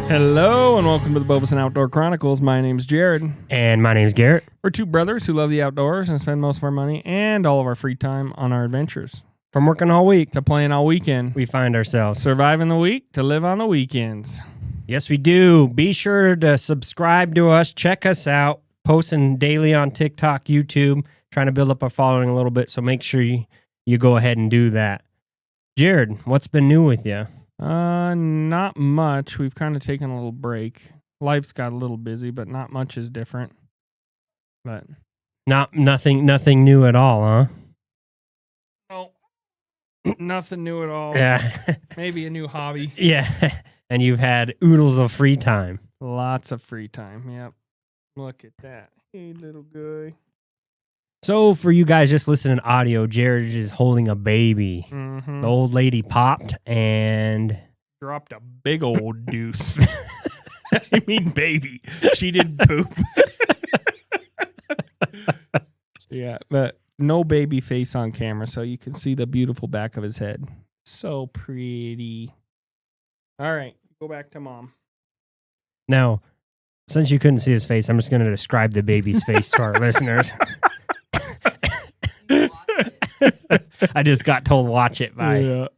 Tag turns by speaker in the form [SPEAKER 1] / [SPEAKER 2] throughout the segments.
[SPEAKER 1] Hello and welcome to the Bovis Outdoor Chronicles. My name's Jared.
[SPEAKER 2] And my name's Garrett.
[SPEAKER 1] We're two brothers who love the outdoors and spend most of our money and all of our free time on our adventures.
[SPEAKER 2] From working all week
[SPEAKER 1] To playing all weekend.
[SPEAKER 2] we find ourselves.
[SPEAKER 1] Surviving the week to live on the weekends.
[SPEAKER 2] Yes, we do. Be sure to subscribe to us. Check us out. Posting daily on TikTok, YouTube. Trying to build up our following a little bit, so make sure you go ahead and do that. Jared, what's been new with you?
[SPEAKER 1] Not much. We've kind of taken a little break. Life's got a little busy, but not much is different. But
[SPEAKER 2] Nothing new at all, huh?
[SPEAKER 1] no, nothing new at all.
[SPEAKER 2] Yeah.
[SPEAKER 1] Maybe a new hobby.
[SPEAKER 2] Yeah. And you've had oodles of free time.
[SPEAKER 1] Lots of free time. Yep. Look at that. Hey, little guy.
[SPEAKER 2] So for you guys just listening to audio, Jared is holding a baby.
[SPEAKER 1] Mm-hmm.
[SPEAKER 2] The old lady popped and
[SPEAKER 1] Dropped a big old deuce. I mean, baby. She didn't poop. Yeah, but no baby face on camera, so you can see the beautiful back of his head. So pretty. All right, go back to mom.
[SPEAKER 2] now, since you couldn't see his face, I'm just going to describe the baby's face to our listeners. I just got told watch it by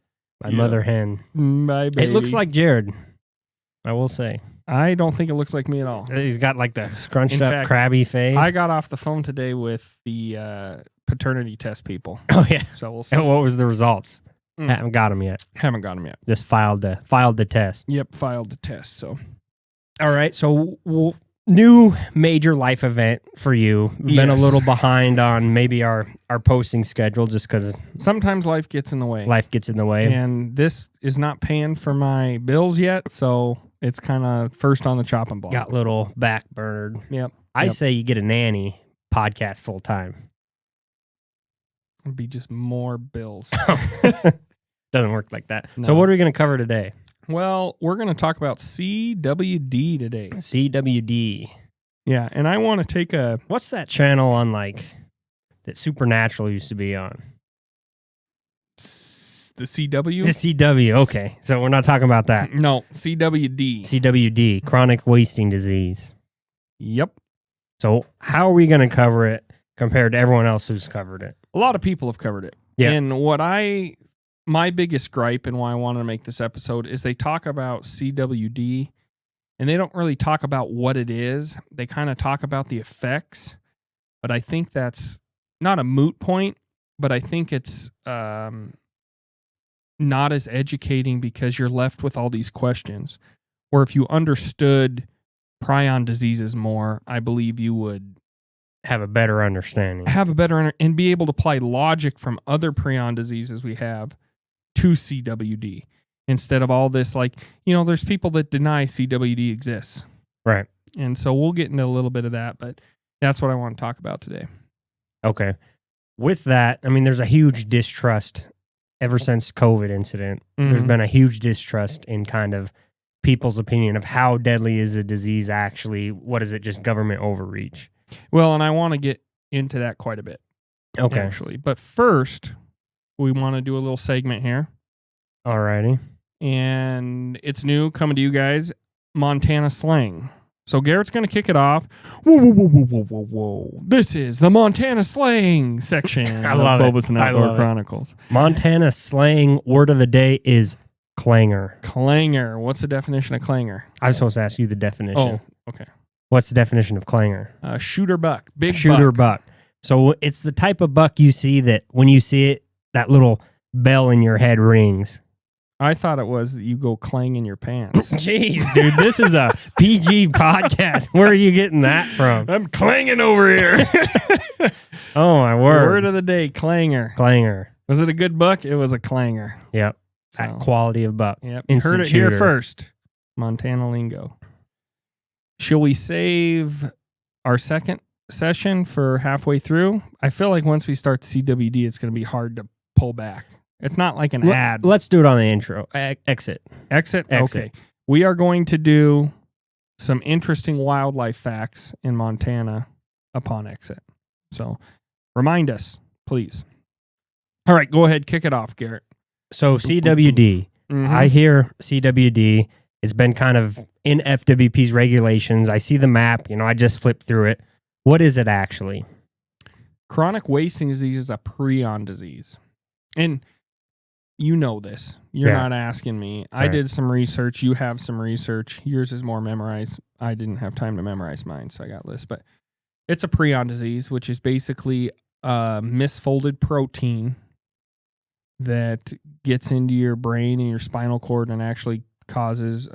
[SPEAKER 2] mother hen.
[SPEAKER 1] My baby.
[SPEAKER 2] It looks like Jared, I will say.
[SPEAKER 1] I don't think it looks like me at all.
[SPEAKER 2] He's got like the scrunched
[SPEAKER 1] In
[SPEAKER 2] up
[SPEAKER 1] fact,
[SPEAKER 2] crabby face.
[SPEAKER 1] I got off the phone today with the paternity test people.
[SPEAKER 2] Oh, yeah.
[SPEAKER 1] So we'll see.
[SPEAKER 2] And what was the results?
[SPEAKER 1] Mm.
[SPEAKER 2] Haven't got them yet.
[SPEAKER 1] Haven't got them yet.
[SPEAKER 2] Just filed the test.
[SPEAKER 1] Yep, filed the test. So
[SPEAKER 2] All right. So new major life event for you. We've been a
[SPEAKER 1] Yes.
[SPEAKER 2] little behind on maybe our posting schedule just because
[SPEAKER 1] sometimes life gets in the way.
[SPEAKER 2] life gets in the way.
[SPEAKER 1] And this is not paying for my bills yet, so it's kind of first on the chopping block.
[SPEAKER 2] Got a little backburnered.
[SPEAKER 1] Yep.
[SPEAKER 2] I
[SPEAKER 1] Yep.
[SPEAKER 2] say you get a nanny podcast full time.
[SPEAKER 1] It'd be just more bills.
[SPEAKER 2] Doesn't work like that.
[SPEAKER 1] No.
[SPEAKER 2] So what are we going to cover today?
[SPEAKER 1] Well, we're going to talk about CWD today.
[SPEAKER 2] CWD.
[SPEAKER 1] Yeah, and I want to take a...
[SPEAKER 2] What's that channel on that Supernatural used to be on?
[SPEAKER 1] The CW?
[SPEAKER 2] The CW. Okay. So we're not talking about that.
[SPEAKER 1] No, CWD.
[SPEAKER 2] CWD, chronic wasting disease.
[SPEAKER 1] Yep.
[SPEAKER 2] So how are we going to cover it compared to everyone else who's covered it?
[SPEAKER 1] A lot of people have covered it.
[SPEAKER 2] Yeah.
[SPEAKER 1] And my biggest gripe and why I wanted to make this episode is they talk about CWD and they don't really talk about what it is. They kind of talk about the effects, but I think that's not a moot point, but I think it's not as educating because you're left with all these questions. Or if you understood prion diseases more, I believe you would
[SPEAKER 2] Have a better understanding.
[SPEAKER 1] have a better and be able to apply logic from other prion diseases we have to CWD instead of all this there's people that deny CWD exists.
[SPEAKER 2] Right.
[SPEAKER 1] And so we'll get into a little bit of that, but that's what I want to talk about today.
[SPEAKER 2] Okay. With that, I mean, there's a huge distrust ever since COVID incident. There's
[SPEAKER 1] Mhm.
[SPEAKER 2] been a huge distrust in kind of people's opinion of how deadly is a disease actually. What is it? Just government overreach.
[SPEAKER 1] Well, and I want to get into that quite a bit,
[SPEAKER 2] Okay.
[SPEAKER 1] actually. But first, we want to do a little segment here.
[SPEAKER 2] Alrighty.
[SPEAKER 1] And it's new, coming to you guys, Montana slang. So Garrett's going to kick it off. Whoa, whoa, whoa, whoa, whoa, whoa, whoa. This is the Montana slang section
[SPEAKER 2] I love
[SPEAKER 1] of
[SPEAKER 2] it.
[SPEAKER 1] Bovis and
[SPEAKER 2] I
[SPEAKER 1] Outdoor
[SPEAKER 2] love it.
[SPEAKER 1] Chronicles.
[SPEAKER 2] Montana slang word of the day is clanger.
[SPEAKER 1] Clanger. What's the definition of clanger?
[SPEAKER 2] I'm supposed to ask you the definition.
[SPEAKER 1] Oh, okay.
[SPEAKER 2] What's the definition of clanger?
[SPEAKER 1] Shooter buck. Big
[SPEAKER 2] Shooter
[SPEAKER 1] buck.
[SPEAKER 2] buck. So it's the type of buck you see that when you see it, that little bell in your head rings.
[SPEAKER 1] I thought it was that you go clang in your pants.
[SPEAKER 2] Jeez, dude, this is a PG podcast. Where are you getting that from?
[SPEAKER 1] I'm clanging over here.
[SPEAKER 2] Oh, my word.
[SPEAKER 1] Word of the day, clanger.
[SPEAKER 2] Clanger.
[SPEAKER 1] Was it a good buck? It was a clanger.
[SPEAKER 2] Yep.
[SPEAKER 1] So,
[SPEAKER 2] That quality of buck.
[SPEAKER 1] yep.
[SPEAKER 2] Instant
[SPEAKER 1] Heard it here
[SPEAKER 2] shooter.
[SPEAKER 1] first. Montana lingo. Shall we save our second session for halfway through? I feel like once we start CWD, it's going to be hard to pull back. It's not like an ad.
[SPEAKER 2] Let's do it on the intro. Exit.
[SPEAKER 1] Exit?
[SPEAKER 2] Exit.
[SPEAKER 1] Okay. We are going to do some interesting wildlife facts in Montana upon exit. So remind us, please. All right, go ahead. Kick it off, Garrett.
[SPEAKER 2] So CWD.
[SPEAKER 1] Mhm.
[SPEAKER 2] I hear CWD It's been kind of in FWP's regulations. I see the map. I just flipped through it. What is it actually?
[SPEAKER 1] Chronic wasting disease is a prion disease. And you know this. You're not asking me. I did some research. You have some research. Yours is more memorized. I didn't have time to memorize mine, so I got lists. But it's a prion disease, which is basically a misfolded protein that gets into your brain and your spinal cord and actually causes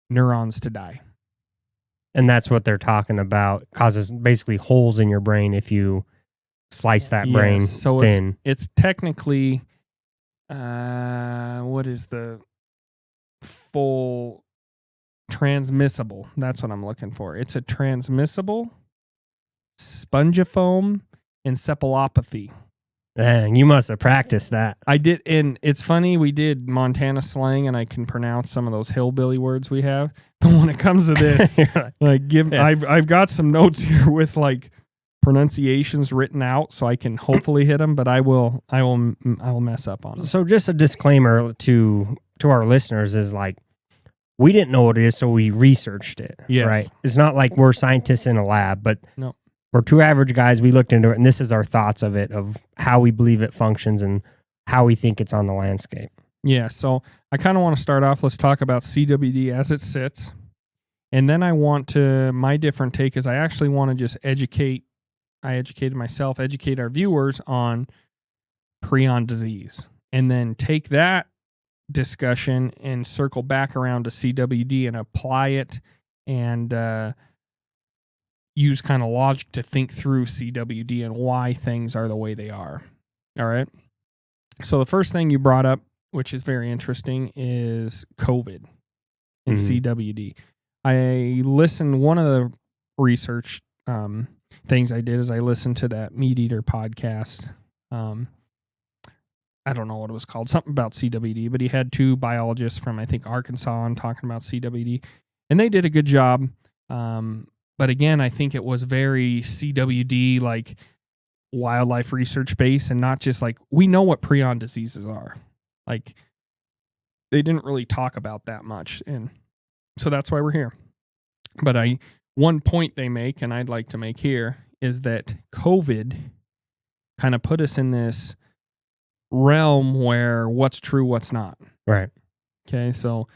[SPEAKER 1] neurons to die.
[SPEAKER 2] And that's what they're talking about. Causes basically holes in your brain if you slice that brain
[SPEAKER 1] so
[SPEAKER 2] thin.
[SPEAKER 1] It's technically, what is the full transmissible? That's what I'm looking for. It's a transmissible spongiform encephalopathy.
[SPEAKER 2] Dang, you must have practiced that.
[SPEAKER 1] I did, and it's funny, we did Montana slang, and I can pronounce some of those hillbilly words we have. But when it comes to this, I've got some notes here with like pronunciations written out, so I can hopefully hit them. But I will mess up on them.
[SPEAKER 2] So just a disclaimer to our listeners is like, we didn't know what it is, so we researched it.
[SPEAKER 1] Yes.
[SPEAKER 2] Right. It's not like we're scientists in a lab, but
[SPEAKER 1] no.
[SPEAKER 2] We're two average guys. We looked into it, and this is our thoughts of it, of how we believe it functions and how we think it's on the landscape.
[SPEAKER 1] Yeah, so I kind of want to start off. Let's talk about CWD as it sits. And then my different take is I actually want to just educate our viewers on prion disease. And then take that discussion and circle back around to CWD and apply it and use kind of logic to think through CWD and why things are the way they are. All right. So the first thing you brought up, which is very interesting, is COVID and CWD. I listened, one of the research things I did is I listened to that Meat Eater podcast. I don't know what it was called, something about CWD, but he had two biologists from, I think, Arkansas on talking about CWD, and they did a good job. But again, I think it was very CWD, like wildlife research based, and not just like, we know what prion diseases are. Like, they didn't really talk about that much. And so that's why we're here. But one point they make, and I'd like to make here, is that COVID kind of put us in this realm where what's true, what's not.
[SPEAKER 2] Right.
[SPEAKER 1] Okay. So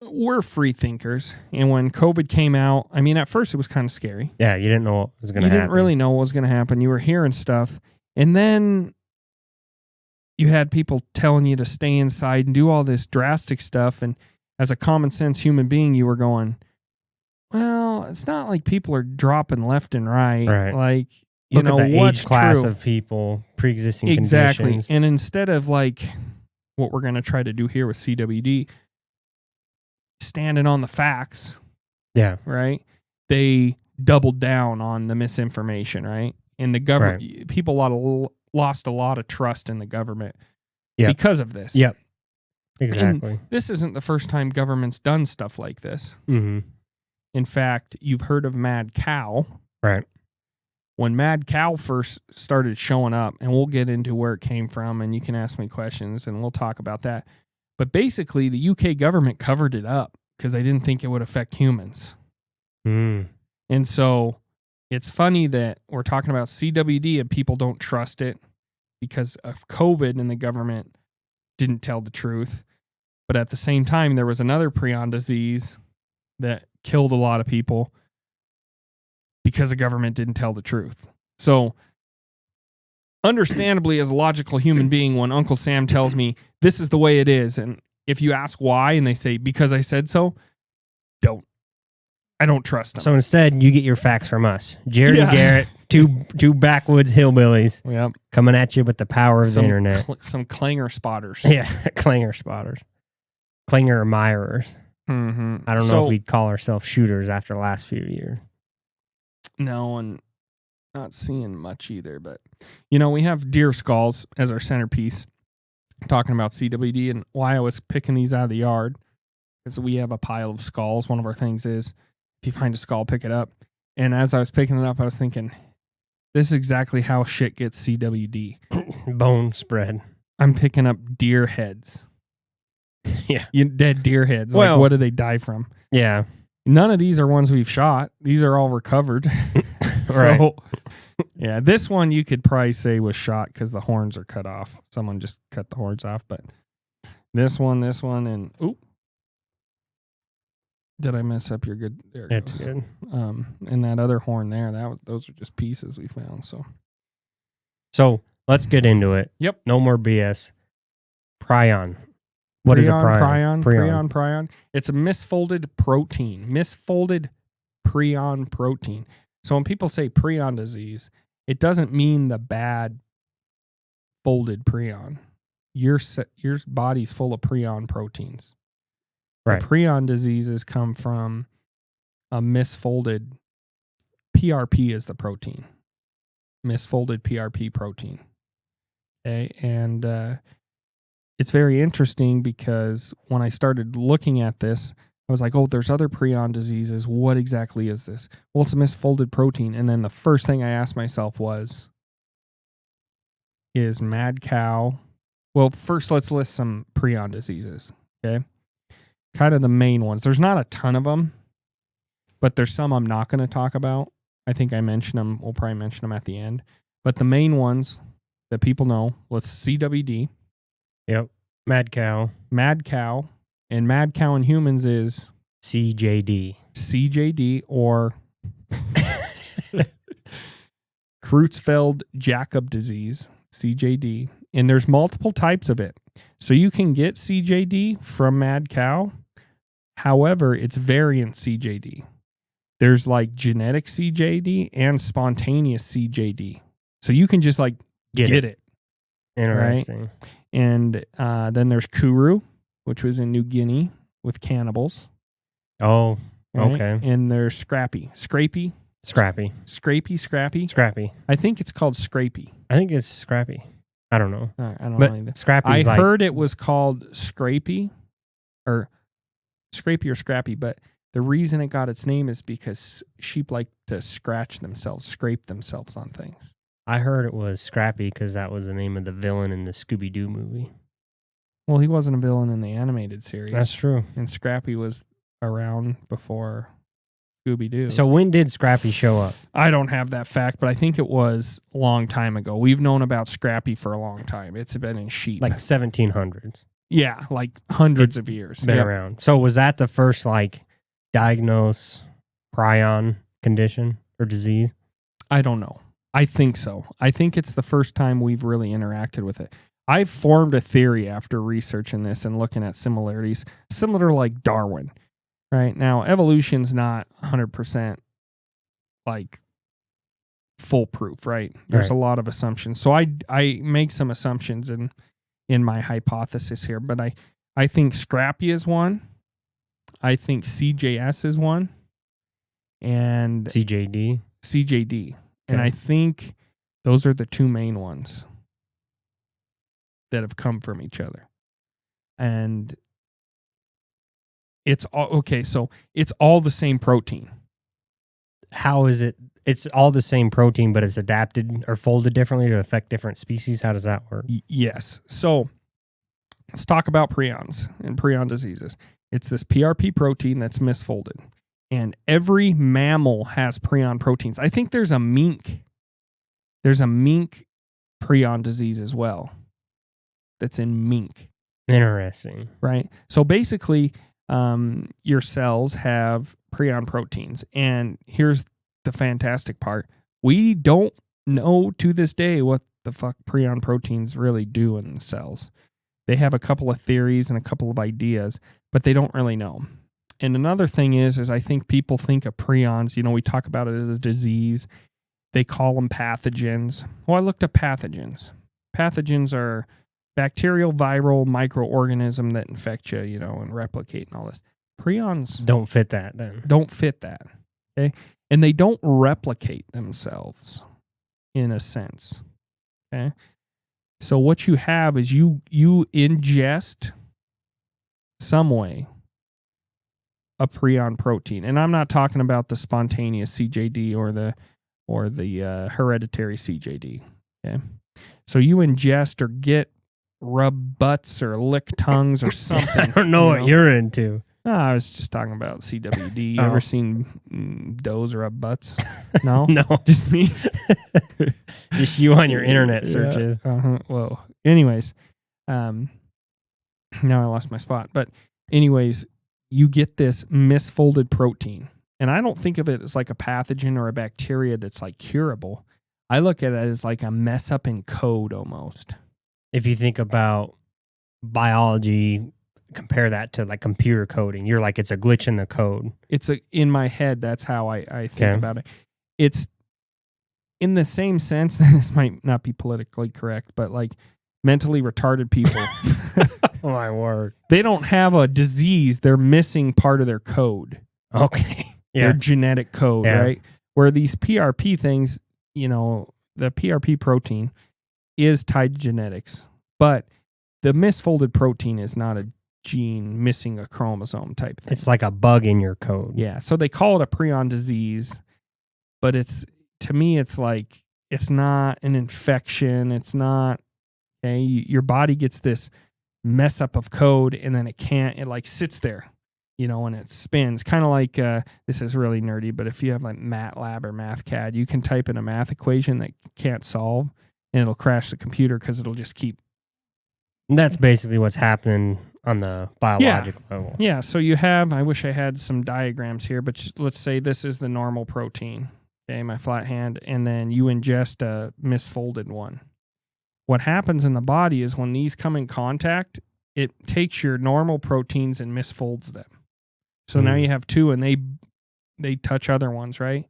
[SPEAKER 1] we're free thinkers, and when COVID came out, I mean, at first it was kind of scary.
[SPEAKER 2] Yeah, you didn't know what was going to happen.
[SPEAKER 1] You didn't really know what was going to happen. You were hearing stuff, and then you had people telling you to stay inside and do all this drastic stuff, and as a common sense human being, you were going, well, it's not like people are dropping left and right.
[SPEAKER 2] Right.
[SPEAKER 1] Like,
[SPEAKER 2] Look at the
[SPEAKER 1] what's
[SPEAKER 2] age class
[SPEAKER 1] true?
[SPEAKER 2] of people, pre-existing
[SPEAKER 1] Exactly.
[SPEAKER 2] conditions.
[SPEAKER 1] And instead of like what we're going to try to do here with CWD, standing on the facts,
[SPEAKER 2] Yeah.
[SPEAKER 1] right? They doubled down on the misinformation, right? And the government, people lost a lot of trust in the government because of this.
[SPEAKER 2] Yep. Exactly.
[SPEAKER 1] And this isn't the first time government's done stuff like this.
[SPEAKER 2] Mm-hmm.
[SPEAKER 1] In fact, you've heard of Mad Cow.
[SPEAKER 2] Right.
[SPEAKER 1] When Mad Cow first started showing up, and we'll get into where it came from, and you can ask me questions, and we'll talk about that. But basically, the UK government covered it up because they didn't think it would affect humans.
[SPEAKER 2] Mm.
[SPEAKER 1] And so it's funny that we're talking about CWD and people don't trust it because of COVID, and the government didn't tell the truth. But at the same time, there was another prion disease that killed a lot of people because the government didn't tell the truth. So understandably, as a logical human being, when Uncle Sam tells me this is the way it is, and if you ask why and they say because I said so, I don't trust them.
[SPEAKER 2] So instead, you get your facts from us, Jared and Garrett, two backwoods hillbillies, coming at you with the power of the internet.
[SPEAKER 1] Some clanger spotters.
[SPEAKER 2] Yeah, clanger spotters, clanger admirers.
[SPEAKER 1] Mm-hmm.
[SPEAKER 2] I don't know if we'd call ourselves shooters after the last few years.
[SPEAKER 1] No, and not seeing much either. But, we have deer skulls as our centerpiece, talking about CWD, and why I was picking these out of the yard, because we have a pile of skulls. One of our things is, if you find a skull, pick it up. And as I was picking it up, I was thinking, this is exactly how shit gets CWD.
[SPEAKER 2] Bone spread.
[SPEAKER 1] I'm picking up deer heads.
[SPEAKER 2] Yeah.
[SPEAKER 1] Dead deer heads.
[SPEAKER 2] Well-
[SPEAKER 1] Like, what do they die from?
[SPEAKER 2] Yeah.
[SPEAKER 1] None of these are ones we've shot. These are all recovered.
[SPEAKER 2] Right.
[SPEAKER 1] So, yeah, this one you could probably say was shot because the horns are cut off. Someone just cut the horns off. But this one, and did I mess up your good? There it
[SPEAKER 2] It's
[SPEAKER 1] goes.
[SPEAKER 2] good.
[SPEAKER 1] And that other horn there, those are just pieces we found.
[SPEAKER 2] So let's get into it.
[SPEAKER 1] Yep.
[SPEAKER 2] No more BS. Prion. What is a prion?
[SPEAKER 1] Prion. It's a misfolded protein. Misfolded prion protein. So when people say prion disease, it doesn't mean the bad folded prion. Your body's full of prion proteins.
[SPEAKER 2] Right.
[SPEAKER 1] The prion diseases come from a misfolded PRP is the protein. Misfolded PRP protein. Okay. And it's very interesting because when I started looking at this, I was like, oh, there's other prion diseases. What exactly is this? Well, it's a misfolded protein. And then the first thing I asked myself was, is mad cow? Well, first let's list some prion diseases. Okay. Kind of the main ones. There's not a ton of them, but there's some I'm not going to talk about. I think I mentioned them. We'll probably mention them at the end. But the main ones that people know, let's CWD.
[SPEAKER 2] Yep. Mad cow.
[SPEAKER 1] And mad cow in humans is
[SPEAKER 2] CJD
[SPEAKER 1] or Creutzfeldt-Jakob Disease, CJD. And there's multiple types of it. So you can get CJD from mad cow. However, it's variant CJD. There's like genetic CJD and spontaneous CJD. So you can just like get it.
[SPEAKER 2] Interesting.
[SPEAKER 1] Right? And then there's Kuru, which was in New Guinea with cannibals.
[SPEAKER 2] Oh,
[SPEAKER 1] Right?
[SPEAKER 2] okay.
[SPEAKER 1] And there's Scrapie.
[SPEAKER 2] Scrappy.
[SPEAKER 1] Scrapie. I think it's called Scrapie.
[SPEAKER 2] I think it's Scrappy. I don't know.
[SPEAKER 1] I don't
[SPEAKER 2] But
[SPEAKER 1] know either.
[SPEAKER 2] Scrappy's
[SPEAKER 1] I
[SPEAKER 2] like,
[SPEAKER 1] heard it was called Scrapie or Scrappie, but the reason it got its name is because sheep like to scratch themselves, scrape themselves on things.
[SPEAKER 2] I heard it was Scrappy because that was the name of the villain in the Scooby-Doo movie.
[SPEAKER 1] Well, he wasn't a villain in the animated series.
[SPEAKER 2] That's true.
[SPEAKER 1] And Scrappy was around before Scooby-Doo.
[SPEAKER 2] So when did Scrappy show up?
[SPEAKER 1] I don't have that fact, but I think it was a long time ago. We've known about Scrappy for a long time. It's been in sheep.
[SPEAKER 2] Like 1700s.
[SPEAKER 1] Yeah, like hundreds of years.
[SPEAKER 2] Been
[SPEAKER 1] Yep.
[SPEAKER 2] around. So was that the first like diagnose prion condition or disease?
[SPEAKER 1] I don't know. I think so. I think it's the first time we've really interacted with it. I've formed a theory after researching this and looking at similarities, similar to like Darwin. Right now, evolution's not 100% like foolproof, right? There's a lot of assumptions. So I make some assumptions in my hypothesis here, but I think Scrapie is one. I think CJS is one. And
[SPEAKER 2] CJD.
[SPEAKER 1] And
[SPEAKER 2] Okay.
[SPEAKER 1] I think those are the two main ones that have come from each other. And it's all okay, so it's all the same protein.
[SPEAKER 2] How is it? It's all the same protein, but it's adapted or folded differently to affect different species. How does that work?
[SPEAKER 1] Yes. So let's talk about prions and prion diseases. It's this PRP protein that's misfolded. And every mammal has prion proteins. I think there's a mink. There's a mink prion disease as well. That's in mink.
[SPEAKER 2] Interesting.
[SPEAKER 1] Right? So basically, your cells have prion proteins. And here's the fantastic part. We don't know to this day what the fuck prion proteins really do in the cells. They have a couple of theories and a couple of ideas, but they don't really know. And another thing is I think people think of prions, we talk about it as a disease. They call them pathogens. Well, I looked up pathogens. Pathogens are bacterial, viral, microorganism that infect you, and replicate and all this. Prions
[SPEAKER 2] Don't fit that then.
[SPEAKER 1] don't fit that. Okay. And they don't replicate themselves in a sense. Okay. So what you have is you ingest some way a prion protein. And I'm not talking about the spontaneous CJD or the hereditary CJD. Okay. So you ingest or get rub butts or lick tongues or something.
[SPEAKER 2] I don't know what you're into.
[SPEAKER 1] I was just talking about CWD. You
[SPEAKER 2] Oh.
[SPEAKER 1] ever seen does rub butts? No?
[SPEAKER 2] No.
[SPEAKER 1] Just me?
[SPEAKER 2] Just you on your internet searches.
[SPEAKER 1] Yeah. Whoa. Anyways, now I lost my spot. But anyways, you get this misfolded protein. And I don't think of it as like a pathogen or a bacteria that's like curable. I look at it as like a mess up in code almost.
[SPEAKER 2] If you think about biology, compare that to like computer coding. You're like, it's a glitch in the code.
[SPEAKER 1] In my head, that's how I think
[SPEAKER 2] Okay.
[SPEAKER 1] about it. It's in the same sense, this might not be politically correct, but like mentally retarded people,
[SPEAKER 2] Oh my word.
[SPEAKER 1] they don't have a disease. They're missing part of their code.
[SPEAKER 2] Okay.
[SPEAKER 1] Their genetic code,
[SPEAKER 2] Yeah.
[SPEAKER 1] right? Where these PRP things, the PRP protein is tied to genetics, but the misfolded protein is not a gene missing a chromosome type thing.
[SPEAKER 2] It's like a bug in your code.
[SPEAKER 1] Yeah, so they call it a prion disease, but to me it's like it's not an infection. It's not okay. Your body gets this mess up of code, and then it like sits there, and it spins. Kind of like this is really nerdy, but if you have like MATLAB or MathCAD, you can type in a math equation that you can't solve, and it'll crash the computer because it'll just keep.
[SPEAKER 2] And that's basically what's happening on the biological level.
[SPEAKER 1] Yeah, so you have, I wish I had some diagrams here, but let's say this is the normal protein, okay, my flat hand, and then you ingest a misfolded one. What happens in the body is when these come in contact, it takes your normal proteins and misfolds them. So now you have two, and they touch other ones, right?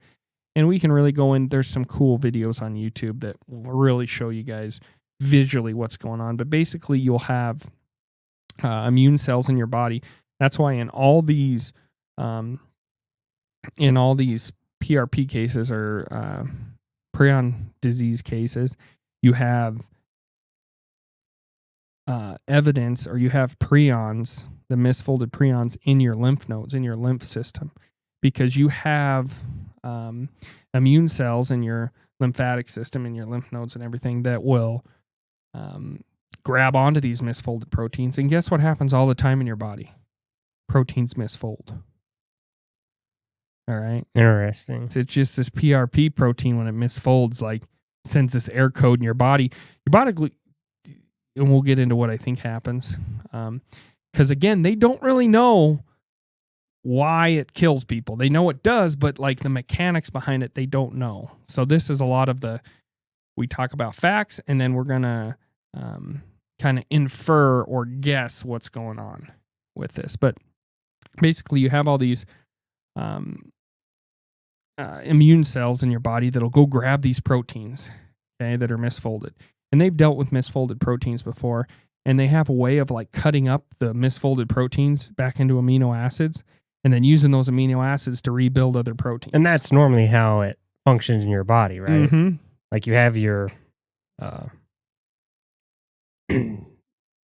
[SPEAKER 1] And we can really go in, there's some cool videos on YouTube that will really show you guys visually what's going on. But basically you'll have immune cells in your body. That's why in all these PRP cases or prion disease cases, you have evidence, or you have prions, the misfolded prions in your lymph nodes, in your lymph system, because you have immune cells in your lymphatic system, in your lymph nodes and everything that will grab onto these misfolded proteins. And guess what happens all the time in your body? Proteins misfold. All right.
[SPEAKER 2] Interesting.
[SPEAKER 1] So it's just this PRP protein, when it misfolds, like sends this air code in your body. Your body, and we'll get into what I think happens. Because again, they don't really know why it kills people. They know it does, but like the mechanics behind it, they don't know. So this is a lot of we talk about facts, and then we're going to kind of infer or guess what's going on with this. But basically you have all these immune cells in your body that'll go grab these proteins, okay, that are misfolded. And they've dealt with misfolded proteins before, and they have a way of like cutting up the misfolded proteins back into amino acids and then using those amino acids to rebuild other proteins.
[SPEAKER 2] And that's normally how it functions in your body, right?
[SPEAKER 1] Mm-hmm.
[SPEAKER 2] Like you have your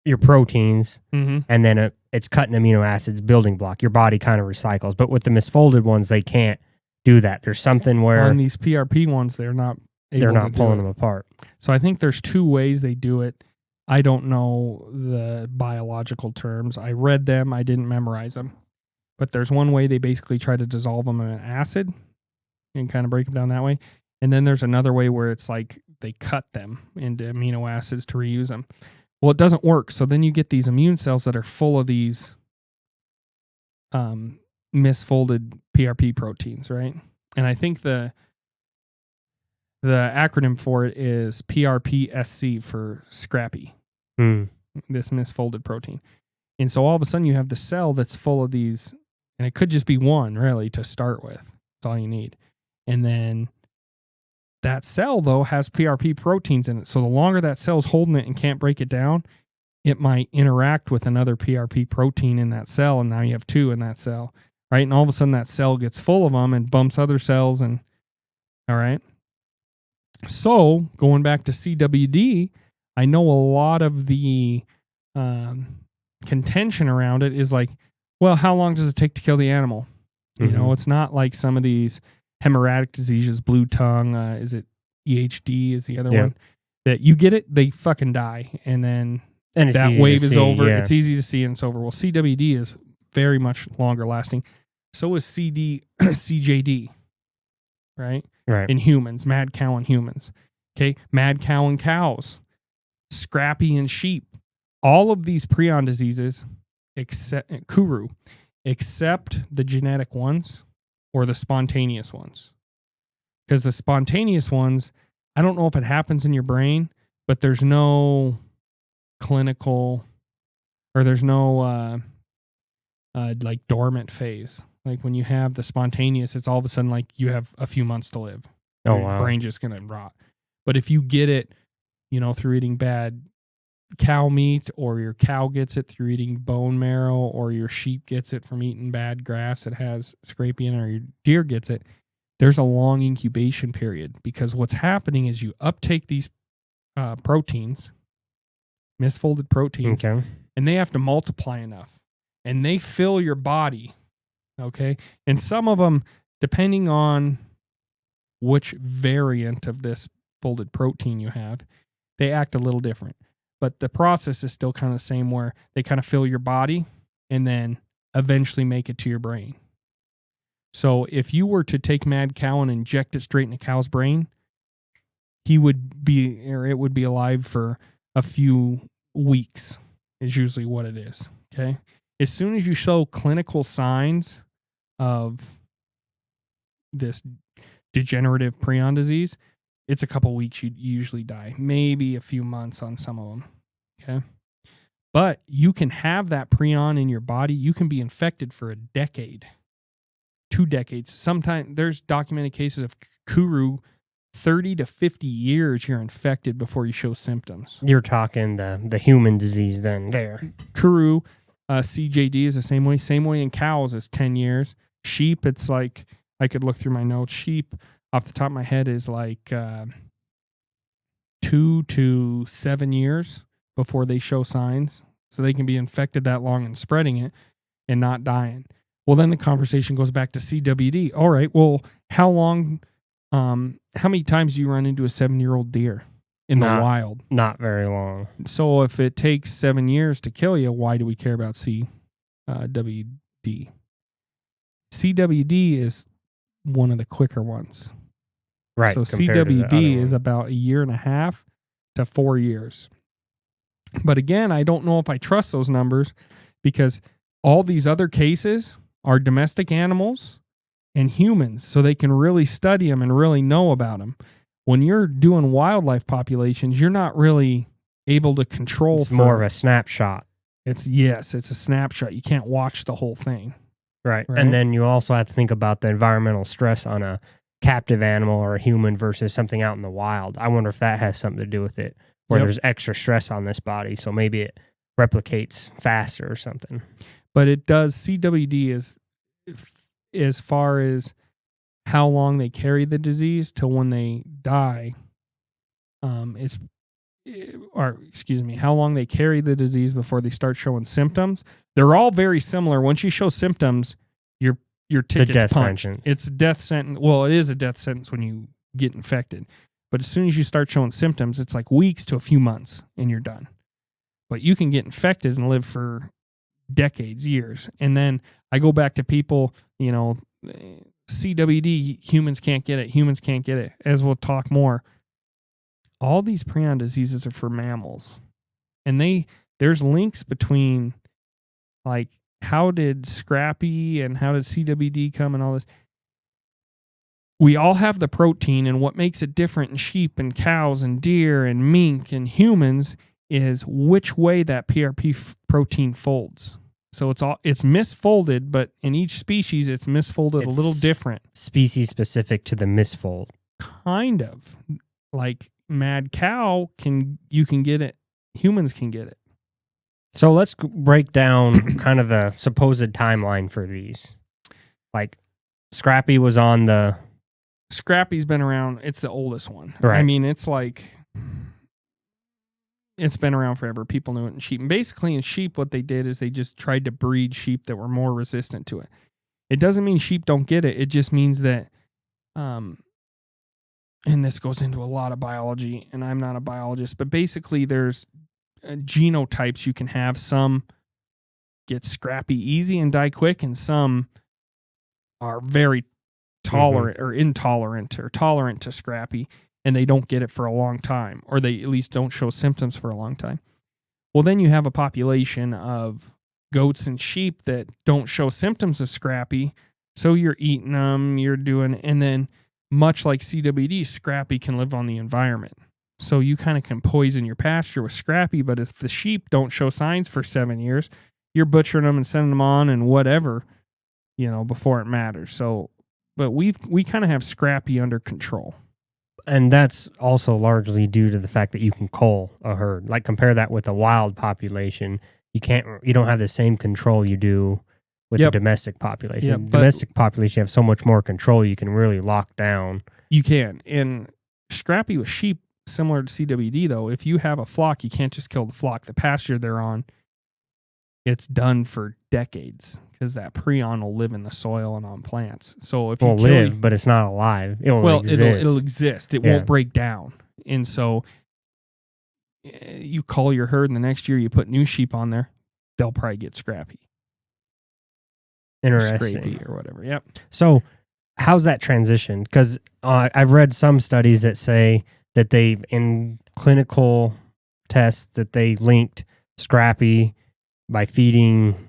[SPEAKER 2] your proteins,
[SPEAKER 1] Mm-hmm.
[SPEAKER 2] and then it's cutting amino acids, building block. Your body kind of recycles. But with the misfolded ones, they can't do that. There's something where
[SPEAKER 1] On these PRP ones, they're not
[SPEAKER 2] pulling them apart.
[SPEAKER 1] So I think there's two ways they do it. I don't know the biological terms. I read them. I didn't memorize them. But there's one way they basically try to dissolve them in an acid and kind of break them down that way. And then there's another way where it's like they cut them into amino acids to reuse them. Well, it doesn't work. So then you get these immune cells that are full of these misfolded PRP proteins, right? And I think the acronym for it is PRPSC for Scrapie, this misfolded protein. And so all of a sudden you have the cell that's full of these, and it could just be one really to start with. That's all you need. And then that cell, though, has PRP proteins in it. So the longer that cell's holding it and can't break it down, it might interact with another PRP protein in that cell, and now you have two in that cell, right? And all of a sudden that cell gets full of them and bumps other cells, and all right. So going back to CWD, I know a lot of the contention around it is like, well, how long does it take to kill the animal? You know, it's not like some of these hemorrhagic diseases, blue tongue, is it EHD is the other one, that you get it, they fucking die. And then
[SPEAKER 2] And it's
[SPEAKER 1] that
[SPEAKER 2] easy
[SPEAKER 1] wave
[SPEAKER 2] to
[SPEAKER 1] is
[SPEAKER 2] see,
[SPEAKER 1] over.
[SPEAKER 2] yeah.
[SPEAKER 1] It's easy to see and it's over. Well, CWD is very much longer lasting. So is CJD, right?
[SPEAKER 2] Right.
[SPEAKER 1] In humans, mad cow in humans. Okay, mad cow in cows, Scrapie in sheep. All of these prion diseases, except Kuru, except the genetic ones or the spontaneous ones. Because the spontaneous ones, I don't know if it happens in your brain, but there's no clinical, or there's no like dormant phase. Like when you have the spontaneous, it's all of a sudden like you have a few months to live.
[SPEAKER 2] Oh,
[SPEAKER 1] Your
[SPEAKER 2] wow.
[SPEAKER 1] brain's just going to rot. But if you get it, through eating bad cow meat, or your cow gets it through eating bone marrow, or your sheep gets it from eating bad grass that has Scrapie in it, or your deer gets it, there's a long incubation period, because what's happening is you uptake these proteins, misfolded proteins,
[SPEAKER 2] Okay.
[SPEAKER 1] and they have to multiply enough, and they fill your body. Okay. And some of them, depending on which variant of this folded protein you have, they act a little different. But the process is still kind of the same, where they kind of fill your body and then eventually make it to your brain. So if you were to take mad cow and inject it straight in a cow's brain, it would be alive for a few weeks, is usually what it is. Okay. As soon as you show clinical signs of this degenerative prion disease, it's a couple weeks you usually die, maybe a few months on some of them. Okay. But you can have that prion in your body. You can be infected for a decade, 2 decades. Sometimes there's documented cases of Kuru, 30 to 50 years you're infected before you show symptoms.
[SPEAKER 2] You're talking the human disease then there.
[SPEAKER 1] Kuru, CJD is the same way. Same way in cows is 10 years. Sheep, it's like, I could look through my notes. Sheep, off the top of my head, is like 2 to 7 years before they show signs. So they can be infected that long and spreading it and not dying. Well, then the conversation goes back to CWD. All right, well, how many times do you run into a 7-year-old deer in the wild?
[SPEAKER 2] Not very long.
[SPEAKER 1] So if it takes 7 years to kill you, why do we care about CWD? CWD is one of the quicker ones.
[SPEAKER 2] Right.
[SPEAKER 1] So
[SPEAKER 2] compared to the other
[SPEAKER 1] CWD is
[SPEAKER 2] one.
[SPEAKER 1] about 1.5 to 4 years. But again, I don't know if I trust those numbers, because all these other cases are domestic animals and humans, so they can really study them and really know about them. When you're doing wildlife populations, you're not really able to control.
[SPEAKER 2] It's more of a snapshot.
[SPEAKER 1] It's a snapshot. You can't watch the whole thing.
[SPEAKER 2] Right. And then you also have to think about the environmental stress on a captive animal or a human versus something out in the wild. I wonder if that has something to do with it, where there's extra stress on this body, so maybe it replicates faster or something. But
[SPEAKER 1] it does. CWD is, as far as how long they carry the disease till when they die, how long they carry the disease before they start showing symptoms. They're all very similar. Once you show symptoms, your ticket's punched.
[SPEAKER 2] Sentence.
[SPEAKER 1] It's a death sentence. Well, it is a death sentence when you get infected. But as soon as you start showing symptoms, it's like weeks to a few months and you're done. But you can get infected and live for decades, years. And then I go back to people, CWD, humans can't get it. As we'll talk more, all these prion diseases are for mammals. And there's links between, like, how did Scrapie and how did CWD come and all this. We all have the protein, and what makes it different in sheep and cows and deer and mink and humans is which way that PRP protein folds. So it's misfolded, but in each species it's misfolded a little different.
[SPEAKER 2] Species specific to the misfold.
[SPEAKER 1] Kind of. Like mad cow you can get it. Humans can get it.
[SPEAKER 2] So let's break down kind of the supposed timeline for these. Like Scrapie was on the...
[SPEAKER 1] Scrapie's been around. It's the oldest one.
[SPEAKER 2] Right.
[SPEAKER 1] I mean, it's been around forever. People knew it in sheep. And basically in sheep, what they did is they just tried to breed sheep that were more resistant to it. It doesn't mean sheep don't get it. It just means that, and this goes into a lot of biology, and I'm not a biologist, but basically there's genotypes you can have. Some get scrappy easy and die quick, and some are very tolerant or intolerant or tolerant to scrappy, and they don't get it for a long time, or they at least don't show symptoms for a long time. Well, then you have a population of goats and sheep that don't show symptoms of scrappy, so you're eating them, you're doing, and then much like CWD, scrappy can live on the environment. So you kind of can poison your pasture with scrappy, but if the sheep don't show signs for 7 years, you're butchering them and sending them on and whatever, before it matters. So, but we kind of have scrappy under control.
[SPEAKER 2] And that's also largely due to the fact that you can cull a herd. Like, compare that with a wild population. You don't have the same control you do with the domestic population.
[SPEAKER 1] Yep,
[SPEAKER 2] Domestic population, you have so much more control. You can really lock down.
[SPEAKER 1] You can. And scrappy with sheep, similar to CWD, though, if you have a flock, you can't just kill the flock. The pasture they're on, it's done for decades, because that prion will live in the soil and on plants. So if you
[SPEAKER 2] but it's not alive. It'll
[SPEAKER 1] exist. It won't break down. And so you cull your herd, and the next year you put new sheep on there, they'll probably get scrappy.
[SPEAKER 2] Interesting.
[SPEAKER 1] Scrapie or whatever. Yep.
[SPEAKER 2] So how's that transition? Because I've read some studies that say that they've, in clinical tests, that they linked scrappy by feeding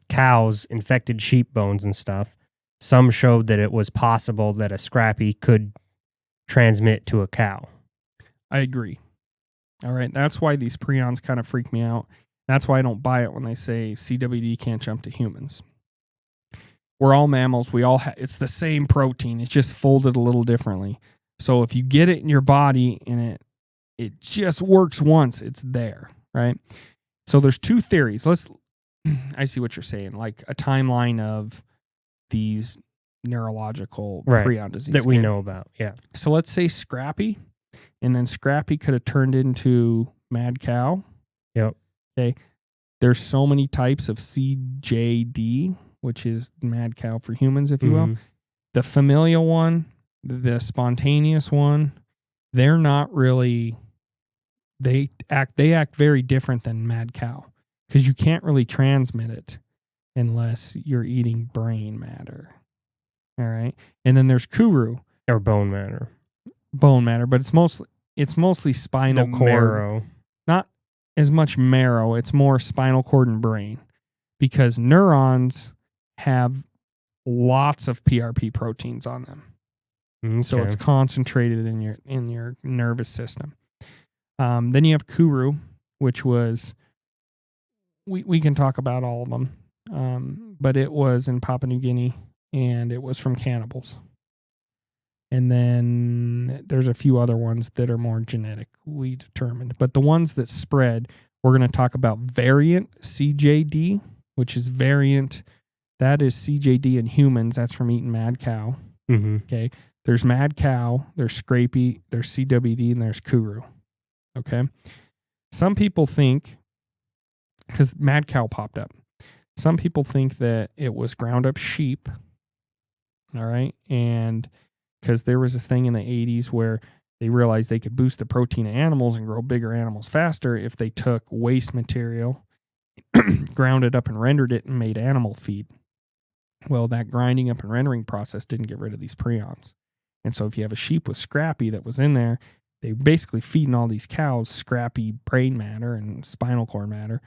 [SPEAKER 2] cows infected sheep bones and stuff. Some showed that it was possible that a scrappy could transmit to a cow.
[SPEAKER 1] I agree. All right. That's why these prions kind of freak me out. That's why I don't buy it when they say CWD can't jump to humans. We're all mammals. We all it's the same protein. It's just folded a little differently. So if you get it in your body and it just works once, it's there, right? So there's two theories. I see what you're saying, like a timeline of these neurological prion disease
[SPEAKER 2] that we know about. Yeah.
[SPEAKER 1] So let's say scrappy, and then scrappy could have turned into mad cow.
[SPEAKER 2] Yep.
[SPEAKER 1] Okay. There's so many types of CJD, which is mad cow for humans, if you will. The familial one, the spontaneous one, they're not really, they act very different than mad cow, because you can't really transmit it unless you're eating brain matter. All right. And then there's Kuru.
[SPEAKER 2] Or bone matter.
[SPEAKER 1] Bone matter, but it's mostly spinal cord.
[SPEAKER 2] Marrow.
[SPEAKER 1] Not as much marrow, it's more spinal cord and brain, because neurons have lots of PRP proteins on them.
[SPEAKER 2] Okay.
[SPEAKER 1] So it's concentrated in your nervous system. Then you have Kuru, which was, we can talk about all of them, but it was in Papua New Guinea, and it was from cannibals. And then there's a few other ones that are more genetically determined. But the ones that spread, we're going to talk about variant CJD, which is variant. That is CJD in humans. That's from eating mad cow. Okay. There's mad cow, there's Scrapie, there's CWD, and there's Kuru. Okay. Some people think, because mad cow popped up, some people think that it was ground up sheep. All right. And because there was this thing in the 80s where they realized they could boost the protein of animals and grow bigger animals faster if they took waste material, ground it up and rendered it, and made animal feed. Well, that grinding up and rendering process didn't get rid of these prions. And so if you have a sheep with scrappy that was in there, they were basically feeding all these cows scrappy brain matter and spinal cord matter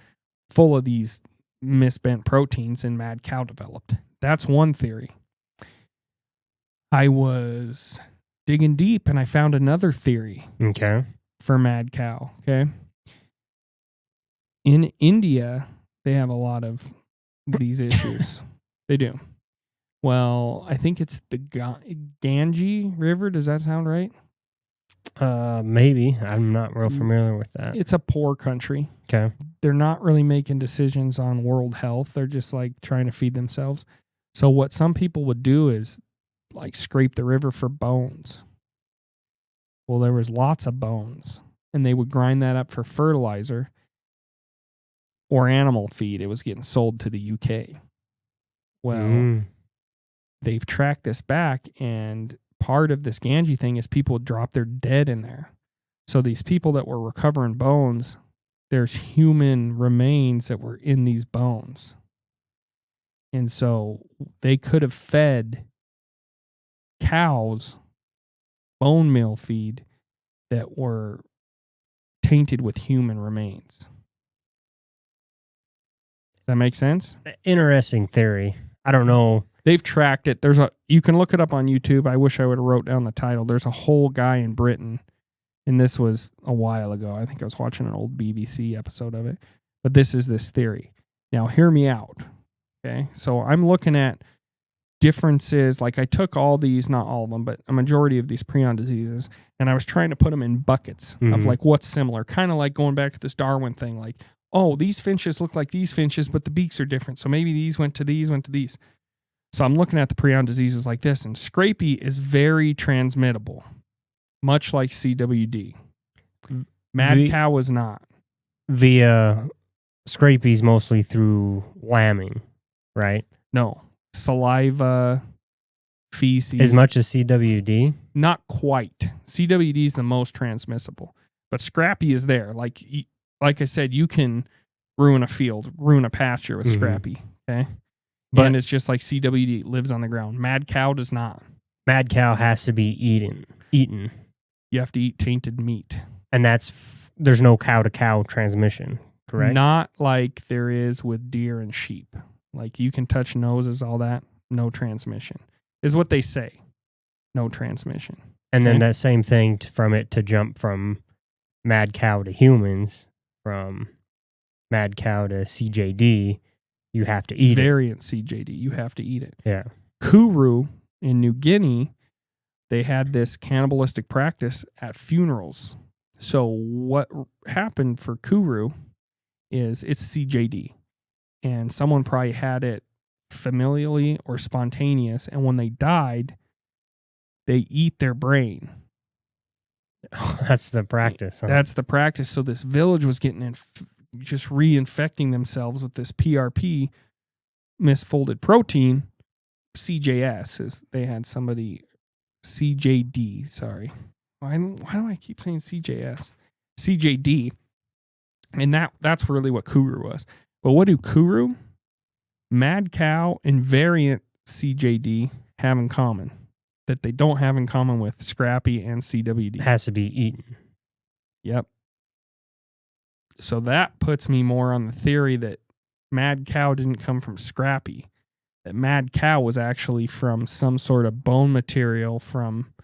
[SPEAKER 1] full of these misbent proteins, and mad cow developed. That's one theory. I was digging deep and I found another theory.
[SPEAKER 2] Okay.
[SPEAKER 1] For mad cow. Okay. In India, they have a lot of these issues. They do. Well, I think it's the Ganges River. Does that sound right?
[SPEAKER 2] Maybe. I'm not real familiar with that.
[SPEAKER 1] It's a poor country.
[SPEAKER 2] Okay.
[SPEAKER 1] They're not really making decisions on world health. They're just like trying to feed themselves. So what some people would do is like scrape the river for bones. Well, there was lots of bones, and they would grind that up for fertilizer or animal feed. It was getting sold to the UK. Well, they've tracked this back, and part of this Ganges thing is people would drop their dead in there. So these people that were recovering bones there's human remains that were in these bones. And so they could have fed cows bone meal feed that were tainted with human remains. Does that make sense?
[SPEAKER 2] Interesting theory. I don't know.
[SPEAKER 1] They've tracked it. You can look it up on YouTube. I wish I would have wrote down the title. There's a whole guy in Britain, and this was a while ago. I think I was watching an old BBC episode of it. But this is this theory. Now, hear me out. Okay, so I'm looking at differences. Like I took all these, not all of them, but a majority of these prion diseases, and I was trying to put them in buckets of like what's similar. Kind of like going back to this Darwin thing. Like, oh, these finches look like these finches, but the beaks are different. So maybe these went to these, went to these. So I'm looking at the prion diseases like this, and Scrapie is very transmittable, much like CWD. Mad cow is not.
[SPEAKER 2] Via Scrapie's mostly through lambing, right?
[SPEAKER 1] No. Saliva, feces.
[SPEAKER 2] As much as CWD?
[SPEAKER 1] Not quite. CWD is the most transmissible. But Scrapie is there. Like I said, you can ruin a field, ruin a pasture with Scrapie. Okay? And it's just like CWD, lives on the ground. Mad cow does not.
[SPEAKER 2] Mad cow has to be eaten.
[SPEAKER 1] You have to eat tainted meat.
[SPEAKER 2] And there's no cow-to-cow transmission, correct?
[SPEAKER 1] Not like there is with deer and sheep. Like you can touch noses, all that, no transmission. Is what they say. No transmission.
[SPEAKER 2] And then that same thing from it to jump from mad cow to humans, from mad cow to CJD, you have to eat
[SPEAKER 1] Variant CJD, you have to eat it.
[SPEAKER 2] Yeah.
[SPEAKER 1] Kuru in New Guinea, they had this cannibalistic practice at funerals. So what happened for Kuru is it's CJD. And someone probably had it familially or spontaneous. And when they died, they eat their brain.
[SPEAKER 2] That's the practice. Huh?
[SPEAKER 1] That's the practice. So this village was getting just reinfecting themselves with this PRP, misfolded protein, CJS. They had somebody, CJD, sorry. Why do I keep saying CJS? CJD. And that's really what Kuru was. But what do Kuru, mad cow, and variant CJD have in common that they don't have in common with Scrapie and CWD?
[SPEAKER 2] It has to be eaten.
[SPEAKER 1] Yep. So that puts me more on the theory that mad cow didn't come from Scrapie. That mad cow was actually from some sort of bone material from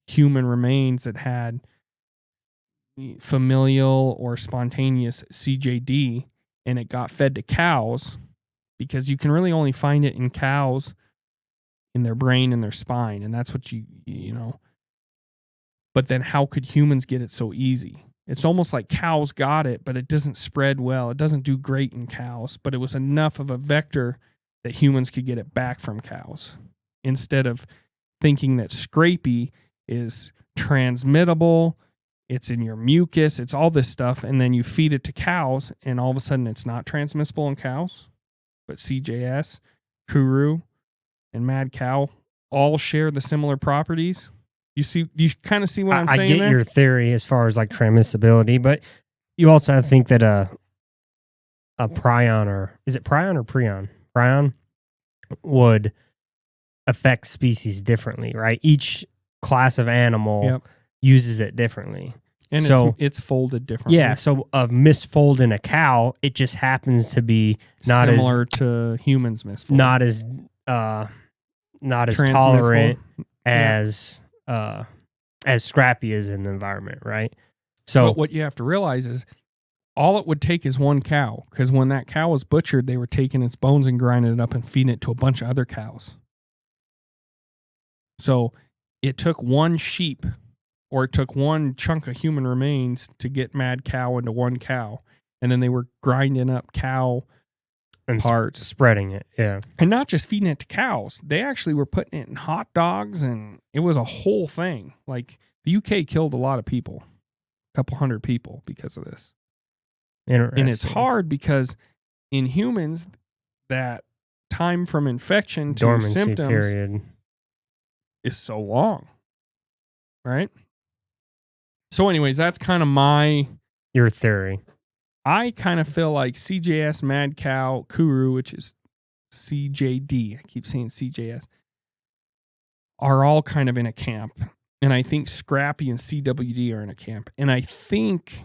[SPEAKER 1] human remains that had familial or spontaneous CJD, and it got fed to cows because you can really only find it in cows in their brain and their spine. And that's what you know. But then how could humans get it so easy? It's almost like cows got it, but it doesn't spread well. It doesn't do great in cows, but it was enough of a vector that humans could get it back from cows instead of thinking that Scrapie is transmittable. It's in your mucus. It's all this stuff. And then you feed it to cows and all of a sudden it's not transmissible in cows, but CJS, Kuru, and mad cow all share the similar properties. You kind of see what I'm saying?
[SPEAKER 2] I get your theory as far as like transmissibility, but you also think that a prion, or is it prion or prion? Prion would affect species differently, right? Each class of animal uses it differently.
[SPEAKER 1] And so it's folded differently.
[SPEAKER 2] Yeah, so a misfold in a cow, it just happens to be not
[SPEAKER 1] similar to humans misfold.
[SPEAKER 2] Not as tolerant as Scrapie is in the environment, right? So
[SPEAKER 1] but what you have to realize is all it would take is one cow, because when that cow was butchered, they were taking its bones and grinding it up and feeding it to a bunch of other cows. So it took one sheep, or it took one chunk of human remains to get mad cow into one cow, and then they were grinding up cow
[SPEAKER 2] and
[SPEAKER 1] parts,
[SPEAKER 2] spreading it, yeah,
[SPEAKER 1] and not just feeding it to cows. They actually were putting it in hot dogs, and it was a whole thing. Like the UK killed a lot of people, a couple hundred people because of this. And it's hard because in humans, that time from infection to
[SPEAKER 2] dormancy
[SPEAKER 1] symptoms
[SPEAKER 2] period
[SPEAKER 1] is so long, right? So anyways, that's kind of your
[SPEAKER 2] theory.
[SPEAKER 1] I kind of feel like CJS, Mad Cow, Kuru, which is CJD, I keep saying CJS, are all kind of in a camp. And I think Scrapie and CWD are in a camp. And I think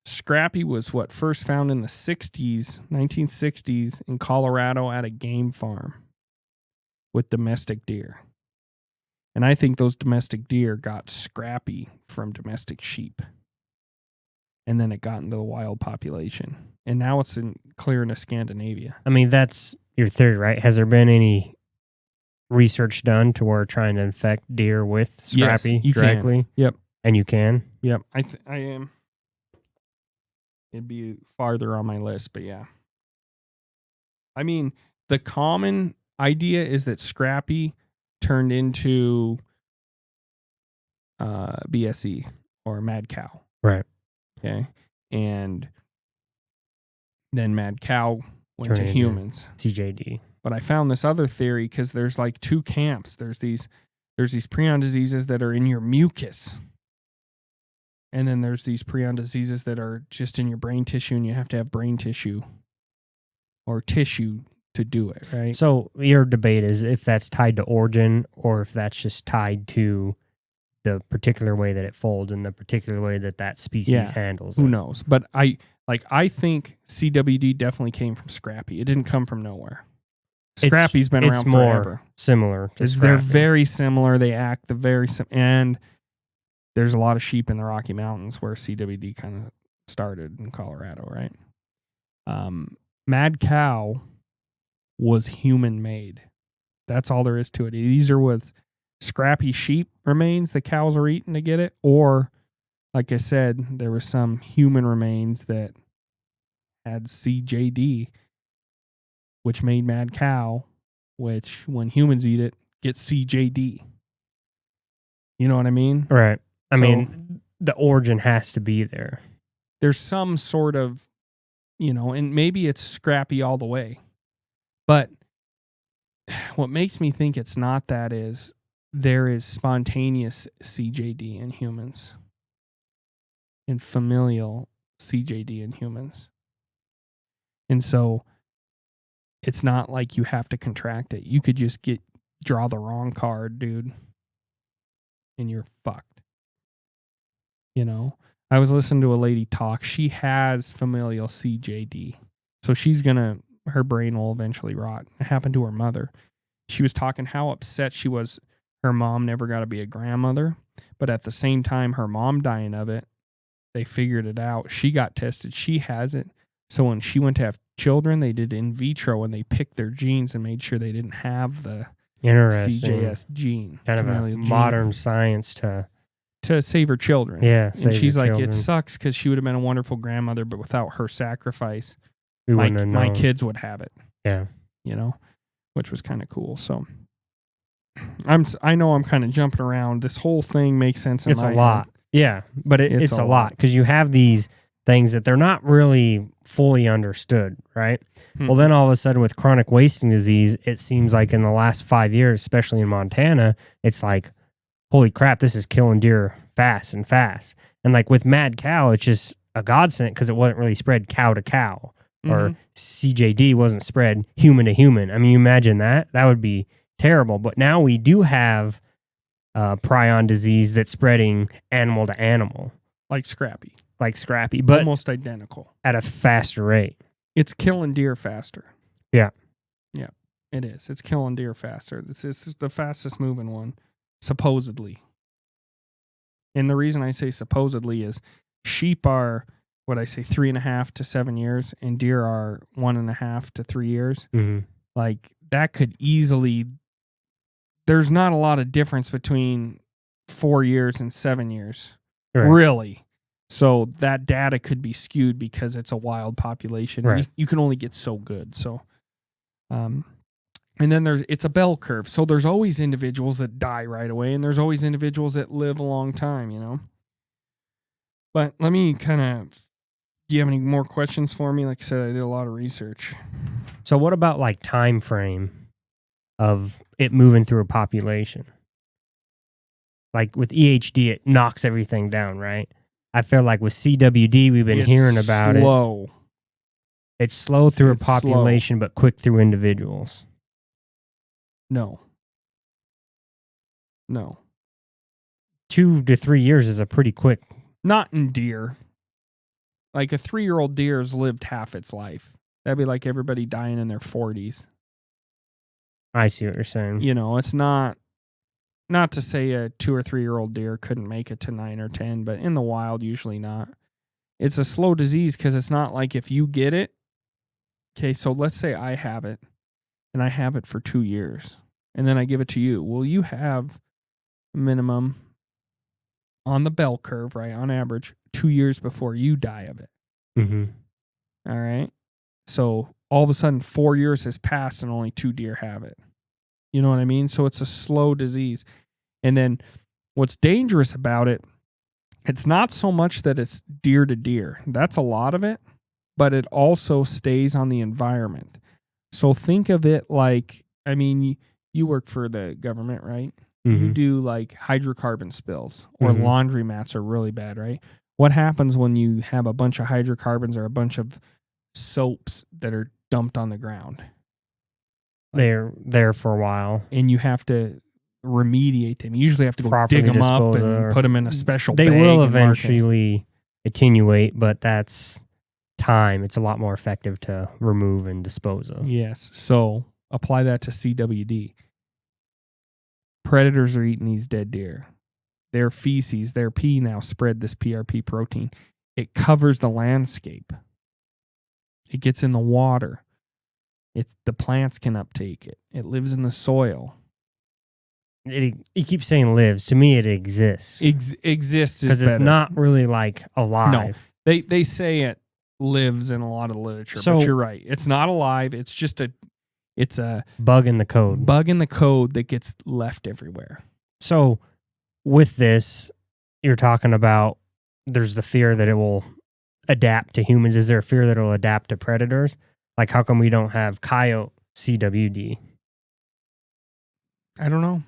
[SPEAKER 1] Scrapie was first found in the 1960s in Colorado at a game farm with domestic deer. And I think those domestic deer got Scrapie from domestic sheep. And then it got into the wild population. And now it's clear into Scandinavia.
[SPEAKER 2] I mean, that's your theory, right? Has there been any research done to where trying to infect deer with Scrapie directly?
[SPEAKER 1] Can. Yep.
[SPEAKER 2] And you can?
[SPEAKER 1] Yep. I am. It'd be farther on my list, but yeah. I mean, the common idea is that Scrapie turned into BSE or Mad Cow.
[SPEAKER 2] Right.
[SPEAKER 1] Okay. And then Mad Cow went to humans.
[SPEAKER 2] CJD.
[SPEAKER 1] But I found this other theory because there's like two camps. There's these prion diseases that are in your mucus. And then there's these prion diseases that are just in your brain tissue, and you have to have brain tissue or tissue to do it, right?
[SPEAKER 2] So your debate is if that's tied to origin or if that's just tied to the particular way that it folds and the particular way that species handles it.
[SPEAKER 1] Who knows? But I think CWD definitely came from Scrapie. It didn't come from nowhere. Scrapie's been around forever.
[SPEAKER 2] Similar to Scrapie.
[SPEAKER 1] They're very similar. They act and there's a lot of sheep in the Rocky Mountains where CWD kind of started in Colorado, right? Mad Cow was human made. That's all there is to it. These are with Scrapie sheep remains the cows are eating to get it, or like I said, there was some human remains that had CJD, which made Mad Cow, which when humans eat it, gets CJD. You know what I mean?
[SPEAKER 2] Right. I mean, the origin has to be there.
[SPEAKER 1] There's some sort of, and maybe it's Scrapie all the way. But what makes me think it's not that is there is spontaneous CJD in humans and familial CJD in humans. And so it's not like you have to contract it. You could just draw the wrong card, dude, and you're fucked. I was listening to a lady talk. She has familial CJD. So her brain will eventually rot. It happened to her mother. She was talking how upset she was her mom never got to be a grandmother. But at the same time, her mom dying of it, they figured it out. She got tested. She has it. So when she went to have children, they did in vitro and they picked their genes and made sure they didn't have the CJS gene.
[SPEAKER 2] Kind of a modern science to
[SPEAKER 1] save her children.
[SPEAKER 2] Yeah.
[SPEAKER 1] And she's like, it sucks because she would have been a wonderful grandmother, but without her sacrifice, my kids would have it.
[SPEAKER 2] Yeah.
[SPEAKER 1] Which was kind of cool. So I know I'm kind of jumping around. This whole thing makes sense in my head.
[SPEAKER 2] It's a lot. Yeah, but it's a lot because you have these things that they're not really fully understood, right? Mm-hmm. Well, then all of a sudden with chronic wasting disease, it seems like in the last 5 years, especially in Montana, it's like, holy crap, this is killing deer fast and fast. And like with Mad Cow, it's just a godsend because it wasn't really spread cow to cow, or CJD wasn't spread human to human. I mean, you imagine that? That would be terrible. But now we do have prion disease that's spreading animal to animal.
[SPEAKER 1] Like Scrapie.
[SPEAKER 2] But
[SPEAKER 1] almost identical.
[SPEAKER 2] At a faster rate.
[SPEAKER 1] It's killing deer faster.
[SPEAKER 2] Yeah.
[SPEAKER 1] Yeah, it is. It's killing deer faster. This is the fastest moving one, supposedly. And the reason I say supposedly is sheep are, 3.5 to 7 years, and deer are 1.5 to 3 years.
[SPEAKER 2] Mm-hmm.
[SPEAKER 1] Like, that could easily... There's not a lot of difference between 4 years and 7 years. Right. Really. So that data could be skewed because it's a wild population.
[SPEAKER 2] Right.
[SPEAKER 1] You can only get so good. So, and then it's a bell curve. So there's always individuals that die right away, and there's always individuals that live a long time, But let me do you have any more questions for me? Like I said, I did a lot of research.
[SPEAKER 2] So what about like time frame of it moving through a population? Like with EHD, it knocks everything down, right? I feel like with CWD, we've been hearing about it. It's slow through a population, but quick through individuals.
[SPEAKER 1] No.
[SPEAKER 2] 2 to 3 years is a pretty quick.
[SPEAKER 1] Not in deer. Like a 3-year-old deer has lived half its life. That'd be like everybody dying in their 40s.
[SPEAKER 2] I see what you're saying.
[SPEAKER 1] You know, it's not to say a 2 or 3-year-old deer couldn't make it to 9 or 10, but in the wild, usually not. It's a slow disease because it's not like if you get it. Okay, so let's say I have it, and I have it for 2 years, and then I give it to you. Well, you have minimum on the bell curve, right, on average, 2 years before you die of it.
[SPEAKER 2] Mm-hmm.
[SPEAKER 1] All right? So all of a sudden, 4 years has passed, and only 2 deer have it. You know what I mean? So it's a slow disease. And then what's dangerous about it, it's not so much that it's deer to deer. That's a lot of it. But it also stays on the environment. So think of it like, I mean, you work for the government, right?
[SPEAKER 2] Mm-hmm.
[SPEAKER 1] You do like hydrocarbon spills or laundromats are really bad, right? What happens when you have a bunch of hydrocarbons or a bunch of soaps that are dumped on the ground?
[SPEAKER 2] They're there for a while.
[SPEAKER 1] And you have to remediate them. You usually have to go dig them up and put them in a special bag.
[SPEAKER 2] They will eventually attenuate, but that's time. It's a lot more effective to remove and dispose of.
[SPEAKER 1] Yes. So apply that to CWD. Predators are eating these dead deer. Their feces, their pee now spread this PRP protein. It covers the landscape. It gets in the water. The plants can uptake it. It lives in the soil.
[SPEAKER 2] You keep saying lives. To me, it exists.
[SPEAKER 1] Exists
[SPEAKER 2] because it's not really like alive.
[SPEAKER 1] No, they say it lives in a lot of literature, but you're right. It's not alive. It's just it's a
[SPEAKER 2] bug in the code.
[SPEAKER 1] Bug in the code that gets left everywhere.
[SPEAKER 2] So with this, you're talking about there's the fear that it will adapt to humans. Is there a fear that it will adapt to predators? Like how come we don't have coyote CWD?
[SPEAKER 1] I don't know.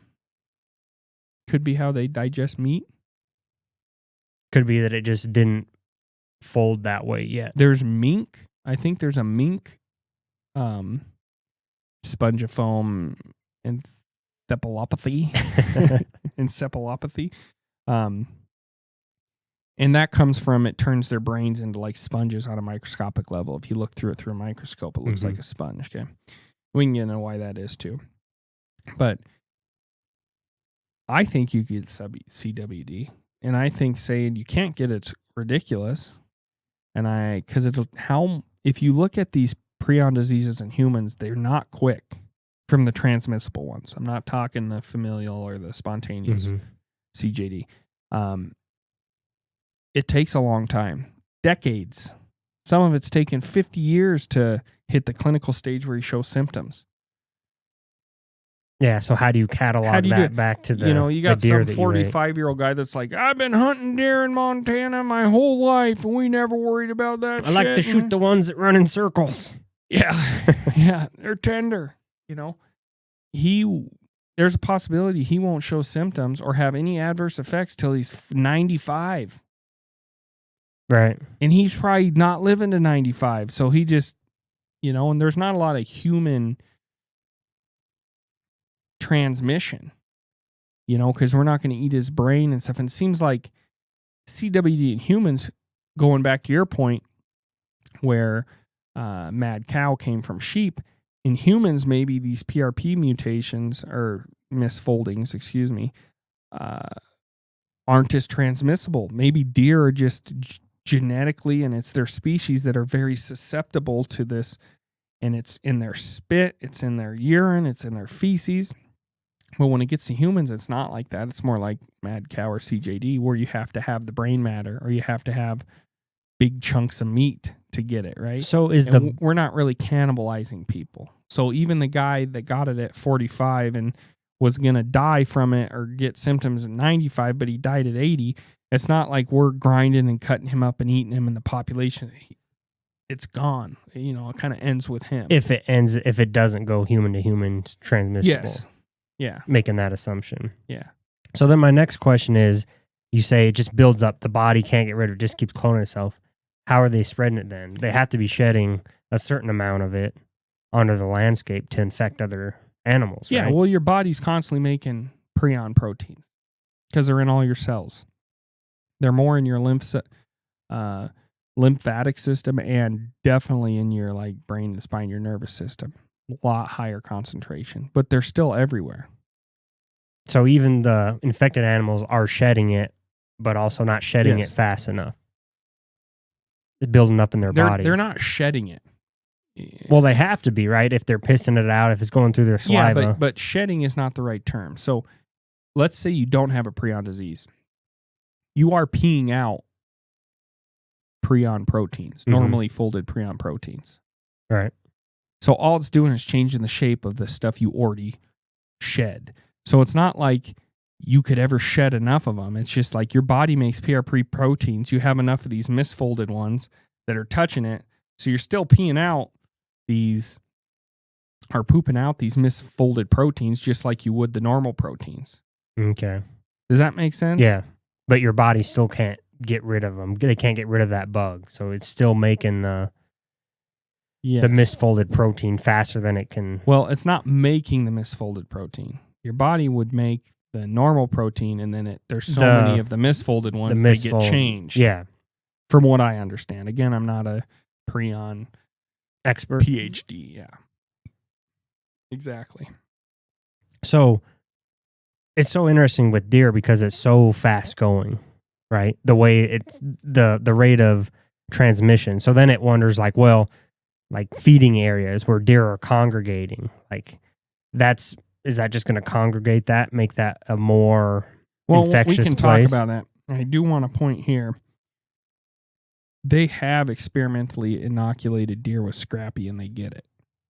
[SPEAKER 1] Could be how they digest meat.
[SPEAKER 2] Could be that it just didn't fold that way yet.
[SPEAKER 1] There's mink. I think there's a mink spongiform encephalopathy. Encephalopathy. And that comes from it turns their brains into like sponges on a microscopic level. If you look through it through a microscope, it looks like a sponge. Okay. We can get into why that is too. But I think you get CWD. And I think saying you can't get it's ridiculous. And if you look at these prion diseases in humans, they're not quick from the transmissible ones. I'm not talking the familial or the spontaneous CJD. It takes a long time, decades. Some of it's taken 50 years to hit the clinical stage where you show symptoms.
[SPEAKER 2] Yeah, so how do you catalog that back to the
[SPEAKER 1] you got some 45-year-old guy that's like, I've been hunting deer in Montana my whole life, and we never worried about that
[SPEAKER 2] I like to shoot the ones that run in circles.
[SPEAKER 1] Yeah, yeah, they're tender. There's a possibility he won't show symptoms or have any adverse effects till he's 95.
[SPEAKER 2] Right.
[SPEAKER 1] And he's probably not living to 95. So he just, and there's not a lot of human transmission, because we're not going to eat his brain and stuff. And it seems like CWD in humans, going back to your point, where mad cow came from sheep, in humans, maybe these PRP mutations or misfoldings, aren't as transmissible. Maybe deer are just genetically, and it's their species that are very susceptible to this, and it's in their spit, it's in their urine, it's in their feces. But when it gets to humans, it's not like that. It's more like mad cow or CJD, where you have to have the brain matter or you have to have big chunks of meat to get it, right?
[SPEAKER 2] So we're
[SPEAKER 1] not really cannibalizing people. So even the guy that got it at 45 and was going to die from it or get symptoms at 95, but he died at 80, it's not like we're grinding and cutting him up and eating him in the population. It's gone. It kind of ends with him.
[SPEAKER 2] If it doesn't go human to human transmissible.
[SPEAKER 1] Yes. Yeah.
[SPEAKER 2] Making that assumption.
[SPEAKER 1] Yeah.
[SPEAKER 2] So then my next question is, You say it just builds up. The body can't get rid of it, just keeps cloning itself. How are they spreading it then? They have to be shedding a certain amount of it onto the landscape to infect other animals,
[SPEAKER 1] Yeah,
[SPEAKER 2] right?
[SPEAKER 1] well, your body's constantly making prion proteins because they're in all your cells. They're more in your lymphatic system and definitely in your like brain and spine, your nervous system. A lot higher concentration, but they're still everywhere.
[SPEAKER 2] So even the infected animals are shedding it, but also not shedding
[SPEAKER 1] Yes.
[SPEAKER 2] it fast enough. It's building up in their body.
[SPEAKER 1] They're not shedding it.
[SPEAKER 2] Well, they have to be, right? If they're pissing it out, if it's going through their saliva.
[SPEAKER 1] Yeah, but shedding is not the right term. So let's say you don't have a prion disease. You are peeing out prion proteins, normally folded prion proteins.
[SPEAKER 2] Right.
[SPEAKER 1] So all it's doing is changing the shape of the stuff you already shed. So it's not like you could ever shed enough of them. It's just like your body makes PRP proteins. You have enough of these misfolded ones that are touching it. So you're still peeing out these or pooping out these misfolded proteins just like you would the normal proteins.
[SPEAKER 2] Okay.
[SPEAKER 1] Does that make sense?
[SPEAKER 2] Yeah. But your body still can't get rid of them. They can't get rid of that bug. So it's still making the misfolded protein faster than it can.
[SPEAKER 1] Well, it's not making the misfolded protein. Your body would make the normal protein, and then there's so many of the misfolded ones that get changed.
[SPEAKER 2] Yeah.
[SPEAKER 1] From what I understand. Again, I'm not a prion
[SPEAKER 2] expert.
[SPEAKER 1] PhD, yeah. Exactly.
[SPEAKER 2] So it's so interesting with deer because it's so fast going, right? The way it's the rate of transmission. So then it wonders like, well, like feeding areas where deer are congregating, like is that just going to congregate that, make that a more infectious
[SPEAKER 1] we can
[SPEAKER 2] place?
[SPEAKER 1] talk about that. I do want to point here. They have experimentally inoculated deer with Scrapie, and they get it.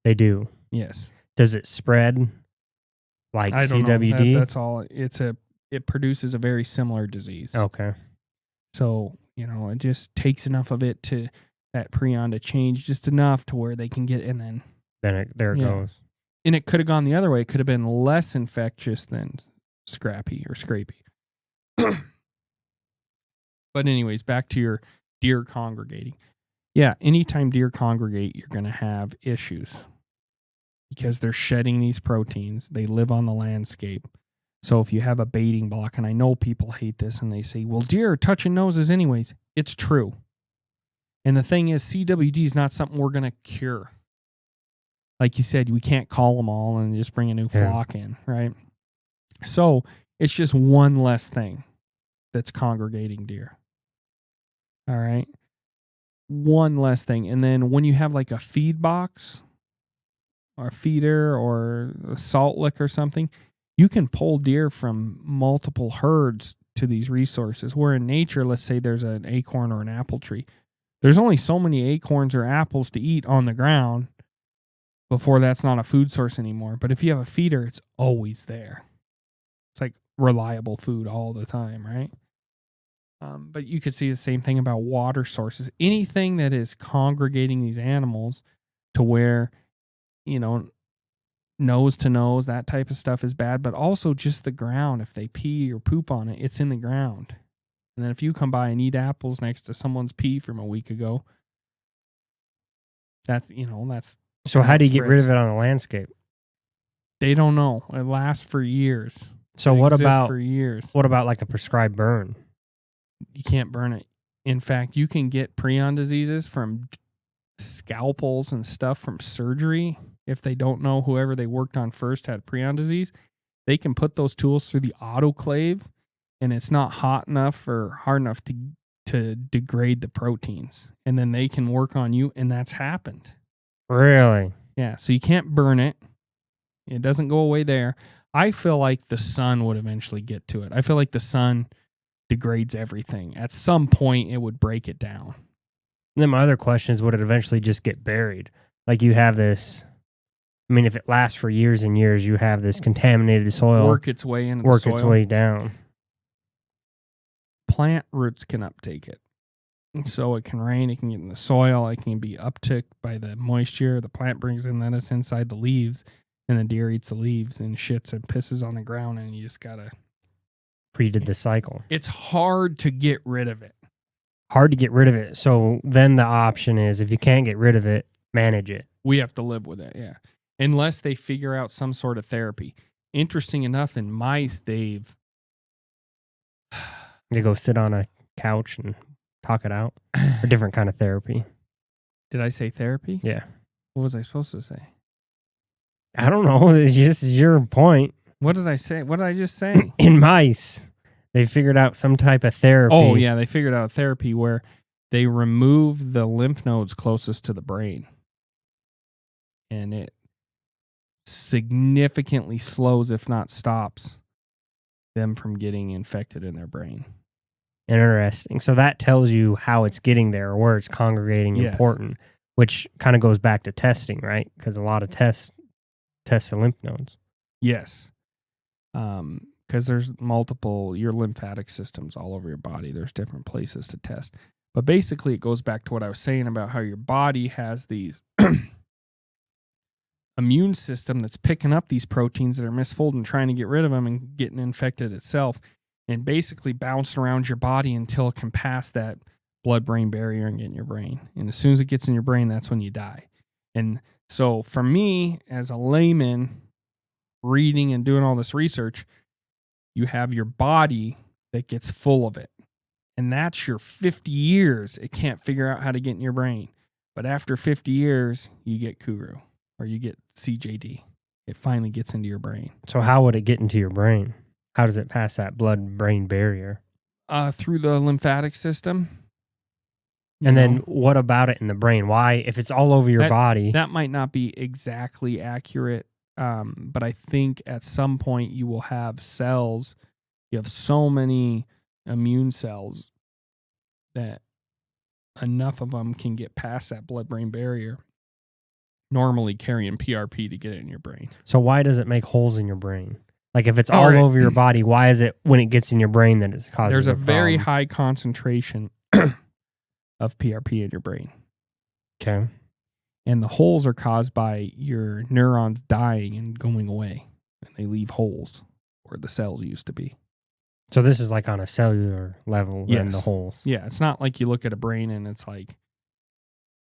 [SPEAKER 2] They do.
[SPEAKER 1] Yes.
[SPEAKER 2] Does it spread like
[SPEAKER 1] I don't
[SPEAKER 2] CWD?
[SPEAKER 1] know. That's all. It produces a very similar disease.
[SPEAKER 2] Okay.
[SPEAKER 1] So, it just takes enough of it to that prion to change just enough to where they can get, and then
[SPEAKER 2] there it goes.
[SPEAKER 1] And it could have gone the other way. It could have been less infectious than Scrapie or Scrapie. But anyways, back to your deer congregating. Yeah, anytime deer congregate, you're going to have issues because they're shedding these proteins. They live on the landscape. So if you have a baiting block, and I know people hate this and they say, well, deer are touching noses anyways. It's true. And the thing is, CWD is not something we're going to cure. Like you said, we can't call them all and just bring a new flock in, right? So it's just one less thing that's congregating deer. All right? One less thing. And then when you have like a feed box or a feeder or a salt lick or something, you can pull deer from multiple herds to these resources. Where in nature, let's say there's an acorn or an apple tree. There's only so many acorns or apples to eat on the ground before that's not a food source anymore. But if you have a feeder, it's always there. It's like reliable food all the time, right? But you could see the same thing about water sources. Anything that is congregating these animals to where, nose to nose, that type of stuff is bad. But also just the ground. If they pee or poop on it, it's in the ground. And then if you come by and eat apples next to someone's pee from a week ago, that's.
[SPEAKER 2] So how do you get rid of it on a landscape?
[SPEAKER 1] They don't know. It lasts for years.
[SPEAKER 2] So what about
[SPEAKER 1] like
[SPEAKER 2] a prescribed burn?
[SPEAKER 1] You can't burn it. In fact, you can get prion diseases from scalpels and stuff from surgery. If they don't know whoever they worked on first had prion disease, they can put those tools through the autoclave, and it's not hot enough or hard enough to degrade the proteins. And then they can work on you, and that's happened.
[SPEAKER 2] Really?
[SPEAKER 1] Yeah, so you can't burn it. It doesn't go away there. I feel like the sun would eventually get to it. I feel like the sun degrades everything. At some point, it would break it down.
[SPEAKER 2] And then my other question is, would it eventually just get buried? Like you have this, I mean, if it lasts for years and years, you have this contaminated soil.
[SPEAKER 1] Work its way into the soil.
[SPEAKER 2] Work its way down.
[SPEAKER 1] Plant roots can uptake it. So it can rain, it can get in the soil, it can be upticked by the moisture the plant brings in, then it's inside the leaves, and the deer eats the leaves and shits and pisses on the ground, and you just gotta
[SPEAKER 2] Redid the cycle.
[SPEAKER 1] It's hard to get rid of it.
[SPEAKER 2] Hard to get rid of it. So then the option is, if you can't get rid of it, manage it.
[SPEAKER 1] We have to live with it, yeah. Unless they figure out some sort of therapy. Interesting enough, in mice,
[SPEAKER 2] They go sit on a couch and talk it out. A different kind of therapy.
[SPEAKER 1] Did I say therapy?
[SPEAKER 2] Yeah.
[SPEAKER 1] What was I supposed to say?
[SPEAKER 2] I don't know. It's just your point.
[SPEAKER 1] What did I say? What did I just say?
[SPEAKER 2] In mice, they figured out some type of therapy.
[SPEAKER 1] Oh, yeah. They figured out a therapy where they remove the lymph nodes closest to the brain. And it significantly slows, if not stops, them from getting infected in their brain.
[SPEAKER 2] Interesting. So that tells you how it's getting there or where it's congregating important, which kind of goes back to testing, right? Because a lot of tests test the lymph nodes.
[SPEAKER 1] Yes. Because there's multiple, your lymphatic systems all over your body. There's different places to test. But basically, it goes back to what I was saying about how your body has these immune system that's picking up these proteins that are misfolded and trying to get rid of them and getting infected itself, and basically bouncing around your body until it can pass that blood-brain barrier and get in your brain. And as soon as it gets in your brain, that's when you die. And so for me, as a layman, reading and doing all this research, you have your body that gets full of it. And that's your 50 years. It can't figure out how to get in your brain. But after 50 years, you get Kuru or you get CWD. It finally gets into your brain.
[SPEAKER 2] So how would it get into your brain? How does it pass that blood-brain barrier?
[SPEAKER 1] Through the lymphatic system.
[SPEAKER 2] And then what about it in the brain? Why, if it's all over your body?
[SPEAKER 1] That might not be exactly accurate, but I think at some point you will have cells. You have so many immune cells that enough of them can get past that blood-brain barrier, normally carrying PRP to get it in your brain.
[SPEAKER 2] So why does it make holes in your brain? Like if it's all over your body, why is it when it gets in your brain that it causes
[SPEAKER 1] There's a very
[SPEAKER 2] problem?
[SPEAKER 1] high concentration of PRP in your brain.
[SPEAKER 2] Okay.
[SPEAKER 1] And the holes are caused by your neurons dying and going away. And they leave holes where the cells used to be.
[SPEAKER 2] So this is like on a cellular level in the holes.
[SPEAKER 1] Yeah, it's not like you look at a brain and it's like,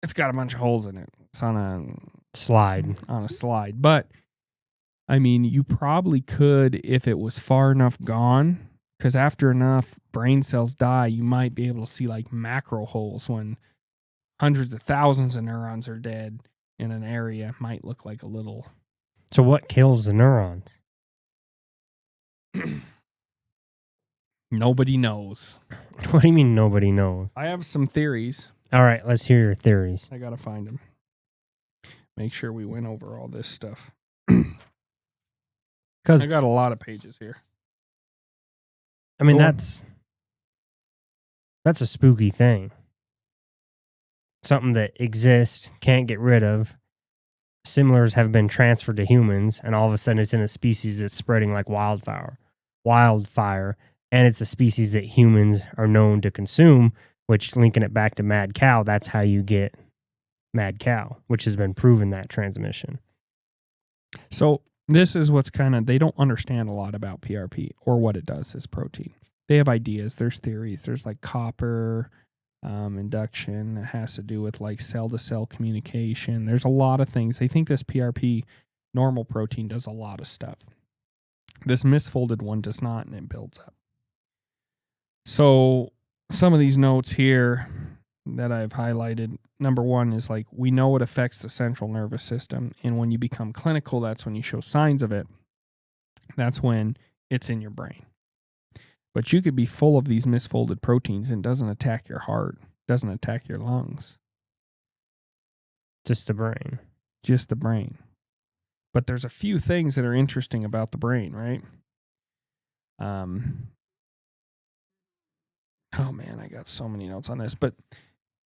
[SPEAKER 1] it's got a bunch of holes in it. It's on a
[SPEAKER 2] slide.
[SPEAKER 1] On a slide. But, I mean, you probably could if it was far enough gone. Because after enough brain cells die, you might be able to see like macro holes when hundreds of thousands of neurons are dead in an area. It might look like a little.
[SPEAKER 2] So what kills the neurons?
[SPEAKER 1] Nobody knows.
[SPEAKER 2] What do you mean nobody knows?
[SPEAKER 1] I have some theories.
[SPEAKER 2] All right, let's hear your theories.
[SPEAKER 1] I got to find them. Make sure we went over all this stuff.
[SPEAKER 2] Because
[SPEAKER 1] I got a lot of pages here.
[SPEAKER 2] I mean, that's a spooky thing. Something that exists, can't get rid of. Similars have been transferred to humans, and all of a sudden it's in a species that's spreading like wildfire. And it's a species that humans are known to consume, which, linking it back to mad cow, that's how you get mad cow, which has been proven, that transmission.
[SPEAKER 1] So this is what's they don't understand a lot about PRP or what it does as protein. They have ideas. There's theories. There's like copper induction that has to do with like cell-to-cell communication. There's a lot of things. They think this PRP normal protein does a lot of stuff. This misfolded one does not, and it builds up. So some of these notes here that I've highlighted, number one is like, we know it affects the central nervous system. And when you become clinical, that's when you show signs of it. That's when it's in your brain. But you could be full of these misfolded proteins and it doesn't attack your heart, doesn't attack your lungs.
[SPEAKER 2] Just the brain.
[SPEAKER 1] Just the brain. But there's a few things that are interesting about the brain, right? Oh man, I got so many notes on this. But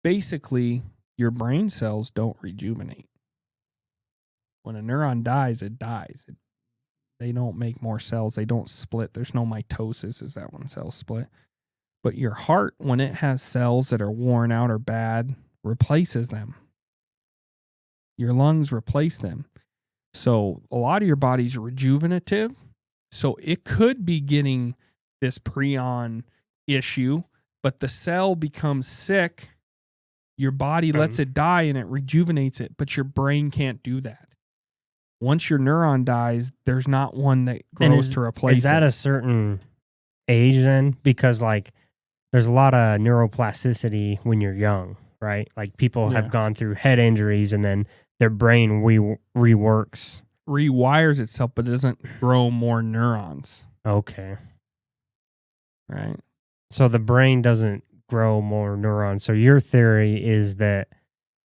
[SPEAKER 1] basically, your brain cells don't rejuvenate. When a neuron dies, it dies. They don't make more cells. They don't split. There's no mitosis, is that when cells split. But your heart, when it has cells that are worn out or bad, replaces them. Your lungs replace them. So a lot of your body's rejuvenative. So it could be getting this prion issue, but the cell becomes sick. Your body lets it die and it rejuvenates it, but your brain can't do that. Once your neuron dies, there's not one that grows to replace it.
[SPEAKER 2] Is that a certain age then? Because like there's a lot of neuroplasticity when you're young, right? Like people have gone through head injuries and then their brain
[SPEAKER 1] rewires itself, but it doesn't grow more neurons.
[SPEAKER 2] Okay.
[SPEAKER 1] Right.
[SPEAKER 2] So the brain doesn't grow more neurons. So your theory is that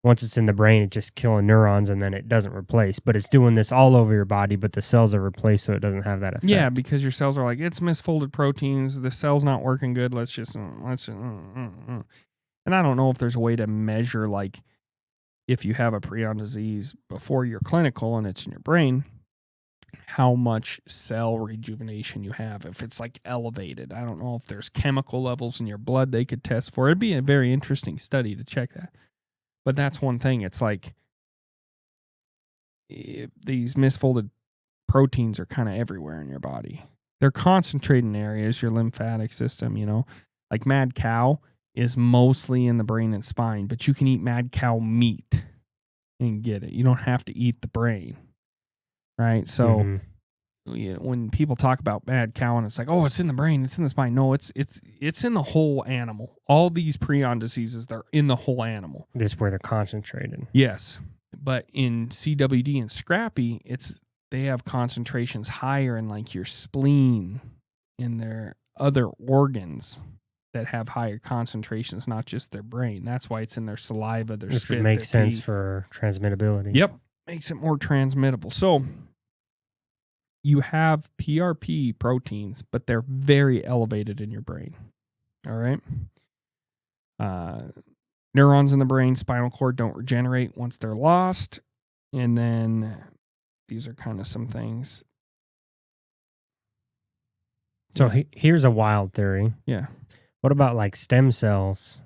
[SPEAKER 2] once it's in the brain, it's just killing neurons and then it doesn't replace. But it's doing this all over your body, but the cells are replaced so it doesn't have that effect.
[SPEAKER 1] Yeah, because your cells are like, it's misfolded proteins. The cell's not working good. Let's just. And I don't know if there's a way to measure, like, if you have a prion disease before you're clinical and it's in your brain, how much cell rejuvenation you have. If it's like elevated, I don't know if there's chemical levels in your blood they could test for. It'd be a very interesting study to check that. But that's one thing. It's like these misfolded proteins are kind of everywhere in your body. They're concentrated in areas, your lymphatic system, you know. Like mad cow is mostly in the brain and spine, but you can eat mad cow meat and get it. You don't have to eat the brain, right? So when people talk about mad cow and it's like, oh, it's in the brain, it's in the spine. No, it's in the whole animal. All these prion diseases, they're in the whole animal.
[SPEAKER 2] This is where they're concentrated.
[SPEAKER 1] Yes. But in CWD and Scrapie, they have concentrations higher in like your spleen, in their other organs that have higher concentrations, not just their brain. That's why it's in their saliva, their spit.
[SPEAKER 2] Which makes sense for transmittability.
[SPEAKER 1] Yep. Makes it more transmittable. So you have PRP proteins, but they're very elevated in your brain. All right. Neurons in the brain, spinal cord don't regenerate once they're lost. And then these are kind of some things.
[SPEAKER 2] So here's a wild theory.
[SPEAKER 1] Yeah.
[SPEAKER 2] What about like stem cells?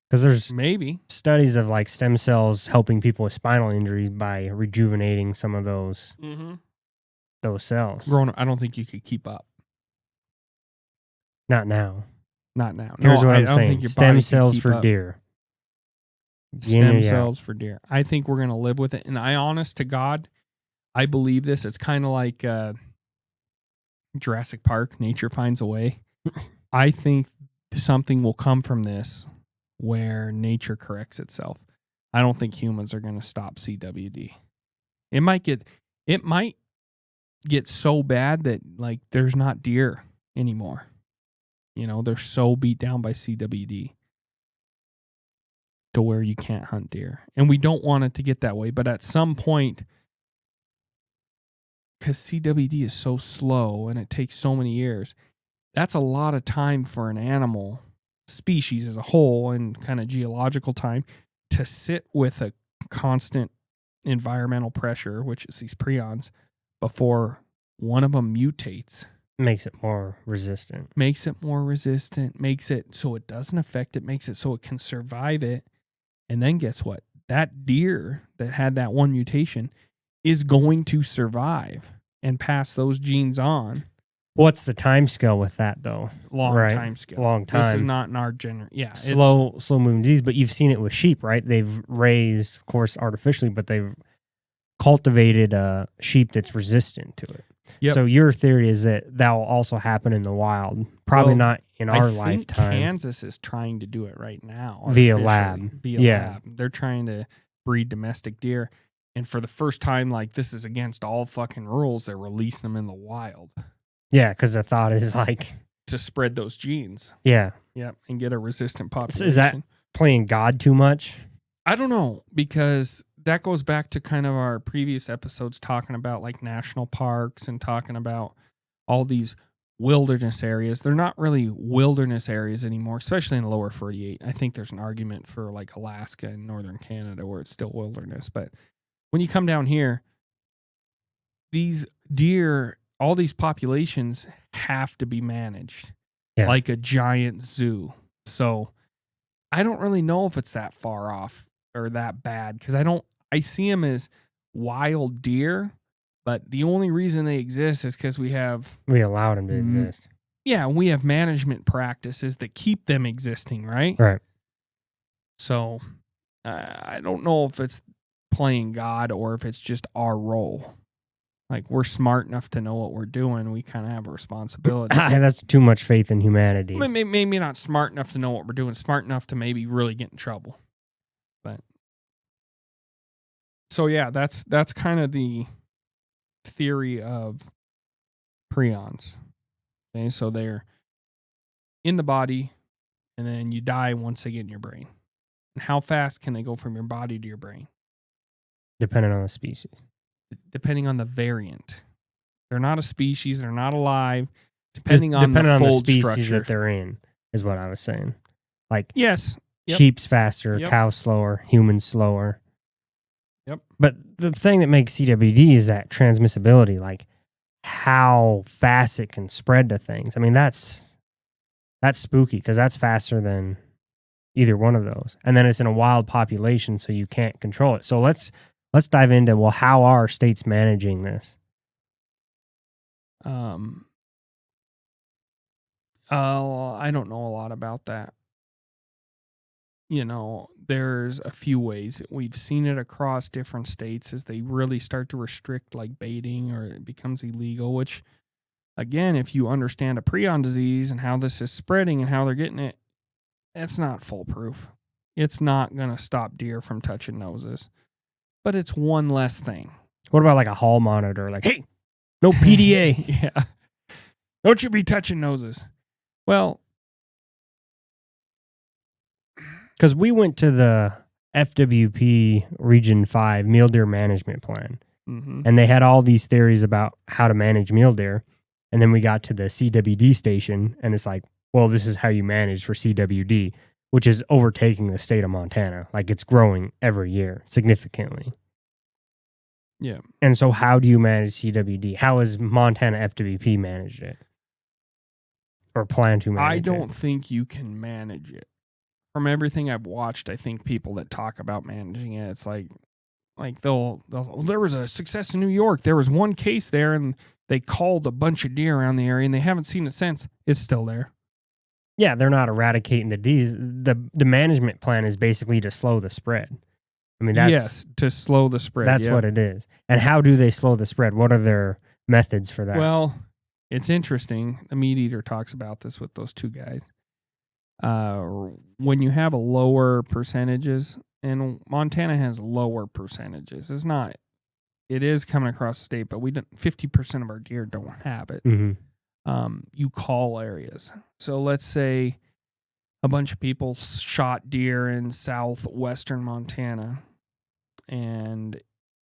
[SPEAKER 2] Because there's
[SPEAKER 1] maybe
[SPEAKER 2] studies of like stem cells helping people with spinal injuries by rejuvenating some of those cells.
[SPEAKER 1] Growing, I don't think you could keep up.
[SPEAKER 2] Not now.
[SPEAKER 1] Not now.
[SPEAKER 2] Here's what I'm
[SPEAKER 1] I don't
[SPEAKER 2] saying.
[SPEAKER 1] think your
[SPEAKER 2] Stem
[SPEAKER 1] body
[SPEAKER 2] cells
[SPEAKER 1] can
[SPEAKER 2] for
[SPEAKER 1] keep up.
[SPEAKER 2] deer.
[SPEAKER 1] Stem cells for deer. I think we're going to live with it. And honest to God, I believe this. It's kind of like Jurassic Park. Nature finds a way. I think something will come from this where nature corrects itself. I don't think humans are going to stop CWD. It might get so bad that like there's not deer anymore. You know, they're so beat down by CWD to where you can't hunt deer. And we don't want it to get that way. But at some point, because CWD is so slow and it takes so many years, that's a lot of time for an animal species as a whole and kind of geological time to sit with a constant environmental pressure, which is these prions, before one of them mutates.
[SPEAKER 2] Makes it more resistant.
[SPEAKER 1] Makes it so it doesn't affect it, makes it so it can survive it. And then guess what? That deer that had that one mutation is going to survive and pass those genes on.
[SPEAKER 2] What's the time scale with that, though?
[SPEAKER 1] Time scale.
[SPEAKER 2] Long time.
[SPEAKER 1] This is not in our generation. Yeah.
[SPEAKER 2] Slow moving disease, but you've seen it with sheep, right? They've raised, of course, artificially, but they've cultivated a sheep that's resistant to it. Yep. So your theory is that will also happen in the wild. Probably not in our lifetime.
[SPEAKER 1] Kansas is trying to do it right now.
[SPEAKER 2] Via lab.
[SPEAKER 1] Lab. They're trying to breed domestic deer. And for the first time, like, this is against all fucking rules, they're releasing them in the wild.
[SPEAKER 2] Yeah, because the thought is like
[SPEAKER 1] to spread those genes.
[SPEAKER 2] Yeah.
[SPEAKER 1] Yep. And get a resistant population.
[SPEAKER 2] So is that playing God too much?
[SPEAKER 1] I don't know, because that goes back to kind of our previous episodes talking about like national parks and talking about all these wilderness areas. They're not really wilderness areas anymore, especially in the lower 48. I think there's an argument for like Alaska and northern Canada where it's still wilderness. But when you come down here, these deer, all these populations have to be managed like a giant zoo. So I don't really know if it's that far off or that bad, because I see them as wild deer, but the only reason they exist is because we allowed them to exist. Yeah, we have management practices that keep them existing, right?
[SPEAKER 2] Right.
[SPEAKER 1] So I don't know if it's playing God or if it's just our role. Like, we're smart enough to know what we're doing. We kind of have a responsibility.
[SPEAKER 2] That's too much faith in humanity.
[SPEAKER 1] Maybe not smart enough to know what we're doing, smart enough to maybe really get in trouble. But so yeah, that's kind of the theory of prions. Okay, so they're in the body, and then you die once they get in your brain. And how fast can they go from your body to your brain?
[SPEAKER 2] Depending on the species.
[SPEAKER 1] Depending on the variant. They're not a species. They're not alive. Depending on the
[SPEAKER 2] species
[SPEAKER 1] structure
[SPEAKER 2] that they're in, is what I was saying. Like,
[SPEAKER 1] yes, yep.
[SPEAKER 2] Sheep's faster,
[SPEAKER 1] Yep.
[SPEAKER 2] cows slower, humans slower.
[SPEAKER 1] Yep.
[SPEAKER 2] But the thing that makes CWD is that transmissibility, like how fast it can spread to things. I mean, that's spooky because that's faster than either one of those. And then it's in a wild population, so you can't control it. So let's dive into, well, how are states managing this?
[SPEAKER 1] I don't know a lot about that. You know, there's a few ways. We've seen it across different states as they really start to restrict like baiting or it becomes illegal, which again, if you understand a prion disease and how this is spreading and how they're getting it, it's not foolproof. It's not going to stop deer from touching noses, but it's one less thing.
[SPEAKER 2] What about like a hall monitor? Like, hey, no PDA.
[SPEAKER 1] Yeah. Don't you be touching noses. Well,
[SPEAKER 2] because we went to the FWP Region 5 Mule Deer Management Plan, and they had all these theories about how to manage mule deer. And then we got to the CWD station, and it's like, well, this is how you manage for CWD, which is overtaking the state of Montana. Like, it's growing every year significantly.
[SPEAKER 1] Yeah.
[SPEAKER 2] And so how do you manage CWD? How has Montana FWP managed it? Or plan to manage it?
[SPEAKER 1] I don't think you can manage it. From everything I've watched, I think people that talk about managing it, it's like they'll there was a success in New York. There was one case there and they called a bunch of deer around the area and they haven't seen it since. It's still there.
[SPEAKER 2] Yeah, they're not eradicating the disease. The management plan is basically to slow the spread. I mean,
[SPEAKER 1] yes, to slow the spread.
[SPEAKER 2] That's what it is. And how do they slow the spread? What are their methods for that?
[SPEAKER 1] Well, it's interesting. The meat eater talks about this with those two guys. When you have a lower percentages, and Montana has lower percentages, it is coming across the state, but 50% of our deer don't have it.
[SPEAKER 2] Mm-hmm.
[SPEAKER 1] You call areas. So let's say a bunch of people shot deer in southwestern Montana, and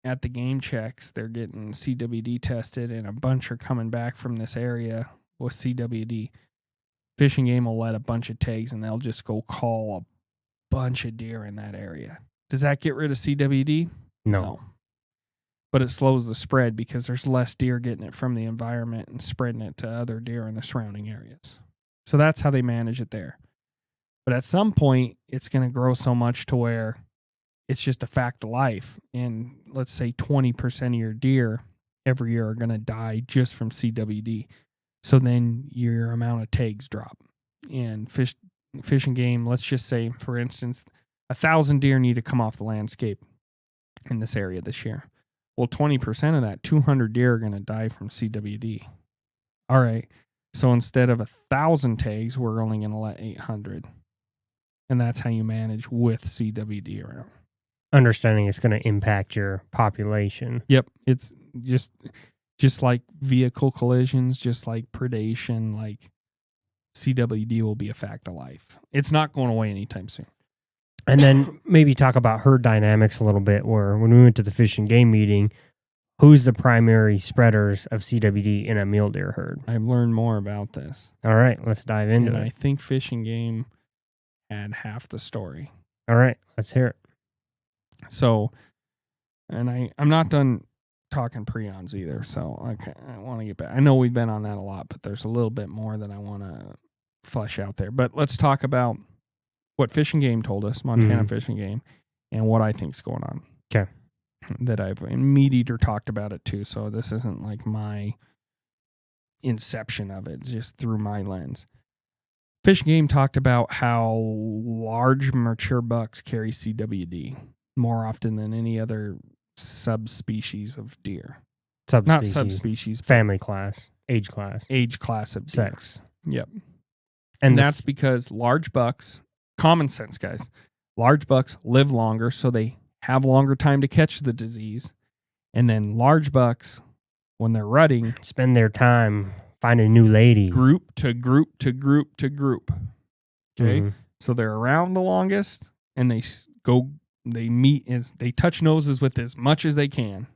[SPEAKER 1] at the game checks, they're getting CWD tested, and a bunch are coming back from this area with CWD. Fish and Game will let a bunch of tags, and they'll just go call a bunch of deer in that area. Does that get rid of CWD?
[SPEAKER 2] No.
[SPEAKER 1] But it slows the spread because there's less deer getting it from the environment and spreading it to other deer in the surrounding areas. So that's how they manage it there. But at some point, it's going to grow so much to where it's just a fact of life. And let's say 20% of your deer every year are going to die just from CWD. So then your amount of tags drop. And Fish and Game, let's just say, for instance, 1,000 deer need to come off the landscape in this area this year. Well, 20% of that, 200 deer are going to die from CWD. All right. So instead of 1,000 tags, we're only going to let 800. And that's how you manage with CWD around.
[SPEAKER 2] Understanding it's going to impact your population.
[SPEAKER 1] Yep. It's just like vehicle collisions, just like predation, like CWD will be a fact of life. It's not going away anytime soon.
[SPEAKER 2] And then maybe talk about herd dynamics a little bit, where when we went to the Fish and Game meeting, who's the primary spreaders of CWD in a mule deer herd?
[SPEAKER 1] I've learned more about this.
[SPEAKER 2] All right, let's dive into it.
[SPEAKER 1] I think Fish and Game had half the story.
[SPEAKER 2] All right, let's hear it.
[SPEAKER 1] So, and I'm not done talking prions either, so I want to get back. I know we've been on that a lot, but there's a little bit more that I want to flesh out there. But let's talk about what Fish and Game told us, Montana Fish and Game, and what I think's going on.
[SPEAKER 2] Okay.
[SPEAKER 1] And Meat Eater talked about it too, so this isn't like my inception of it, just through my lens. Fish and Game talked about how large mature bucks carry CWD more often than any other subspecies of deer. Not subspecies,
[SPEAKER 2] family class, age class
[SPEAKER 1] of deer.
[SPEAKER 2] Sex.
[SPEAKER 1] Yep. And that's because large bucks, common sense, guys, large bucks live longer, so they have longer time to catch the disease. And then large bucks, when they're rutting,
[SPEAKER 2] spend their time finding new ladies.
[SPEAKER 1] Group to group to group to group. Okay? So they're around the longest, and they touch noses with as much as they can.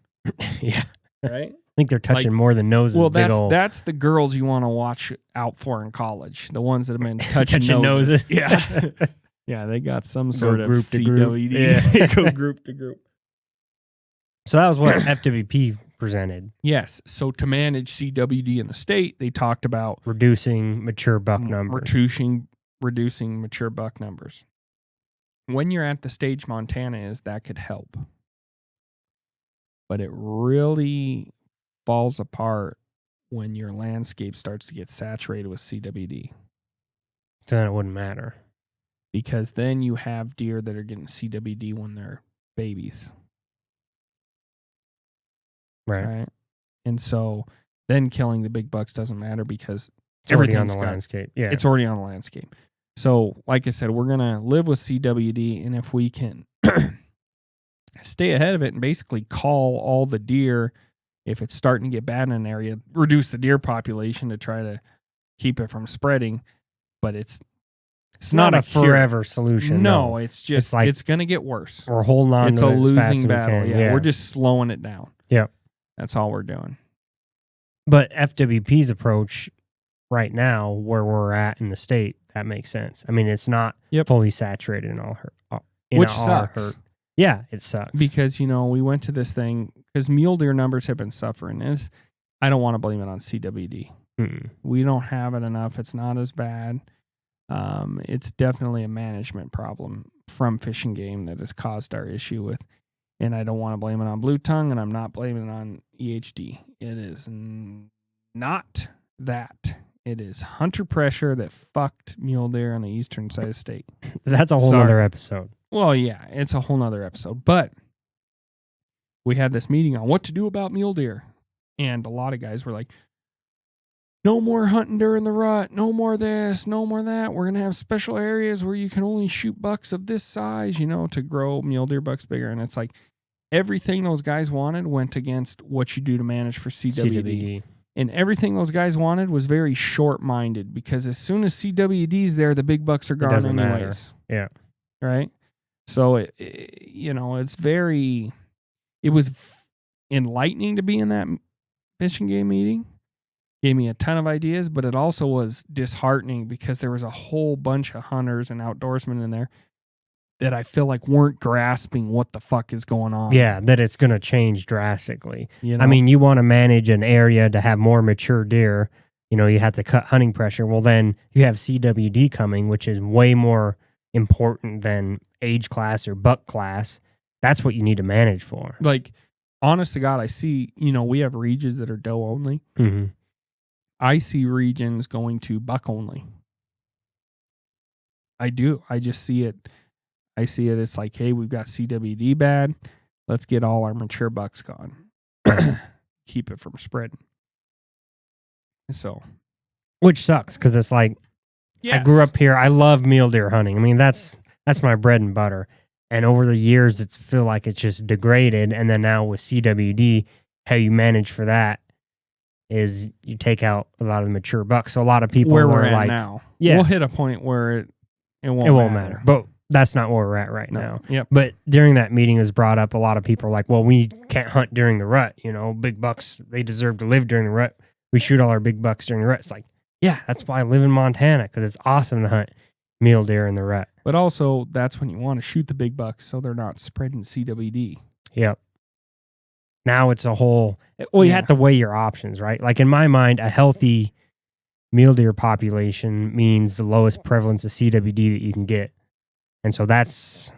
[SPEAKER 2] Yeah.
[SPEAKER 1] Right?
[SPEAKER 2] I think they're touching more than noses.
[SPEAKER 1] Well, that's the girls you want to watch out for in college. The ones that have been touching noses. Yeah. Yeah, they got some sort of
[SPEAKER 2] group
[SPEAKER 1] CWD.
[SPEAKER 2] Yeah.
[SPEAKER 1] Go group to group.
[SPEAKER 2] So that was what FWP presented.
[SPEAKER 1] Yes. So to manage CWD in the state, they talked about
[SPEAKER 2] reducing mature buck numbers.
[SPEAKER 1] Reducing mature buck numbers. When you're at the stage Montana is, that could help. But it really falls apart when your landscape starts to get saturated with CWD.
[SPEAKER 2] So then it wouldn't matter.
[SPEAKER 1] Because then you have deer that are getting CWD when they're babies.
[SPEAKER 2] Right.
[SPEAKER 1] And so then killing the big bucks doesn't matter because
[SPEAKER 2] it's already on the landscape. Yeah.
[SPEAKER 1] It's already on the landscape. So, like I said, we're going to live with CWD, and if we can stay ahead of it and basically call all the deer, if it's starting to get bad in an area, reduce the deer population to try to keep it from spreading. But it's not a
[SPEAKER 2] forever solution.
[SPEAKER 1] No, it's just it's going to get worse.
[SPEAKER 2] We're holding on.
[SPEAKER 1] It's
[SPEAKER 2] to
[SPEAKER 1] a
[SPEAKER 2] it
[SPEAKER 1] losing battle.
[SPEAKER 2] Yeah,
[SPEAKER 1] we're just slowing it down.
[SPEAKER 2] Yep,
[SPEAKER 1] that's all we're doing.
[SPEAKER 2] But FWP's approach right now, where we're at in the state, that makes sense. I mean, it's not fully saturated in all her,
[SPEAKER 1] which sucks.
[SPEAKER 2] Yeah, it sucks
[SPEAKER 1] because we went to this thing because mule deer numbers have been suffering. I don't want to blame it on CWD. We don't have it enough. It's not as bad. It's definitely a management problem from Fish and Game that has caused our issue with, and I don't want to blame it on blue tongue, and I'm not blaming it on EHD. It is not that. It is hunter pressure that fucked mule deer on the eastern side of the state.
[SPEAKER 2] That's a whole other episode.
[SPEAKER 1] Well, yeah, it's a whole nother episode. But we had this meeting on what to do about mule deer, and a lot of guys were like, no more hunting during the rut. No more this. No more that. We're going to have special areas where you can only shoot bucks of this size, to grow mule deer bucks bigger. And it's like everything those guys wanted went against what you do to manage for CWD. And everything those guys wanted was very short-minded because as soon as CWD's there, the big bucks are gone anyways.
[SPEAKER 2] Matter. Yeah.
[SPEAKER 1] Right? So, it's very... It was enlightening to be in that Fish and Game meeting. Gave me a ton of ideas, but it also was disheartening because there was a whole bunch of hunters and outdoorsmen in there that I feel like weren't grasping what the fuck is going on.
[SPEAKER 2] Yeah, that it's going to change drastically. I mean, you want to manage an area to have more mature deer. You have to cut hunting pressure. Well, then you have CWD coming, which is way more important than age class or buck class. That's what you need to manage for.
[SPEAKER 1] Like, honest to God, I see, we have regions that are doe only.
[SPEAKER 2] Mm-hmm.
[SPEAKER 1] I see regions going to buck only. I do. I just see it. I see it. It's like, hey, we've got CWD bad. Let's get all our mature bucks gone. Keep it from spreading. So,
[SPEAKER 2] which sucks because it's like, yes. I grew up here. I love mule deer hunting. I mean, that's my bread and butter. And over the years, it's feel like it's just degraded. And then now with CWD, how you manage for that is you take out a lot of the mature bucks. So a lot of people
[SPEAKER 1] where we're at
[SPEAKER 2] like,
[SPEAKER 1] now, we'll hit a point where it won't matter.
[SPEAKER 2] But that's not where we're at right now.
[SPEAKER 1] Yep.
[SPEAKER 2] But during that meeting, it was brought up. A lot of people are like, "Well, we can't hunt during the rut. Big bucks, they deserve to live during the rut. We shoot all our big bucks during the rut." It's like, yeah, that's why I live in Montana because it's awesome to hunt mule deer in the rut.
[SPEAKER 1] But also, that's when you want to shoot the big bucks so they're not spreading CWD.
[SPEAKER 2] Yep. Now it's a whole... Well, you have to weigh your options, right? Like in my mind, a healthy mule deer population means the lowest prevalence of CWD that you can get. And so that's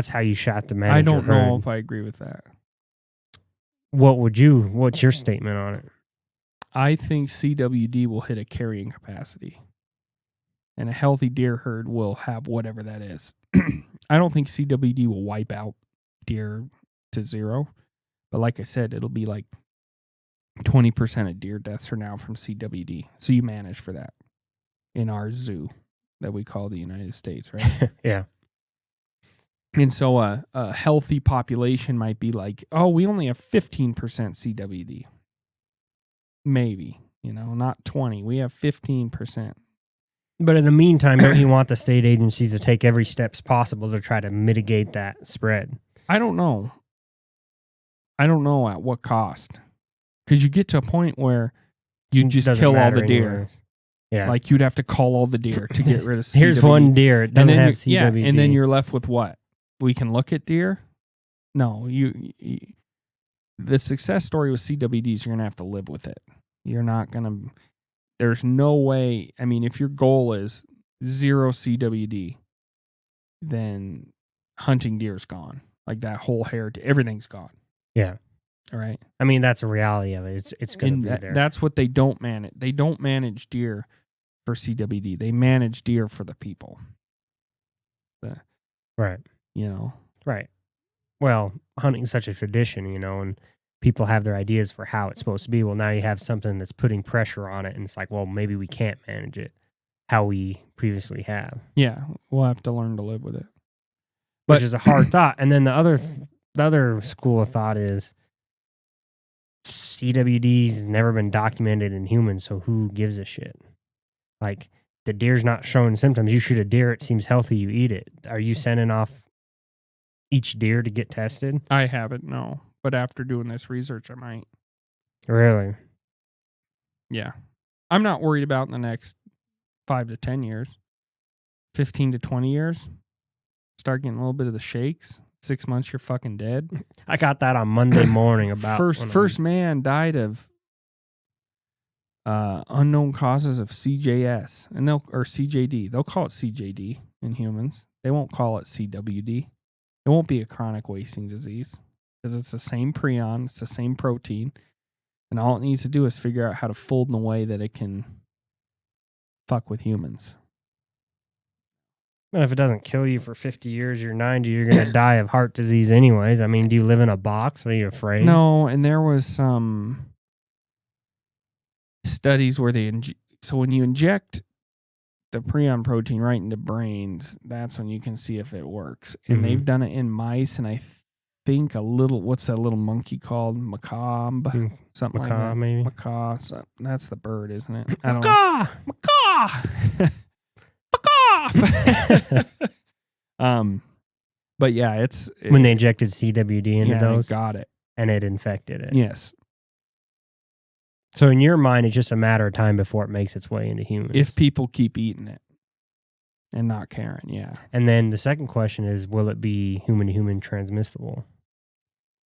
[SPEAKER 2] how you shot to manage
[SPEAKER 1] I don't
[SPEAKER 2] your herd.
[SPEAKER 1] know if I agree with that.
[SPEAKER 2] What's your statement on it?
[SPEAKER 1] I think CWD will hit a carrying capacity. And a healthy deer herd will have whatever that is. I don't think CWD will wipe out deer to zero. But like I said, it'll be like 20% of deer deaths are now from CWD. So you manage for that in our zoo that we call the United States, right?
[SPEAKER 2] Yeah.
[SPEAKER 1] And so a healthy population might be like, oh, we only have 15% CWD. Maybe, not 20. We have 15%.
[SPEAKER 2] But in the meantime, don't you want the state agencies to take every steps possible to try to mitigate that spread?
[SPEAKER 1] I don't know. I don't know at what cost. Because you get to a point where you just kill all the deer.
[SPEAKER 2] Anyways. Yeah.
[SPEAKER 1] Like you'd have to call all the deer to get rid of CWD.
[SPEAKER 2] Here's one deer. It doesn't have CWD.
[SPEAKER 1] Yeah, and then you're left with what? We can look at deer? No. The success story with CWD is you're going to have to live with it. You're not going to... There's no way... I mean, if your goal is 0 CWD, then hunting deer is gone. Like that whole heritage, everything's gone.
[SPEAKER 2] Yeah.
[SPEAKER 1] All right.
[SPEAKER 2] I mean, that's a reality of it. It's going to be there.
[SPEAKER 1] That's what they don't manage. They don't manage deer for CWD. They manage deer for the people.
[SPEAKER 2] Right. Right. Well, hunting's such a tradition, and people have their ideas for how it's supposed to be. Well, now you have something that's putting pressure on it, and it's like, well, maybe we can't manage it how we previously have.
[SPEAKER 1] Yeah, we'll have to learn to live with it.
[SPEAKER 2] Which is a hard thought. And then the other school of thought is CWD's never been documented in humans, so who gives a shit? Like, the deer's not showing symptoms. You shoot a deer, it seems healthy, you eat it. Are you sending off each deer to get tested?
[SPEAKER 1] I haven't, no. But after doing this research, I might.
[SPEAKER 2] Really?
[SPEAKER 1] Yeah. I'm not worried about in the next 5 to 10 years. 15 to 20 years. Start getting a little bit of the shakes. 6 months, you're fucking dead.
[SPEAKER 2] I got that on Monday morning about...
[SPEAKER 1] First man died of unknown causes of CJS, or CJD. They'll call it CJD in humans. They won't call it CWD. It won't be a chronic wasting disease because it's the same prion, it's the same protein, and all it needs to do is figure out how to fold in a way that it can fuck with humans.
[SPEAKER 2] But if it doesn't kill you for 50 years, you're 90, you're going to die of heart disease anyways. I mean, do you live in a box? Are you afraid?
[SPEAKER 1] No, and there was some studies where so when you inject the prion protein right into brains, that's when you can see if it works. And they've done it in mice, and I think what's that little monkey called? Macabre? Something like that.
[SPEAKER 2] Maybe?
[SPEAKER 1] Macaw. That's the bird, isn't it? I don't know. Macaw! Fuck off! But yeah,
[SPEAKER 2] when they injected CWD into those?
[SPEAKER 1] Got it.
[SPEAKER 2] And it infected it.
[SPEAKER 1] Yes.
[SPEAKER 2] So in your mind, it's just a matter of time before it makes its way into humans.
[SPEAKER 1] If people keep eating it and not caring, yeah.
[SPEAKER 2] And then the second question is, will it be human-to-human transmissible?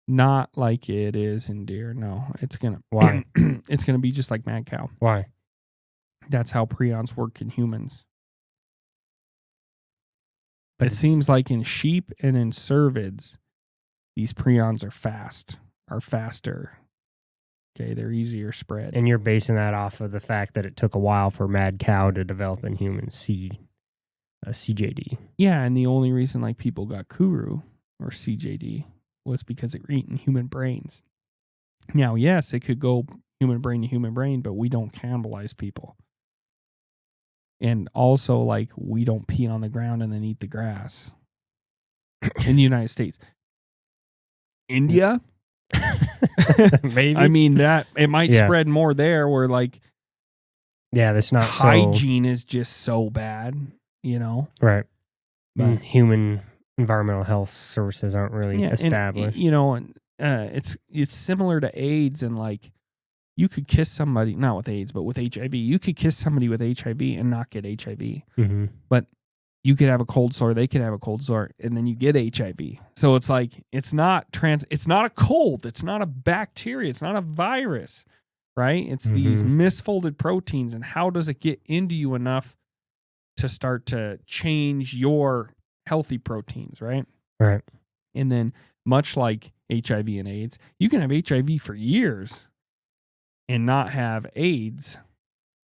[SPEAKER 1] Not like it is in deer, no. It's gonna...
[SPEAKER 2] Why?
[SPEAKER 1] It's gonna be just like mad cow.
[SPEAKER 2] Why?
[SPEAKER 1] That's how prions work in humans. But it seems like in sheep and in cervids, these prions are faster. Okay, they're easier spread.
[SPEAKER 2] And you're basing that off of the fact that it took a while for mad cow to develop in humans CJD.
[SPEAKER 1] Yeah, and the only reason like people got Kuru or CJD was because they were eating human brains. Now, yes, it could go human brain to human brain, but we don't cannibalize people. And also, like, we don't pee on the ground and then eat the grass in the United States. India?
[SPEAKER 2] Maybe.
[SPEAKER 1] I mean, that it might spread more there where, like,
[SPEAKER 2] that's not
[SPEAKER 1] hygiene is just so bad,
[SPEAKER 2] Right.
[SPEAKER 1] But
[SPEAKER 2] human environmental health services aren't really established.
[SPEAKER 1] And, it's similar to AIDS, and, like, you could kiss somebody, not with AIDS, but with HIV. You could kiss somebody with HIV and not get HIV.
[SPEAKER 2] Mm-hmm.
[SPEAKER 1] But you could have a cold sore, they could have a cold sore, and then you get HIV. So it's like, it's not a cold, it's not a bacteria, it's not a virus, right? It's these misfolded proteins, and how does it get into you enough to start to change your healthy proteins, right?
[SPEAKER 2] Right.
[SPEAKER 1] And then, much like HIV and AIDS, you can have HIV for years and not have AIDS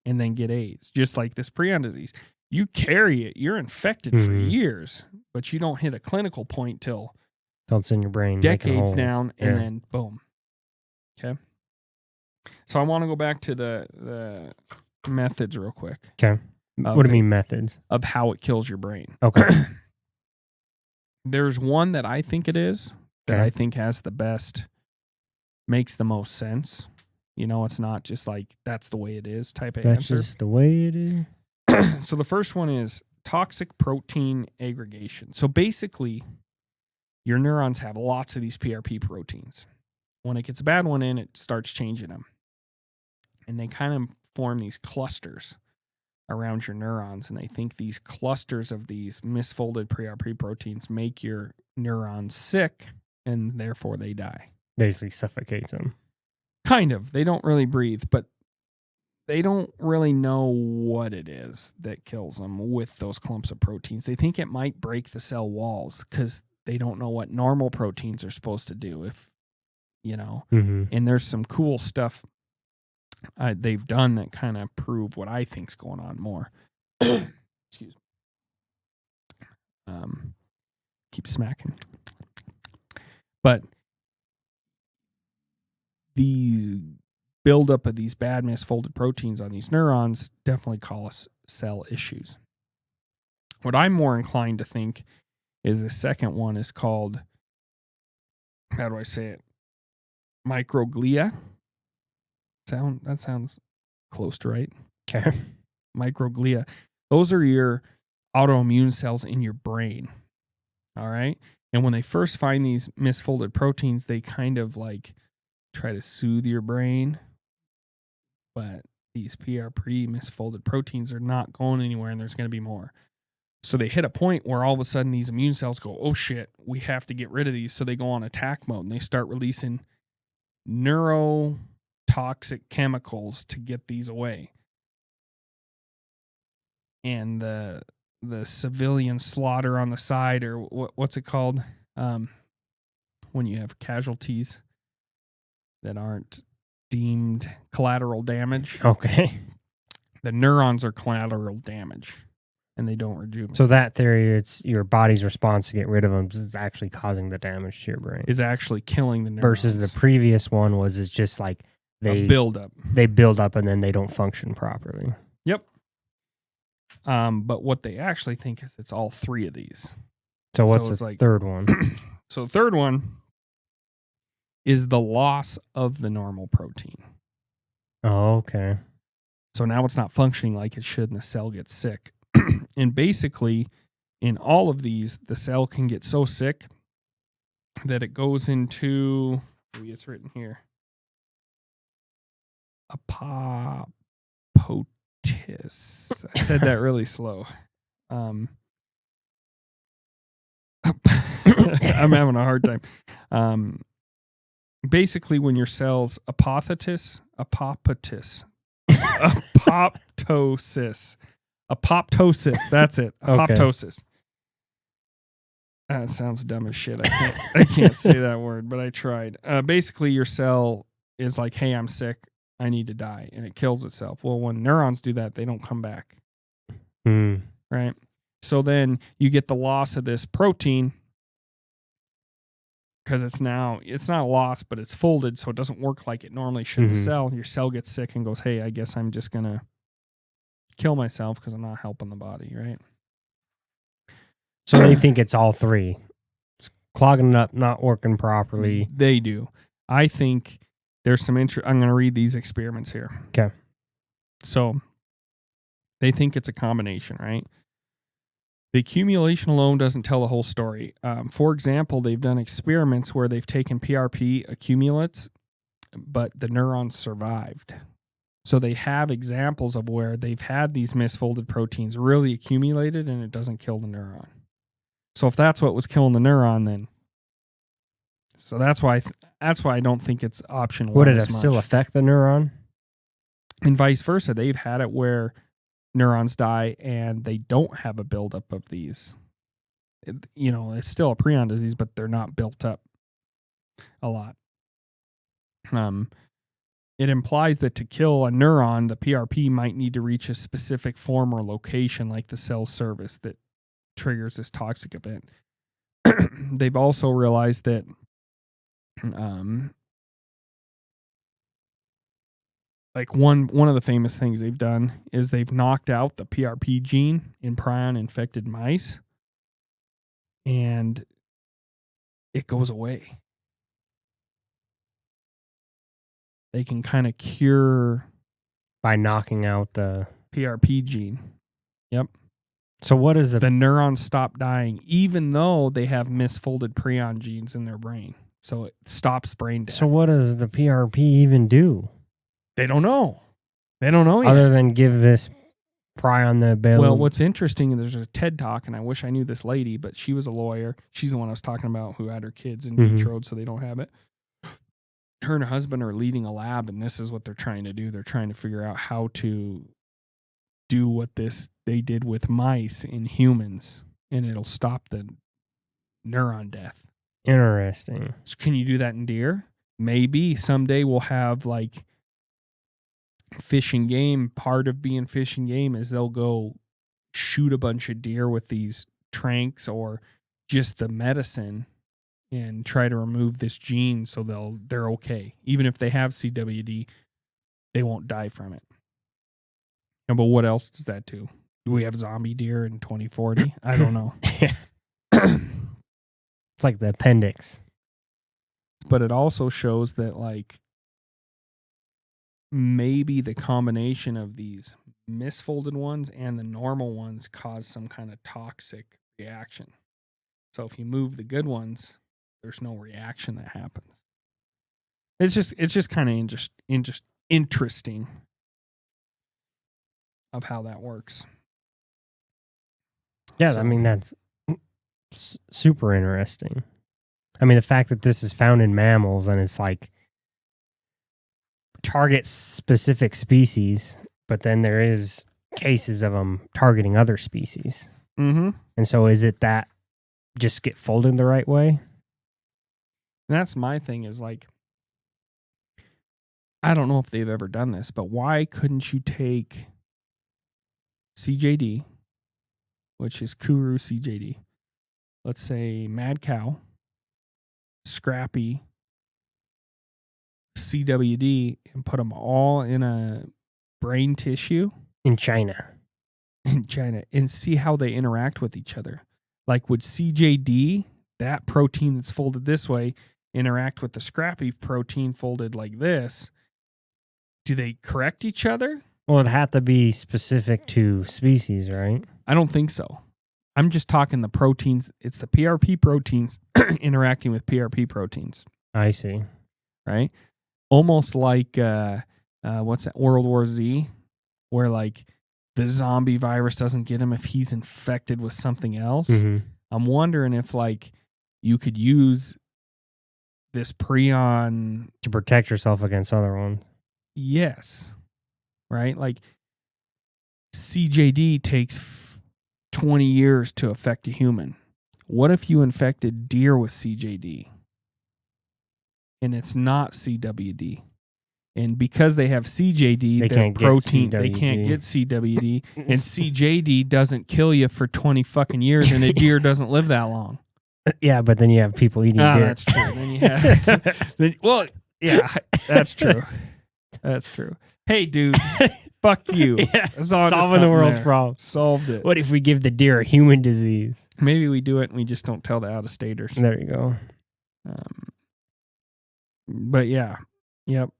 [SPEAKER 1] and then get AIDS, just like this prion disease. You carry it, you're infected for years, but you don't hit a clinical point till
[SPEAKER 2] it's in your brain,
[SPEAKER 1] decades down, and then boom. Okay. So I want to go back to the methods real quick.
[SPEAKER 2] Okay. What do you mean methods?
[SPEAKER 1] Of how it kills your brain.
[SPEAKER 2] Okay.
[SPEAKER 1] There's one that I think it is, that I think has the best, makes the most sense. You know, it's not just like, that's the way it is type of answer.
[SPEAKER 2] That's just the way it is.
[SPEAKER 1] So the first one is toxic protein aggregation. So basically, your neurons have lots of these PRP proteins. When it gets a bad one in, it starts changing them. And they kind of form these clusters around your neurons. And they think these clusters of these misfolded PRP proteins make your neurons sick, and therefore they die.
[SPEAKER 2] Basically suffocates them.
[SPEAKER 1] Kind of. They don't really breathe, but they don't really know what it is that kills them with those clumps of proteins. They think it might break the cell walls because they don't know what normal proteins are supposed to do. If, you know, and there's some cool stuff they've done that kind of prove what I think's going on more. Excuse me. Keep smacking. But the buildup of these bad misfolded proteins on these neurons definitely cause cell issues. What I'm more inclined to think is the second one is called, how do I say it? Microglia. That sounds close to right.
[SPEAKER 2] Okay.
[SPEAKER 1] Microglia. Those are your autoimmune cells in your brain. All right. And when they first find these misfolded proteins, they kind of like try to soothe your brain. But these PRP misfolded proteins are not going anywhere, and there's going to be more. So they hit a point where all of a sudden these immune cells go, oh shit, we have to get rid of these. So they go on attack mode, and they start releasing neurotoxic chemicals to get these away. And the civilian slaughter on the side, or what's it called? When you have casualties that aren't deemed collateral damage.
[SPEAKER 2] Okay.
[SPEAKER 1] The neurons are collateral damage, and they don't rejuvenate.
[SPEAKER 2] So that theory, it's your body's response to get rid of them is actually causing the damage to your brain.
[SPEAKER 1] Is actually killing the neurons.
[SPEAKER 2] Versus the previous one is just like they
[SPEAKER 1] build up.
[SPEAKER 2] They build up and then they don't function properly.
[SPEAKER 1] Yep. But what they actually think is it's all three of these.
[SPEAKER 2] So what's the third one?
[SPEAKER 1] So the third one is the loss of the normal protein.
[SPEAKER 2] Oh, okay.
[SPEAKER 1] So now it's not functioning like it should, and the cell gets sick. And basically, in all of these, the cell can get so sick that it goes into, maybe it's written here, apoptosis. I said that really slow. I'm having a hard time. Basically, when your cells apoptosis, that's it. Apoptosis. That sounds dumb as shit. I can't say that word, but I tried. Basically, your cell is like, hey, I'm sick. I need to die. And it kills itself. Well, when neurons do that, they don't come back. Right? So then you get the loss of this protein because it's not a loss, but it's folded, so it doesn't work like it normally should in the cell. Your cell gets sick and goes, hey, I guess I'm just going to kill myself because I'm not helping the body, right?
[SPEAKER 2] So they think it's all three. It's clogging it up, not working properly.
[SPEAKER 1] They do. I think there's some I'm going to read these experiments here.
[SPEAKER 2] Okay.
[SPEAKER 1] So they think it's a combination, right? The accumulation alone doesn't tell the whole story. For example, they've done experiments where they've taken PRP accumulates, but the neurons survived. So they have examples of where they've had these misfolded proteins really accumulated and it doesn't kill the neuron. So if that's what was killing the neuron, then so that's why I don't think it's option one.
[SPEAKER 2] Would it still affect the neuron?
[SPEAKER 1] And vice versa. They've had it where neurons die and they don't have a buildup of these. It's still a prion disease, but they're not built up a lot. it implies that to kill a neuron, the PRP might need to reach a specific form or location like the cell surface that triggers this toxic event. They've also realized that like one of the famous things they've done is they've knocked out the PRP gene in prion infected mice, and it goes away. They can kind of cure
[SPEAKER 2] by knocking out the
[SPEAKER 1] PRP gene. Yep.
[SPEAKER 2] So what is
[SPEAKER 1] the neurons stop dying, even though they have misfolded prion genes in their brain. So it stops brain death.
[SPEAKER 2] So what does the PRP even do?
[SPEAKER 1] They don't know. They don't know yet.
[SPEAKER 2] Other than give this prion the ability.
[SPEAKER 1] Well, what's interesting, and there's a TED Talk, and I wish I knew this lady, but she was a lawyer. She's the one I was talking about who had her kids in vitro, so they don't have it. Her and her husband are leading a lab, and this is what they're trying to do. They're trying to figure out how to do what they did with mice in humans, and it'll stop the neuron death.
[SPEAKER 2] Interesting.
[SPEAKER 1] So can you do that in deer? Maybe someday we'll have like fish and game. Part of being fish and game is they'll go shoot a bunch of deer with these tranks or just the medicine and try to remove this gene so they're okay. Even if they have CWD, they won't die from it. No, but what else does that do? Do we have zombie deer in 2040? I don't know.
[SPEAKER 2] It's like the appendix.
[SPEAKER 1] But it also shows that like maybe the combination of these misfolded ones and the normal ones cause some kind of toxic reaction. So if you move the good ones, there's no reaction that happens. It's just kind of interesting of how that works.
[SPEAKER 2] Yeah, so, I mean, that's super interesting. I mean, the fact that this is found in mammals and it's like target specific species, but then there is cases of them targeting other species.
[SPEAKER 1] Mm-hmm.
[SPEAKER 2] And so is it that just get folded the right way?
[SPEAKER 1] And that's my thing is like, I don't know if they've ever done this, but why couldn't you take CJD, which is Kuru CJD, let's say mad cow, Scrapie, CWD, and put them all in a brain tissue
[SPEAKER 2] in China,
[SPEAKER 1] and see how they interact with each other. Like, would CJD, that protein that's folded this way, interact with the Scrapie protein folded like this? Do they correct each other?
[SPEAKER 2] Well, it'd have to be specific to species, right?
[SPEAKER 1] I don't think so. I'm just talking the proteins. It's the PRP proteins interacting with PRP proteins.
[SPEAKER 2] I see.
[SPEAKER 1] Right? Almost like, what's that, World War Z? Where, like, the zombie virus doesn't get him if he's infected with something else.
[SPEAKER 2] Mm-hmm.
[SPEAKER 1] I'm wondering if, like, you could use this prion
[SPEAKER 2] to protect yourself against other ones.
[SPEAKER 1] Yes. Right? Like, CJD takes 20 years to affect a human. What if you infected deer with CJD and it's not CWD? And because they have CJD, their protein, they can't get CWD, and CJD doesn't kill you for 20 fucking years, and a deer doesn't live that long.
[SPEAKER 2] Yeah, but then you have people eating deer.
[SPEAKER 1] That's true. Then you have, well, yeah, that's true. That's true. Hey, dude, fuck you.
[SPEAKER 2] Yeah, solving the world's problem.
[SPEAKER 1] Solved it.
[SPEAKER 2] What if we give the deer a human disease?
[SPEAKER 1] Maybe we do it and we just don't tell the out-of-staters.
[SPEAKER 2] There you go.
[SPEAKER 1] But yeah, yep.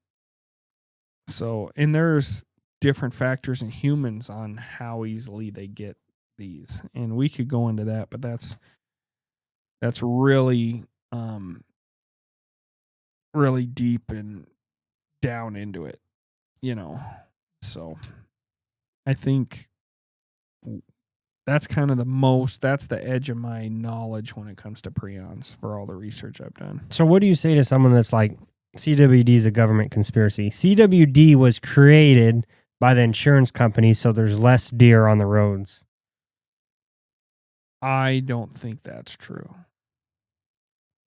[SPEAKER 1] So, and there's different factors in humans on how easily they get these, and we could go into that, but that's really, really deep and down into it, you know. So, I think that's kind of that's the edge of my knowledge when it comes to prions for all the research I've done.
[SPEAKER 2] So what do you say to someone that's like, CWD is a government conspiracy? CWD was created by the insurance company so there's less deer on the roads.
[SPEAKER 1] I don't think that's true.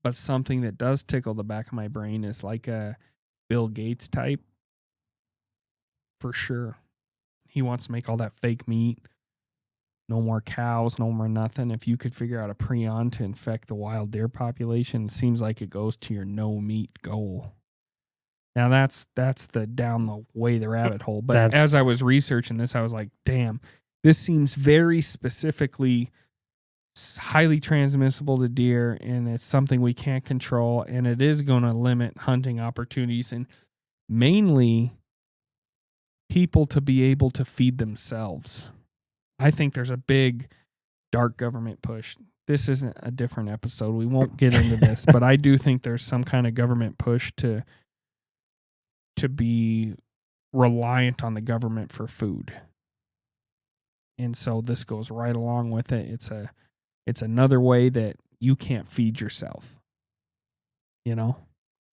[SPEAKER 1] But something that does tickle the back of my brain is like a Bill Gates type for sure. He wants to make all that fake meat. No more cows, no more nothing. If you could figure out a prion to infect the wild deer population, it seems like it goes to your no meat goal. Now that's the down the way the rabbit hole. But as I was researching this, I was like, damn, this seems very specifically highly transmissible to deer, and it's something we can't control, and it is going to limit hunting opportunities and mainly people to be able to feed themselves. I think there's a big dark government push. This isn't a different episode. We won't get into this, but I do think there's some kind of government push to be reliant on the government for food. And so this goes right along with it. It's another way that you can't feed yourself. You know?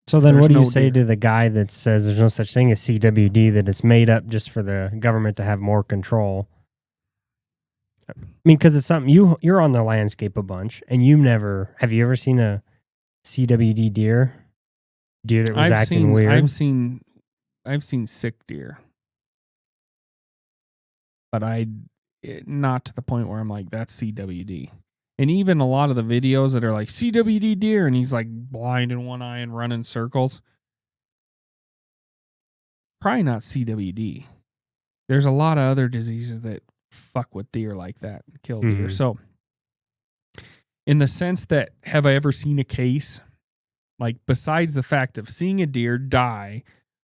[SPEAKER 2] So then what do you say to the guy that says there's no such thing as CWD, that it's made up just for the government to have more control? I mean, because it's something you're on the landscape a bunch, and have you ever seen a CWD deer that was acting weird?
[SPEAKER 1] I've seen sick deer, but not to the point where I'm like, that's CWD. And even a lot of the videos that are like CWD deer, and he's like blind in one eye and running circles, probably not CWD. There's a lot of other diseases that fuck with deer like that, kill deer. So in the sense that, have I ever seen a case, like besides the fact of seeing a deer die,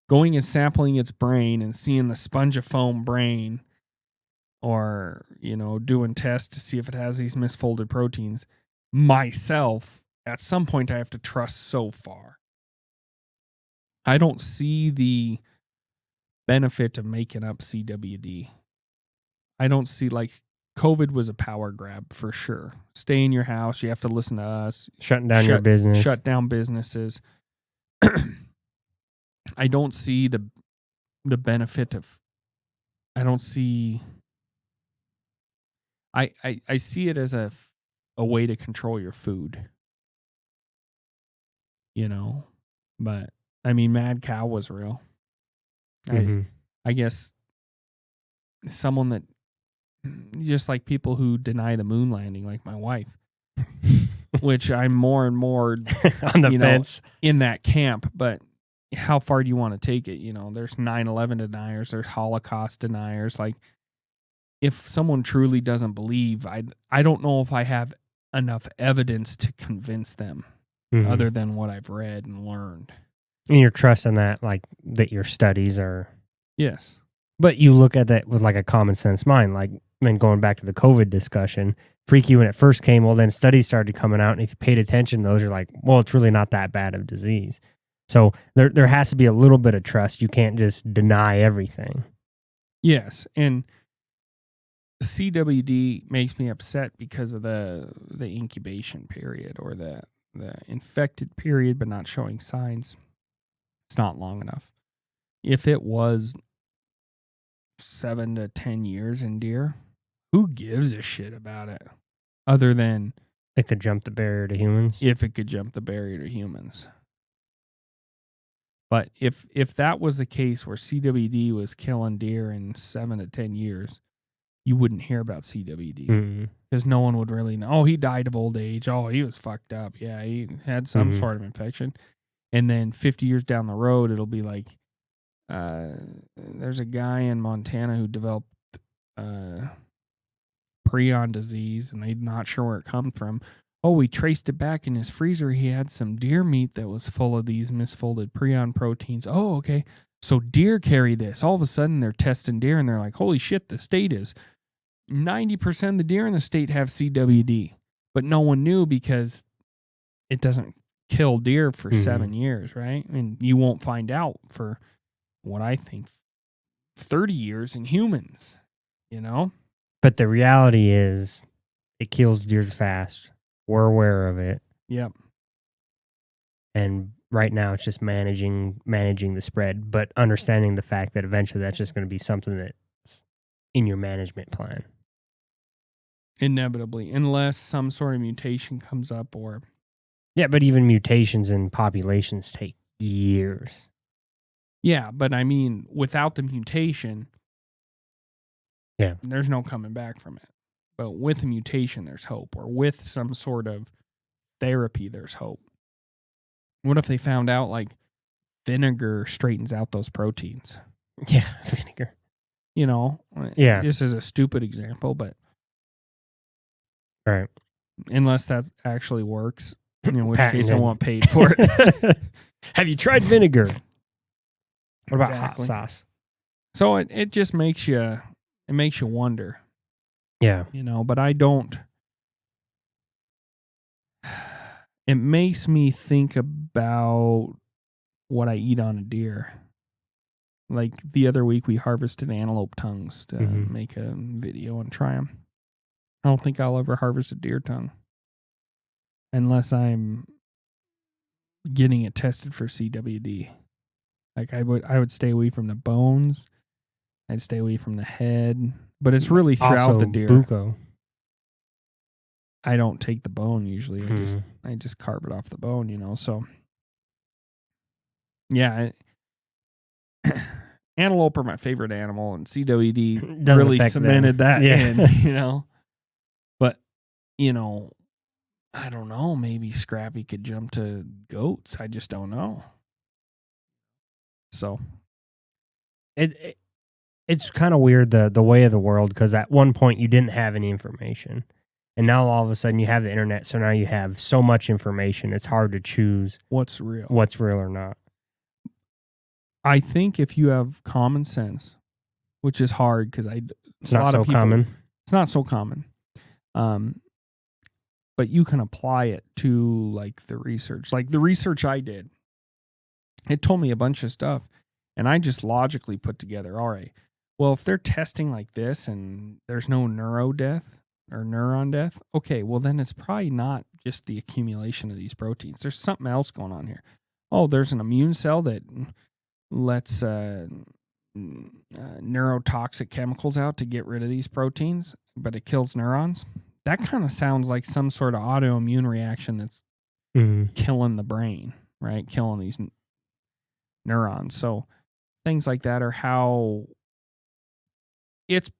[SPEAKER 1] going and sampling its brain and seeing the spongiform brain, or, doing tests to see if it has these misfolded proteins, myself, at some point I have to trust so far. I don't see the benefit of making up CWD. I don't see, like, COVID was a power grab for sure. Stay in your house. You have to listen to us.
[SPEAKER 2] Shutting down your business.
[SPEAKER 1] Shut down businesses. I don't see the benefit of. I don't see. I see it as a way to control your food. But I mean, mad cow was real. I guess someone that, just like people who deny the moon landing, like my wife, which I'm more and more
[SPEAKER 2] on the fence
[SPEAKER 1] in that camp. But how far do you want to take it? There's 9/11 deniers, there's Holocaust deniers. Like, if someone truly doesn't believe, I don't know if I have enough evidence to convince them, other than what I've read and learned.
[SPEAKER 2] And you're trusting that, like, that your studies are.
[SPEAKER 1] Yes.
[SPEAKER 2] But you look at that with like a common sense mind. Like, then going back to the COVID discussion, freaky when it first came, well, then studies started coming out, and if you paid attention to those, you're like, well, it's really not that bad of disease. So there has to be a little bit of trust. You can't just deny everything.
[SPEAKER 1] Yes, and CWD makes me upset because of the incubation period, or the infected period but not showing signs. It's not long enough. If it was 7 to 10 years in deer, who gives a shit about it? Other than
[SPEAKER 2] it could jump the barrier to humans.
[SPEAKER 1] If it could jump the barrier to humans. But if that was the case where CWD was killing deer in 7 to 10 years, you wouldn't hear about CWD. Because no one would really know. Oh, he died of old age. Oh, he was fucked up. Yeah, he had some sort of infection. And then 50 years down the road, it'll be like, there's a guy in Montana who developed Prion disease, and they're not sure where it comes from. Oh, we traced it back in his freezer. He had some deer meat that was full of these misfolded prion proteins. Oh, okay. So deer carry this. All of a sudden, they're testing deer, and they're like, holy shit, the state is 90% of the deer in the state have CWD. But no one knew because it doesn't kill deer for 7 years, right? And you won't find out for what I think 30 years in humans,
[SPEAKER 2] But the reality is it kills deer fast. We're aware of it.
[SPEAKER 1] Yep.
[SPEAKER 2] And right now it's just managing the spread, but understanding the fact that eventually that's just going to be something that's in your management plan.
[SPEAKER 1] Inevitably, unless some sort of mutation comes up or...
[SPEAKER 2] Yeah, but even mutations in populations take years.
[SPEAKER 1] Yeah, but I mean, without the mutation, there's no coming back from it. But with a mutation, there's hope. Or with some sort of therapy, there's hope. What if they found out like vinegar straightens out those proteins?
[SPEAKER 2] Yeah, vinegar.
[SPEAKER 1] You know, this is a stupid example, but
[SPEAKER 2] right.
[SPEAKER 1] Unless that actually works, in which
[SPEAKER 2] Patented.
[SPEAKER 1] case I want paid for it.
[SPEAKER 2] Have you tried vinegar? What about hot
[SPEAKER 1] Exactly.
[SPEAKER 2] sauce?
[SPEAKER 1] So it just makes you wonder.
[SPEAKER 2] Yeah.
[SPEAKER 1] You know, but I don't. It makes me think about what I eat on a deer. Like the other week, we harvested antelope tongues to make a video and try them. I don't think I'll ever harvest a deer tongue unless I'm getting it tested for CWD. Like I would stay away from the bones. I'd stay away from the head. But it's really throughout the deer.
[SPEAKER 2] Bucco.
[SPEAKER 1] I don't take the bone usually. I just carve it off the bone, you know. So yeah, antelope are my favorite animal, and CWD really cemented that in, you know. But you know, I don't know. Maybe Scrapie could jump to goats. I just don't know. So
[SPEAKER 2] it's kind of weird the way of the world, because at one point you didn't have any information. And now all of a sudden you have the internet, so now you have so much information. It's hard to choose
[SPEAKER 1] what's real
[SPEAKER 2] or not.
[SPEAKER 1] I think if you have common sense, which is hard because
[SPEAKER 2] it's not so common.
[SPEAKER 1] It's not so common. But you can apply it to like the research. Like the research I did, it told me a bunch of stuff, and I just logically put together, all right, well, if they're testing like this and there's no neuron death, okay, well, then it's probably not just the accumulation of these proteins. There's something else going on here. Oh, there's an immune cell that lets neurotoxic chemicals out to get rid of these proteins, but it kills neurons. That kind of sounds like some sort of autoimmune reaction that's killing the brain, right? Killing these neurons. So things like that are how it's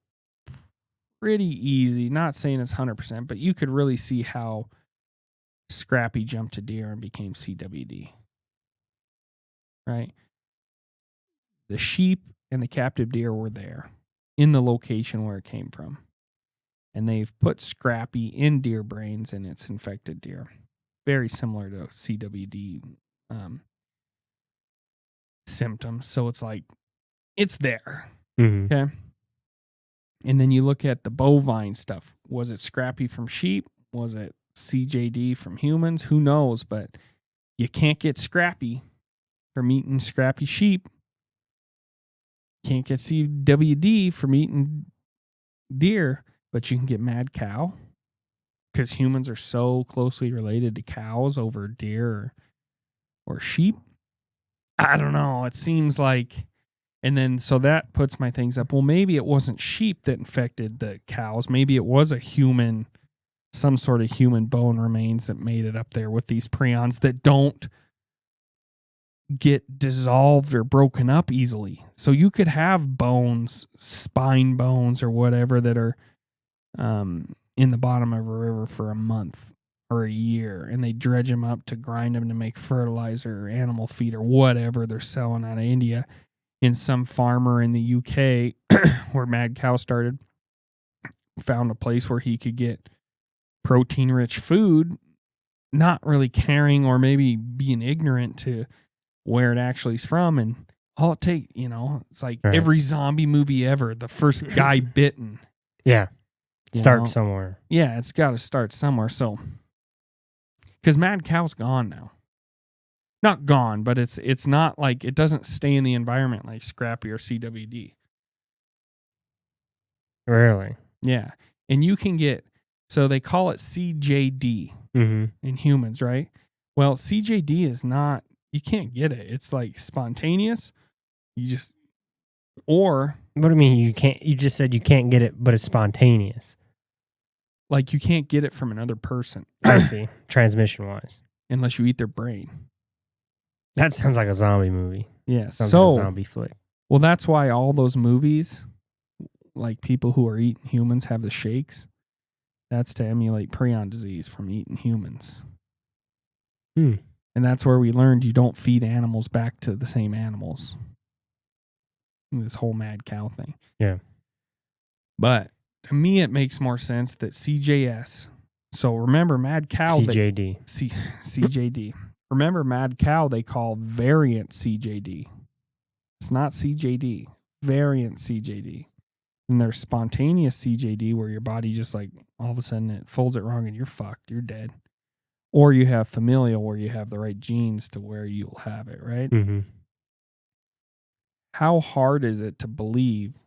[SPEAKER 1] pretty easy. Not saying it's 100%, but you could really see how Scrapie jumped to deer and became CWD, right? The sheep and the captive deer were there in the location where it came from. And they've put Scrapie in deer brains, and it's infected deer. Very similar to CWD symptoms. So it's like, it's there. Okay. And then you look at the bovine stuff. Was it Scrapie from sheep? Was it CJD from humans? Who knows? But you can't get Scrapie from eating scrappy sheep. Can't get CWD from eating deer, but you can get mad cow because humans are so closely related to cows over deer or sheep. I don't know. It seems like, and then so that puts my things up. Well, maybe it wasn't sheep that infected the cows. Maybe it was a human, some sort of human bone remains that made it up there with these prions that don't get dissolved or broken up easily. So you could have bones, spine bones or whatever that are in the bottom of a river for a month or a year, and they dredge them up to grind them to make fertilizer or animal feed or whatever they're selling out of India. In some farmer in the UK where Mad Cow started, found a place where he could get protein-rich food, not really caring or maybe being ignorant to where it actually is from. And all it takes, it's like every zombie movie ever, the first guy bitten.
[SPEAKER 2] Yeah. Start somewhere.
[SPEAKER 1] Yeah, it's got to start somewhere. So, because Mad Cow's gone now. Not gone, but it's not like it doesn't stay in the environment like Scrapie or CWD.
[SPEAKER 2] Really?
[SPEAKER 1] Yeah. And you can get, so they call it CJD in humans, right? Well, CJD is not, you can't get it. It's like spontaneous. You just, or.
[SPEAKER 2] What do you mean you can't, you just said you can't get it, but it's spontaneous.
[SPEAKER 1] Like you can't get it from another person.
[SPEAKER 2] I see. Transmission wise.
[SPEAKER 1] Unless you eat their brain.
[SPEAKER 2] That sounds like a zombie movie.
[SPEAKER 1] Yes.
[SPEAKER 2] Sounds like a
[SPEAKER 1] So,
[SPEAKER 2] zombie flick.
[SPEAKER 1] well, that's why all those movies, like people who are eating humans have the shakes. That's to emulate prion disease from eating humans.
[SPEAKER 2] Hmm.
[SPEAKER 1] And that's where we learned you don't feed animals back to the same animals. This whole mad cow thing.
[SPEAKER 2] Yeah.
[SPEAKER 1] But to me, it makes more sense that CJS. So remember, mad cow.
[SPEAKER 2] CJD.
[SPEAKER 1] CJD. Remember, mad cow they call variant CJD. It's not CJD. Variant CJD. And there's spontaneous CJD where your body just like all of a sudden it folds it wrong and you're fucked. You're dead. Or you have familial where you have the right genes to where you'll have it, right?
[SPEAKER 2] Mm-hmm.
[SPEAKER 1] How hard is it to believe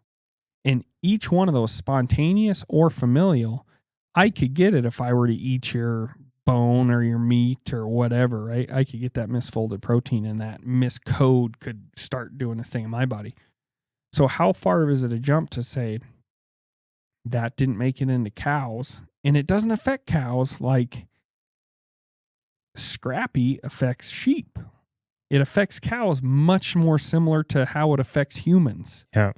[SPEAKER 1] in each one of those, spontaneous or familial? I could get it if I were to eat your bone or your meat or whatever, right? I could get that misfolded protein and that miscode could start doing this thing in my body. So how far is it a jump to say that didn't make it into cows and it doesn't affect cows like Scrapie affects sheep? It affects cows much more similar to how it affects humans.
[SPEAKER 2] Yeah.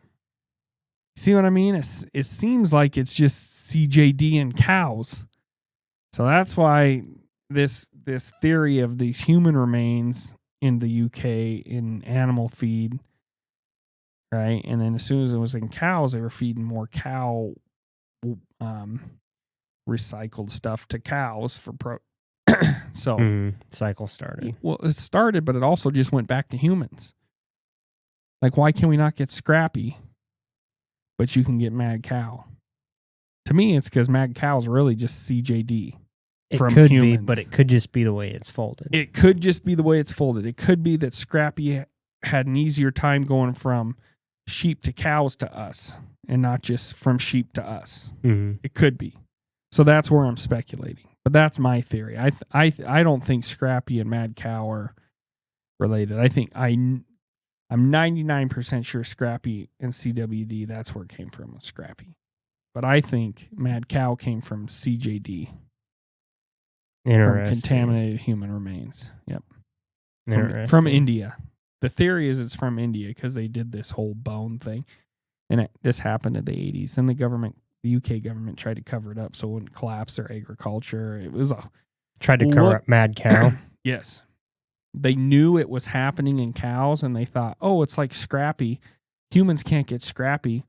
[SPEAKER 1] See what I mean? It seems like it's just CJD in cows. So that's why this theory of these human remains in the UK in animal feed, right? And then as soon as it was in cows, they were feeding more cow recycled stuff to cows for so
[SPEAKER 2] cycle started.
[SPEAKER 1] Well, it started, but it also just went back to humans. Like, why can we not get Scrapie, but you can get mad cow? To me, it's because mad cow is really just CJD.
[SPEAKER 2] It
[SPEAKER 1] from
[SPEAKER 2] could
[SPEAKER 1] humans.
[SPEAKER 2] be, but it could just be the way it's folded.
[SPEAKER 1] It could just be the way it's folded. It could be that Scrapie had an easier time going from sheep to cows to us and not just from sheep to us.
[SPEAKER 2] Mm-hmm.
[SPEAKER 1] It could be. So that's where I'm speculating. But that's my theory. I don't think Scrapie and mad cow are related. I think I'm 99% sure Scrapie and CWD, that's where it came from with Scrapie. But I think mad cow came from CJD. From contaminated human remains. Yep. From India. The theory is it's from India because they did this whole bone thing. And this happened in the 80s. And the UK government tried to cover it up so it wouldn't collapse their agriculture. It was
[SPEAKER 2] tried to cover up mad cow.
[SPEAKER 1] Yes. They knew it was happening in cows and they thought, oh, it's like Scrapie. Humans can't get Scrapie.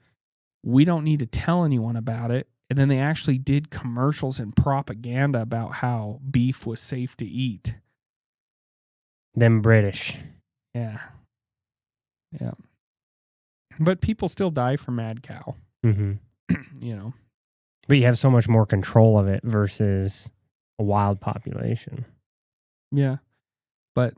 [SPEAKER 1] We don't need to tell anyone about it. And then they actually did commercials and propaganda about how beef was safe to eat.
[SPEAKER 2] Them British.
[SPEAKER 1] Yeah. Yeah. But people still die from mad cow.
[SPEAKER 2] Mm-hmm.
[SPEAKER 1] You know.
[SPEAKER 2] But you have so much more control of it versus a wild population.
[SPEAKER 1] Yeah. But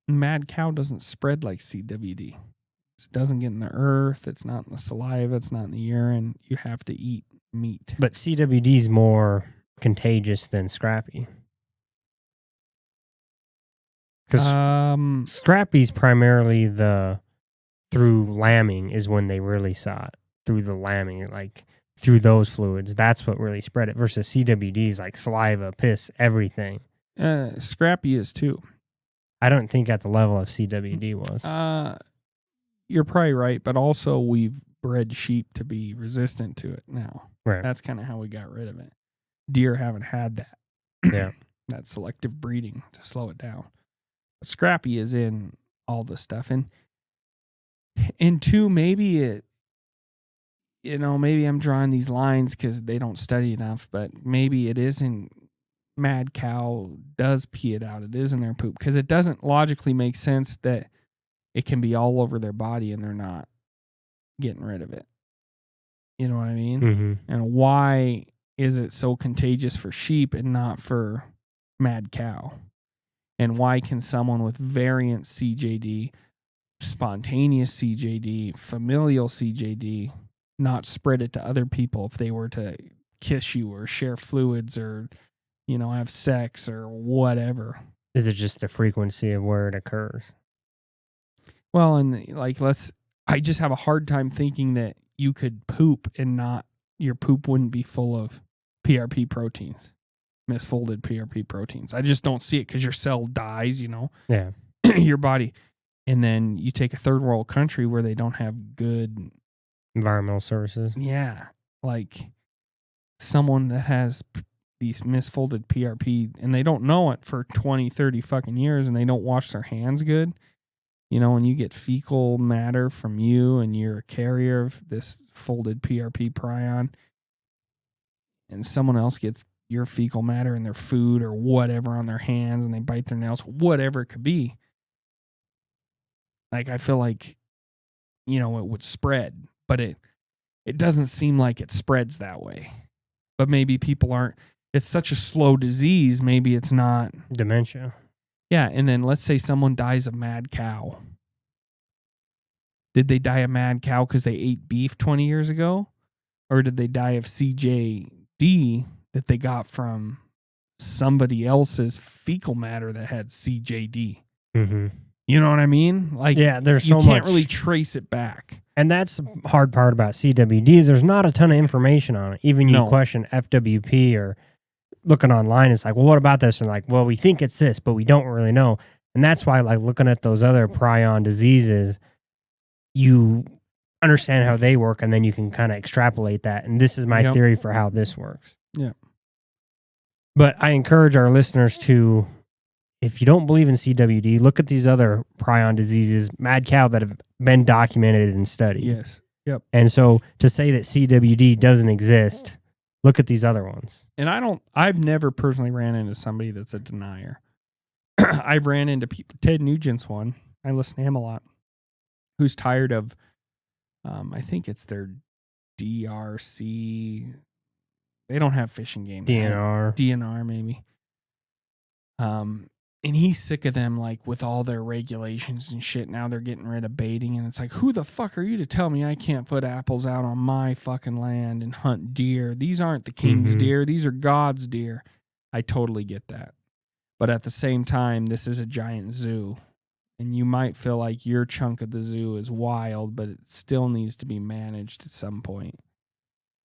[SPEAKER 1] mad cow doesn't spread like CWD. It doesn't get in the earth. It's not in the saliva. It's not in the urine. You have to eat meat.
[SPEAKER 2] But CWD is more contagious than Scrapie. Because Scrapie's primarily through lambing is when they really saw it. Through the lambing, like through those fluids. That's what really spread it. Versus CWD is like saliva, piss, everything.
[SPEAKER 1] Scrapie is too.
[SPEAKER 2] I don't think at the level of CWD was.
[SPEAKER 1] You're probably right, but also we've bred sheep to be resistant to it now.
[SPEAKER 2] Right.
[SPEAKER 1] That's kind of how we got rid of it. Deer haven't had that.
[SPEAKER 2] Yeah.
[SPEAKER 1] That selective breeding to slow it down. But Scrapie is in all this stuff. And two, maybe maybe I'm drawing these lines because they don't study enough, but maybe it isn't mad cow does pee it out. It is in their poop because it doesn't logically make sense that it can be all over their body and they're not getting rid of it. You know what I mean?
[SPEAKER 2] Mm-hmm.
[SPEAKER 1] And why is it so contagious for sheep and not for mad cow? And why can someone with variant CJD, spontaneous CJD, familial CJD not spread it to other people if they were to kiss you or share fluids or, have sex or whatever?
[SPEAKER 2] Is it just the frequency of where it occurs?
[SPEAKER 1] Well, and I just have a hard time thinking that you could poop and your poop wouldn't be full of PRP proteins, misfolded PRP proteins. I just don't see it because your cell dies,
[SPEAKER 2] Yeah.
[SPEAKER 1] your body. And then you take a third world country where they don't have good
[SPEAKER 2] environmental services.
[SPEAKER 1] Yeah, like someone that has these misfolded PRP and they don't know it for 20, 30 fucking years and they don't wash their hands good. And you get fecal matter from you and you're a carrier of this folded PRP prion and someone else gets your fecal matter in their food or whatever on their hands and they bite their nails, whatever it could be. Like, I feel like, it would spread, but it doesn't seem like it spreads that way. But maybe people aren't, it's such a slow disease, maybe it's not.
[SPEAKER 2] Dementia.
[SPEAKER 1] Yeah, and then let's say someone dies of mad cow. Did they die of mad cow because they ate beef 20 years ago? Or did they die of CJD that they got from somebody else's fecal matter that had CJD?
[SPEAKER 2] Mm-hmm.
[SPEAKER 1] You know what I mean? Like,
[SPEAKER 2] yeah, there's
[SPEAKER 1] you
[SPEAKER 2] so
[SPEAKER 1] can't
[SPEAKER 2] much.
[SPEAKER 1] really trace it back.
[SPEAKER 2] And that's the hard part about CWD is there's not a ton of information on it. Even you question FWP or looking online, it's like, well, what about this? And like, well, we think it's this, but we don't really know. And that's why, like, looking at those other prion diseases, you understand how they work, and then you can kind of extrapolate that. And this is my theory for how this works.
[SPEAKER 1] Yeah.
[SPEAKER 2] But I encourage our listeners to, if you don't believe in CWD, look at these other prion diseases, mad cow, that have been documented and studied.
[SPEAKER 1] Yes. Yep.
[SPEAKER 2] And so to say that CWD doesn't exist, look at these other ones.
[SPEAKER 1] And I've never personally ran into somebody that's a denier. I've ran into people, Ted Nugent's one, I listen to him a lot, who's tired of, I think it's their DRC. They don't have fishing game. DNR maybe. And he's sick of them, like, with all their regulations and shit. Now they're getting rid of baiting. And it's like, who the fuck are you to tell me I can't put apples out on my fucking land and hunt deer? These aren't the king's deer. These are God's deer. I totally get that. But at the same time, this is a giant zoo. And you might feel like your chunk of the zoo is wild, but it still needs to be managed at some point.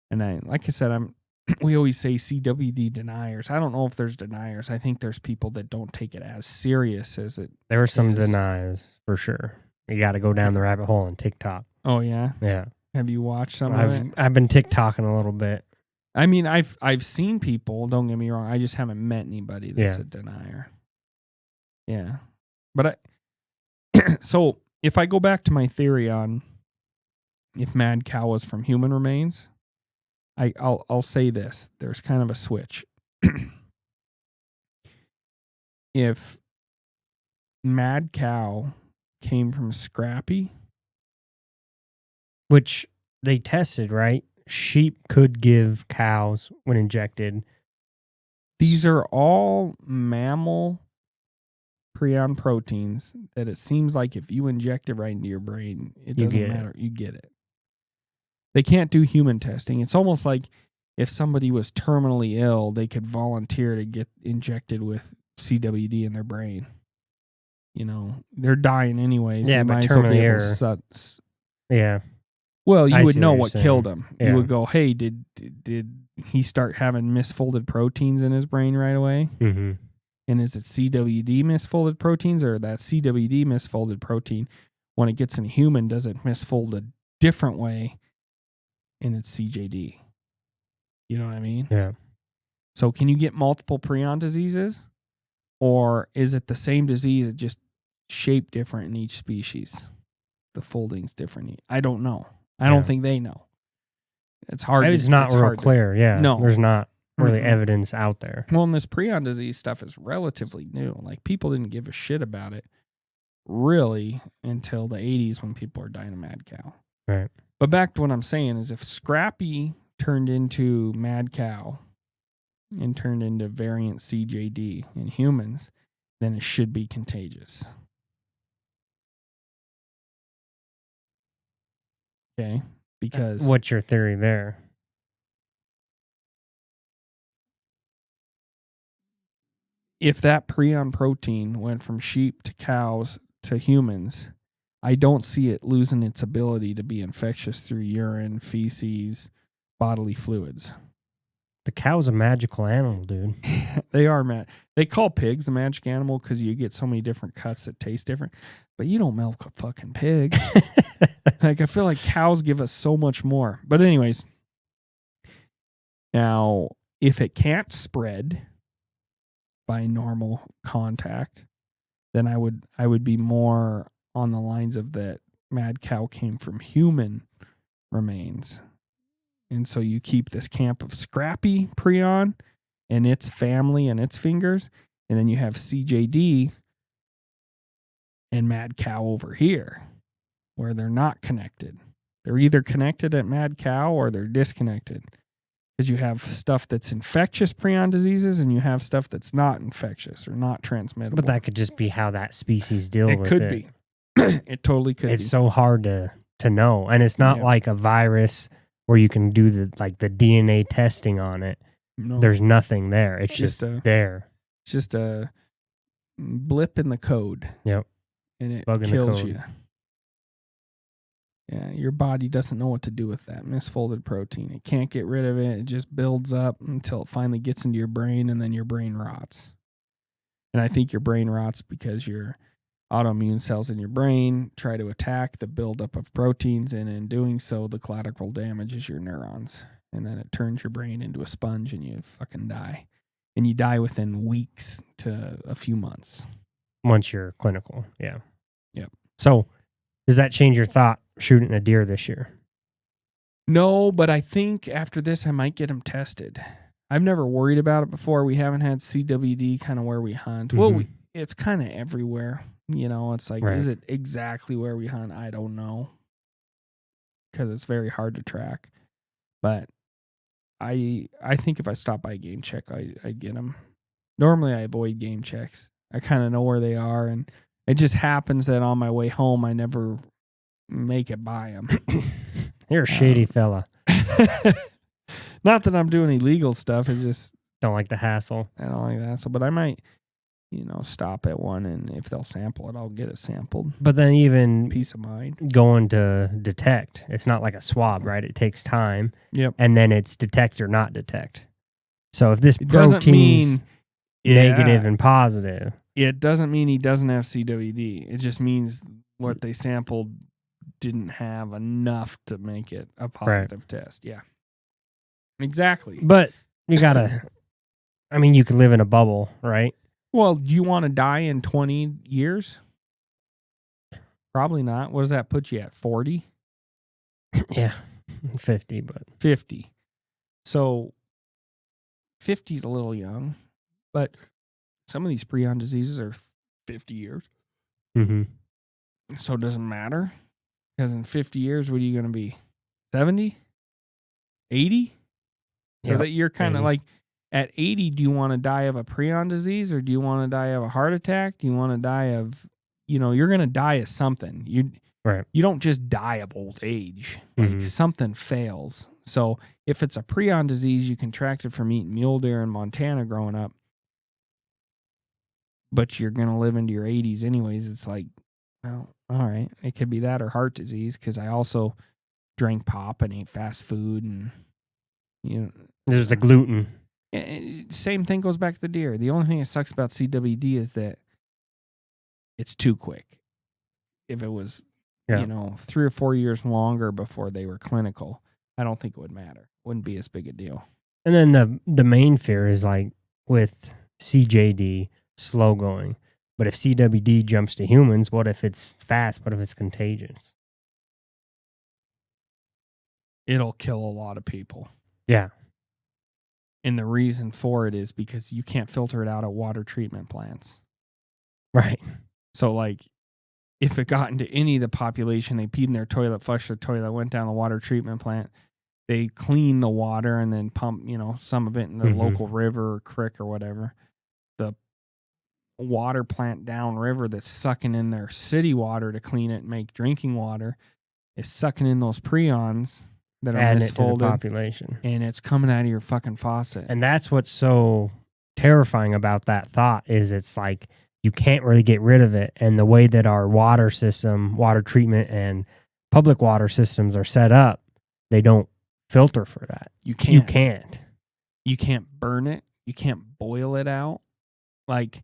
[SPEAKER 1] And like I said, we always say CWD deniers. I don't know if there's deniers. I think there's people that don't take it as serious as it
[SPEAKER 2] There are some deniers, for sure. You got to go down the rabbit hole on TikTok.
[SPEAKER 1] Oh, yeah?
[SPEAKER 2] Yeah.
[SPEAKER 1] Have you watched some of it?
[SPEAKER 2] I've been TikToking a little bit.
[SPEAKER 1] I mean, I've seen people, don't get me wrong. I just haven't met anybody that's a denier. Yeah. But so if I go back to my theory on if mad cow was from human remains, I'll say this. There's kind of a switch. If mad cow came from Scrapie,
[SPEAKER 2] which they tested, right? Sheep could give cows when injected.
[SPEAKER 1] These are all mammal prion proteins that it seems like if you inject it right into your brain, it doesn't matter. You get it. They can't do human testing. It's almost like if somebody was terminally ill, they could volunteer to get injected with CWD in their brain. You know, they're dying anyways.
[SPEAKER 2] Yeah, but terminally ill. Yeah.
[SPEAKER 1] Well, you would know what killed him.
[SPEAKER 2] Yeah.
[SPEAKER 1] You would go, hey, did he start having misfolded proteins in his brain right away?
[SPEAKER 2] Mm-hmm.
[SPEAKER 1] And is it CWD misfolded proteins, or that CWD misfolded protein, when it gets in a human, does it misfold a different way and it's CJD? You know what I mean?
[SPEAKER 2] Yeah. So
[SPEAKER 1] can you get multiple prion diseases, or is it the same disease, it just shaped different in each species? The folding's different. I don't know. I don't think they know. It's hard.
[SPEAKER 2] It's not real clear. Yeah.
[SPEAKER 1] No.
[SPEAKER 2] There's not really evidence out there.
[SPEAKER 1] Well, and this prion disease stuff is relatively new. Like, people didn't give a shit about it really until the 80s when people were dying of mad cow.
[SPEAKER 2] Right.
[SPEAKER 1] But back to what I'm saying is, if Scrapie turned into mad cow and turned into variant CJD in humans, then it should be contagious. Okay, because
[SPEAKER 2] what's your theory there?
[SPEAKER 1] If that prion protein went from sheep to cows to humans, I don't see it losing its ability to be infectious through urine, feces, bodily fluids.
[SPEAKER 2] The cow's a magical animal, dude.
[SPEAKER 1] They are mad. They call pigs a magic animal because you get so many different cuts that taste different. But you don't milk a fucking pig. Like, I feel like cows give us so much more. But anyways, now if it can't spread by normal contact, then I would be more on the lines of that mad cow came from human remains. And so you keep this camp of Scrapie prion and its family and its fingers, and then you have CJD and mad cow over here, where they're not connected. They're either connected at mad cow or they're disconnected. Because you have stuff that's infectious prion diseases and you have stuff that's not infectious or not transmittable.
[SPEAKER 2] But that could just be how that species deal with it.
[SPEAKER 1] It could be. It totally could be.
[SPEAKER 2] It's so hard to know. And it's not like a virus where you can do the DNA testing on it.
[SPEAKER 1] No.
[SPEAKER 2] There's nothing there. It's just there.
[SPEAKER 1] It's just a blip in the code.
[SPEAKER 2] Yep.
[SPEAKER 1] And it
[SPEAKER 2] Bug in
[SPEAKER 1] kills
[SPEAKER 2] the code.
[SPEAKER 1] you. Yeah, your body doesn't know what to do with that misfolded protein. It can't get rid of it. It just builds up until it finally gets into your brain, and then your brain rots. And I think your brain rots because your autoimmune cells in your brain try to attack the buildup of proteins, and in doing so, the collateral damages your neurons. And then it turns your brain into a sponge, and you fucking die. And you die within weeks to a few months.
[SPEAKER 2] Once you're clinical, yeah.
[SPEAKER 1] Yep.
[SPEAKER 2] So, does that change your thought shooting a deer this year?
[SPEAKER 1] No, but I think after this, I might get them tested. I've never worried about it before. We haven't had CWD kind of where we hunt.
[SPEAKER 2] Mm-hmm.
[SPEAKER 1] Well, it's kind of everywhere. You know, it's like,
[SPEAKER 2] right.
[SPEAKER 1] Is it exactly where we hunt? I don't know. Because it's very hard to track. But I think if I stop by a game check, I'd get them. Normally, I avoid game checks. I kind of know where they are, and it just happens that on my way home, I never make it by them.
[SPEAKER 2] You're a shady fella.
[SPEAKER 1] Not that I'm doing illegal stuff. It's just
[SPEAKER 2] don't like the hassle.
[SPEAKER 1] I don't like the hassle, but I might, stop at one, and if they'll sample it, I'll get it sampled.
[SPEAKER 2] But then even
[SPEAKER 1] peace of mind
[SPEAKER 2] going to detect, it's not like a swab, right? It takes time.
[SPEAKER 1] Yep.
[SPEAKER 2] And then it's detect or not detect. So if this protein's negative and positive,
[SPEAKER 1] it doesn't mean he doesn't have CWD. It just means what they sampled didn't have enough to make it a positive test. Yeah. Exactly.
[SPEAKER 2] But you gotta, you could live in a bubble, right?
[SPEAKER 1] Well, do you want to die in 20 years? Probably not. What does that put you at? 40?
[SPEAKER 2] Yeah. 50, but
[SPEAKER 1] 50. So 50 is a little young, but some of these prion diseases are 50 years.
[SPEAKER 2] Mm-hmm.
[SPEAKER 1] So it doesn't matter. Because in 50 years, what are you going to be? 70? 80? So that you're kind of like, at 80, do you want to die of a prion disease, or do you want to die of a heart attack? Do you want to die of, you're going to die of something. You don't just die of old age. Like something fails. So if it's a prion disease, you contracted from eating mule deer in Montana growing up, but you're going to live into your 80s anyways. It's like, well, all right. It could be that or heart disease, because I also drank pop and ate fast food, and,
[SPEAKER 2] there's the gluten.
[SPEAKER 1] Same thing goes back to the deer. The only thing that sucks about CWD is that it's too quick. If it was, 3 or 4 years longer before they were clinical, I don't think it would matter. Wouldn't be as big a deal.
[SPEAKER 2] And then the main fear is like with CJD, slow going. But if CWD jumps to humans, what if it's fast? What if it's contagious?
[SPEAKER 1] It'll kill a lot of people.
[SPEAKER 2] Yeah.
[SPEAKER 1] And the reason for it is because you can't filter it out at water treatment plants.
[SPEAKER 2] Right.
[SPEAKER 1] So, like, if it got into any of the population, they peed in their toilet, flushed their toilet, went down the water treatment plant, they clean the water and then pump, some of it in the local river or creek or whatever. The water plant downriver that's sucking in their city water to clean it and make drinking water is sucking in those prions that are misfolded,
[SPEAKER 2] to the population,
[SPEAKER 1] and it's coming out of your fucking faucet.
[SPEAKER 2] And that's what's so terrifying about that thought is it's like you can't really get rid of it. And the way that our water system, water treatment, and public water systems are set up, they don't filter for that.
[SPEAKER 1] You can't.
[SPEAKER 2] You can't.
[SPEAKER 1] You can't burn it. You can't boil it out. Like,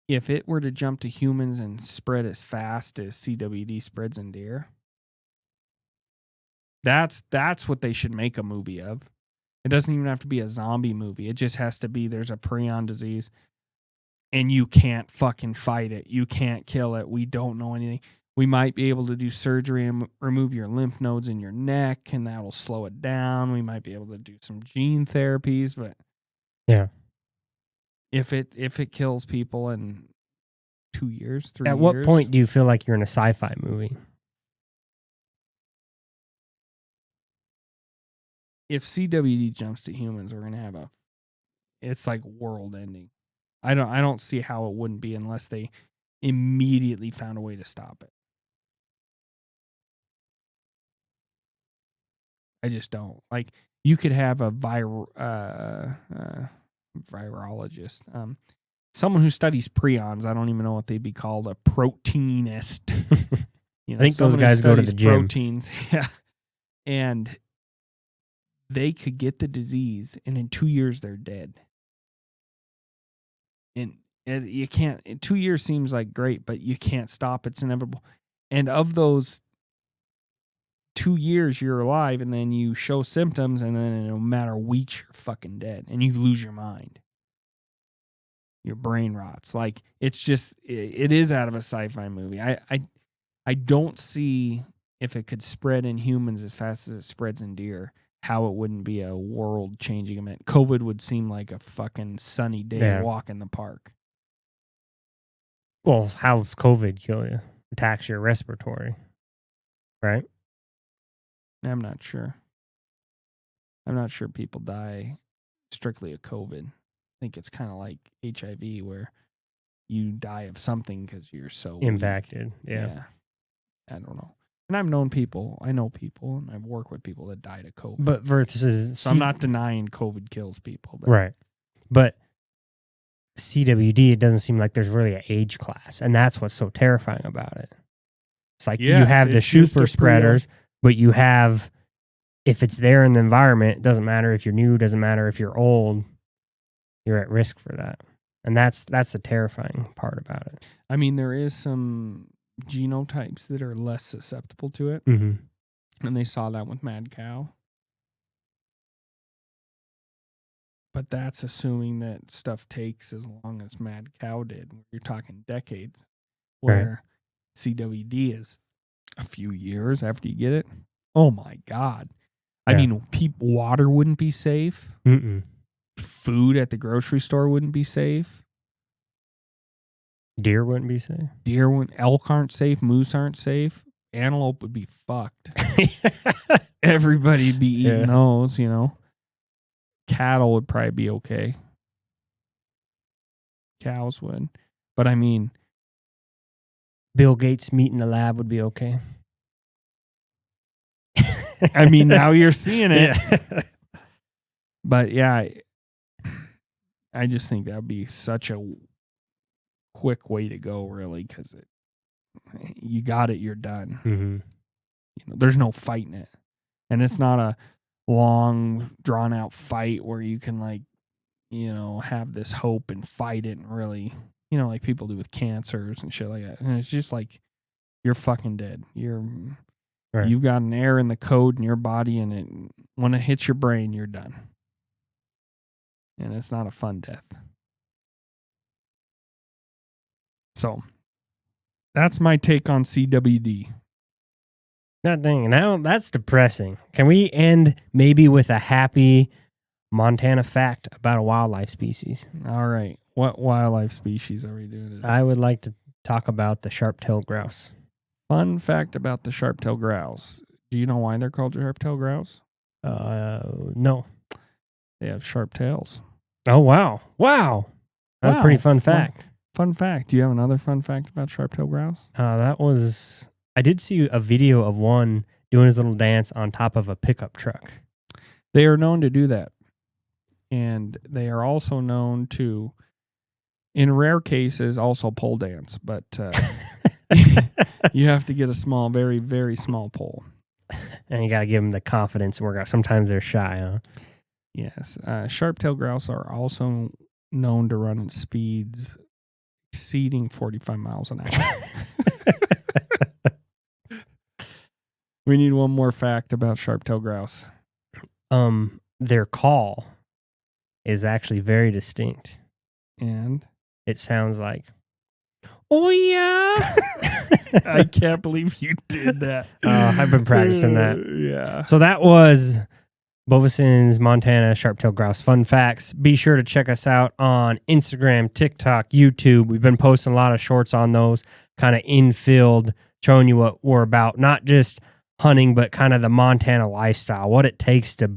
[SPEAKER 1] if it were to jump to humans and spread as fast as CWD spreads in deer, that's what they should make a movie of. It doesn't even have to be a zombie movie. It just has to be there's a prion disease and you can't fucking fight it. You can't kill it. We don't know anything. We might be able to do surgery and remove your lymph nodes in your neck, and that'll slow it down. We might be able to do some gene therapies, but
[SPEAKER 2] yeah.
[SPEAKER 1] If it kills people in 2 years, 3 years.
[SPEAKER 2] At what point do you feel like you're in a sci-fi movie?
[SPEAKER 1] If CWD jumps to humans, we're gonna have it's like world ending. I don't see how it wouldn't be unless they immediately found a way to stop it. I just don't. Like, you could have a virologist, someone who studies prions. I don't even know what they'd be called, a proteinist.
[SPEAKER 2] I think those guys go to the gym.
[SPEAKER 1] Proteins, yeah, and they could get the disease, and in 2 years they're dead. And you can't. 2 years seems like great, but you can't stop. It's inevitable. And of those 2 years, you're alive, and then you show symptoms, and then in a matter of weeks, you're fucking dead, and you lose your mind. Your brain rots. Like, it's just, it is out of a sci-fi movie. I don't see, if it could spread in humans as fast as it spreads in deer, how it wouldn't be a world-changing event. COVID would seem like a fucking sunny day walk in the park.
[SPEAKER 2] Well, how's COVID kill you? Attacks your respiratory, right?
[SPEAKER 1] I'm not sure. I'm not sure people die strictly of COVID. I think it's kind of like HIV, where you die of something because you're so
[SPEAKER 2] impacted. Yeah.
[SPEAKER 1] I don't know. And I've known people. I know people, and I've worked with people that died of COVID.
[SPEAKER 2] But versus,
[SPEAKER 1] so I'm not denying COVID kills people. But.
[SPEAKER 2] Right. But CWD, it doesn't seem like there's really an age class, and that's what's so terrifying about it. It's like you have the super spreaders, but you have, if it's there in the environment, it doesn't matter if you're new, doesn't matter if you're old, you're at risk for that. And that's the terrifying part about it.
[SPEAKER 1] I mean, there is some genotypes that are less susceptible to it.
[SPEAKER 2] Mm-hmm.
[SPEAKER 1] And they saw that with mad cow. But that's assuming that stuff takes as long as mad cow did. You're talking decades, where CWD is a few years after you get it. Oh my God. I mean, water wouldn't be safe.
[SPEAKER 2] Mm-mm.
[SPEAKER 1] Food at the grocery store wouldn't be safe.
[SPEAKER 2] Deer wouldn't be safe.
[SPEAKER 1] Elk aren't safe. Moose aren't safe. Antelope would be fucked. Everybody'd be eating those, you know. Cattle would probably be okay. Cows would. But I mean,
[SPEAKER 2] Bill Gates' meat in the lab would be okay.
[SPEAKER 1] I mean, now you're seeing it. Yeah. But yeah, I just think that would be such a quick way to go, really, because you got it, you're done.
[SPEAKER 2] Mm-hmm.
[SPEAKER 1] You know, there's no fighting it, and it's not a long, drawn out fight where you can, like, you know, have this hope and fight it and really, you know, like people do with cancers and shit like that. And it's just like, you're fucking dead. You've got an error in the code in your body, and when it hits your brain, you're done. And it's not a fun death. So, that's my take on CWD.
[SPEAKER 2] God dang, now that's depressing. Can we end maybe with a happy Montana fact about a wildlife species?
[SPEAKER 1] All right. What wildlife species are we doing today?
[SPEAKER 2] I would like to talk about the sharp-tailed grouse.
[SPEAKER 1] Fun fact about the sharp-tailed grouse. Do you know why they're called sharp-tailed grouse?
[SPEAKER 2] No.
[SPEAKER 1] They have sharp tails.
[SPEAKER 2] Oh, wow. Wow. That's a pretty fun fact.
[SPEAKER 1] Fun fact. Do you have another fun fact about sharp-tailed grouse?
[SPEAKER 2] I did see a video of one doing his little dance on top of a pickup truck.
[SPEAKER 1] They are known to do that. And they are also known to, in rare cases, also pole dance. But you have to get a small, very, very small pole.
[SPEAKER 2] And you got to give them the confidence to work out. Sometimes they're shy, huh?
[SPEAKER 1] Yes. Sharp-tailed grouse are also known to run at speeds exceeding 45 miles an hour. We need one more fact about sharp-tailed grouse.
[SPEAKER 2] Their call is actually very distinct.
[SPEAKER 1] And
[SPEAKER 2] it sounds like, oh yeah.
[SPEAKER 1] I can't believe you did that.
[SPEAKER 2] I've been practicing that.
[SPEAKER 1] Yeah.
[SPEAKER 2] So that was Bovison's Montana Sharp-tailed Grouse Fun Facts. Be sure to check us out on Instagram, TikTok, YouTube. We've been posting a lot of shorts on those, kind of in-field, showing you what we're about. Not just hunting, but kind of the Montana lifestyle, what it takes to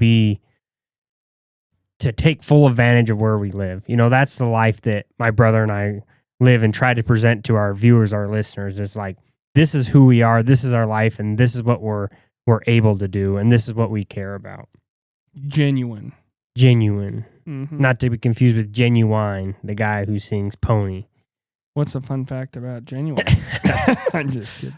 [SPEAKER 2] take full advantage of where we live. You know, that's the life that my brother and I live and try to present to our viewers, our listeners. It's like, this is who we are, this is our life, and this is what we're able to do, and this is what we care about.
[SPEAKER 1] Genuine.
[SPEAKER 2] Mm-hmm. Not to be confused with Genuine, the guy who sings Pony.
[SPEAKER 1] What's a fun fact about Genuine? I'm just kidding.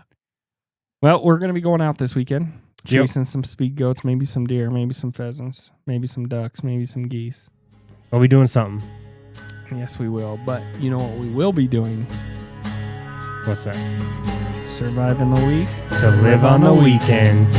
[SPEAKER 1] Well, we're going to be going out this weekend, chasing some speed goats, maybe some deer, maybe some pheasants, maybe some ducks, maybe some geese.
[SPEAKER 2] Are we doing something?
[SPEAKER 1] Yes, we will. But you know what we will be doing?
[SPEAKER 2] What's that?
[SPEAKER 1] Surviving the week
[SPEAKER 2] to live on the weekends.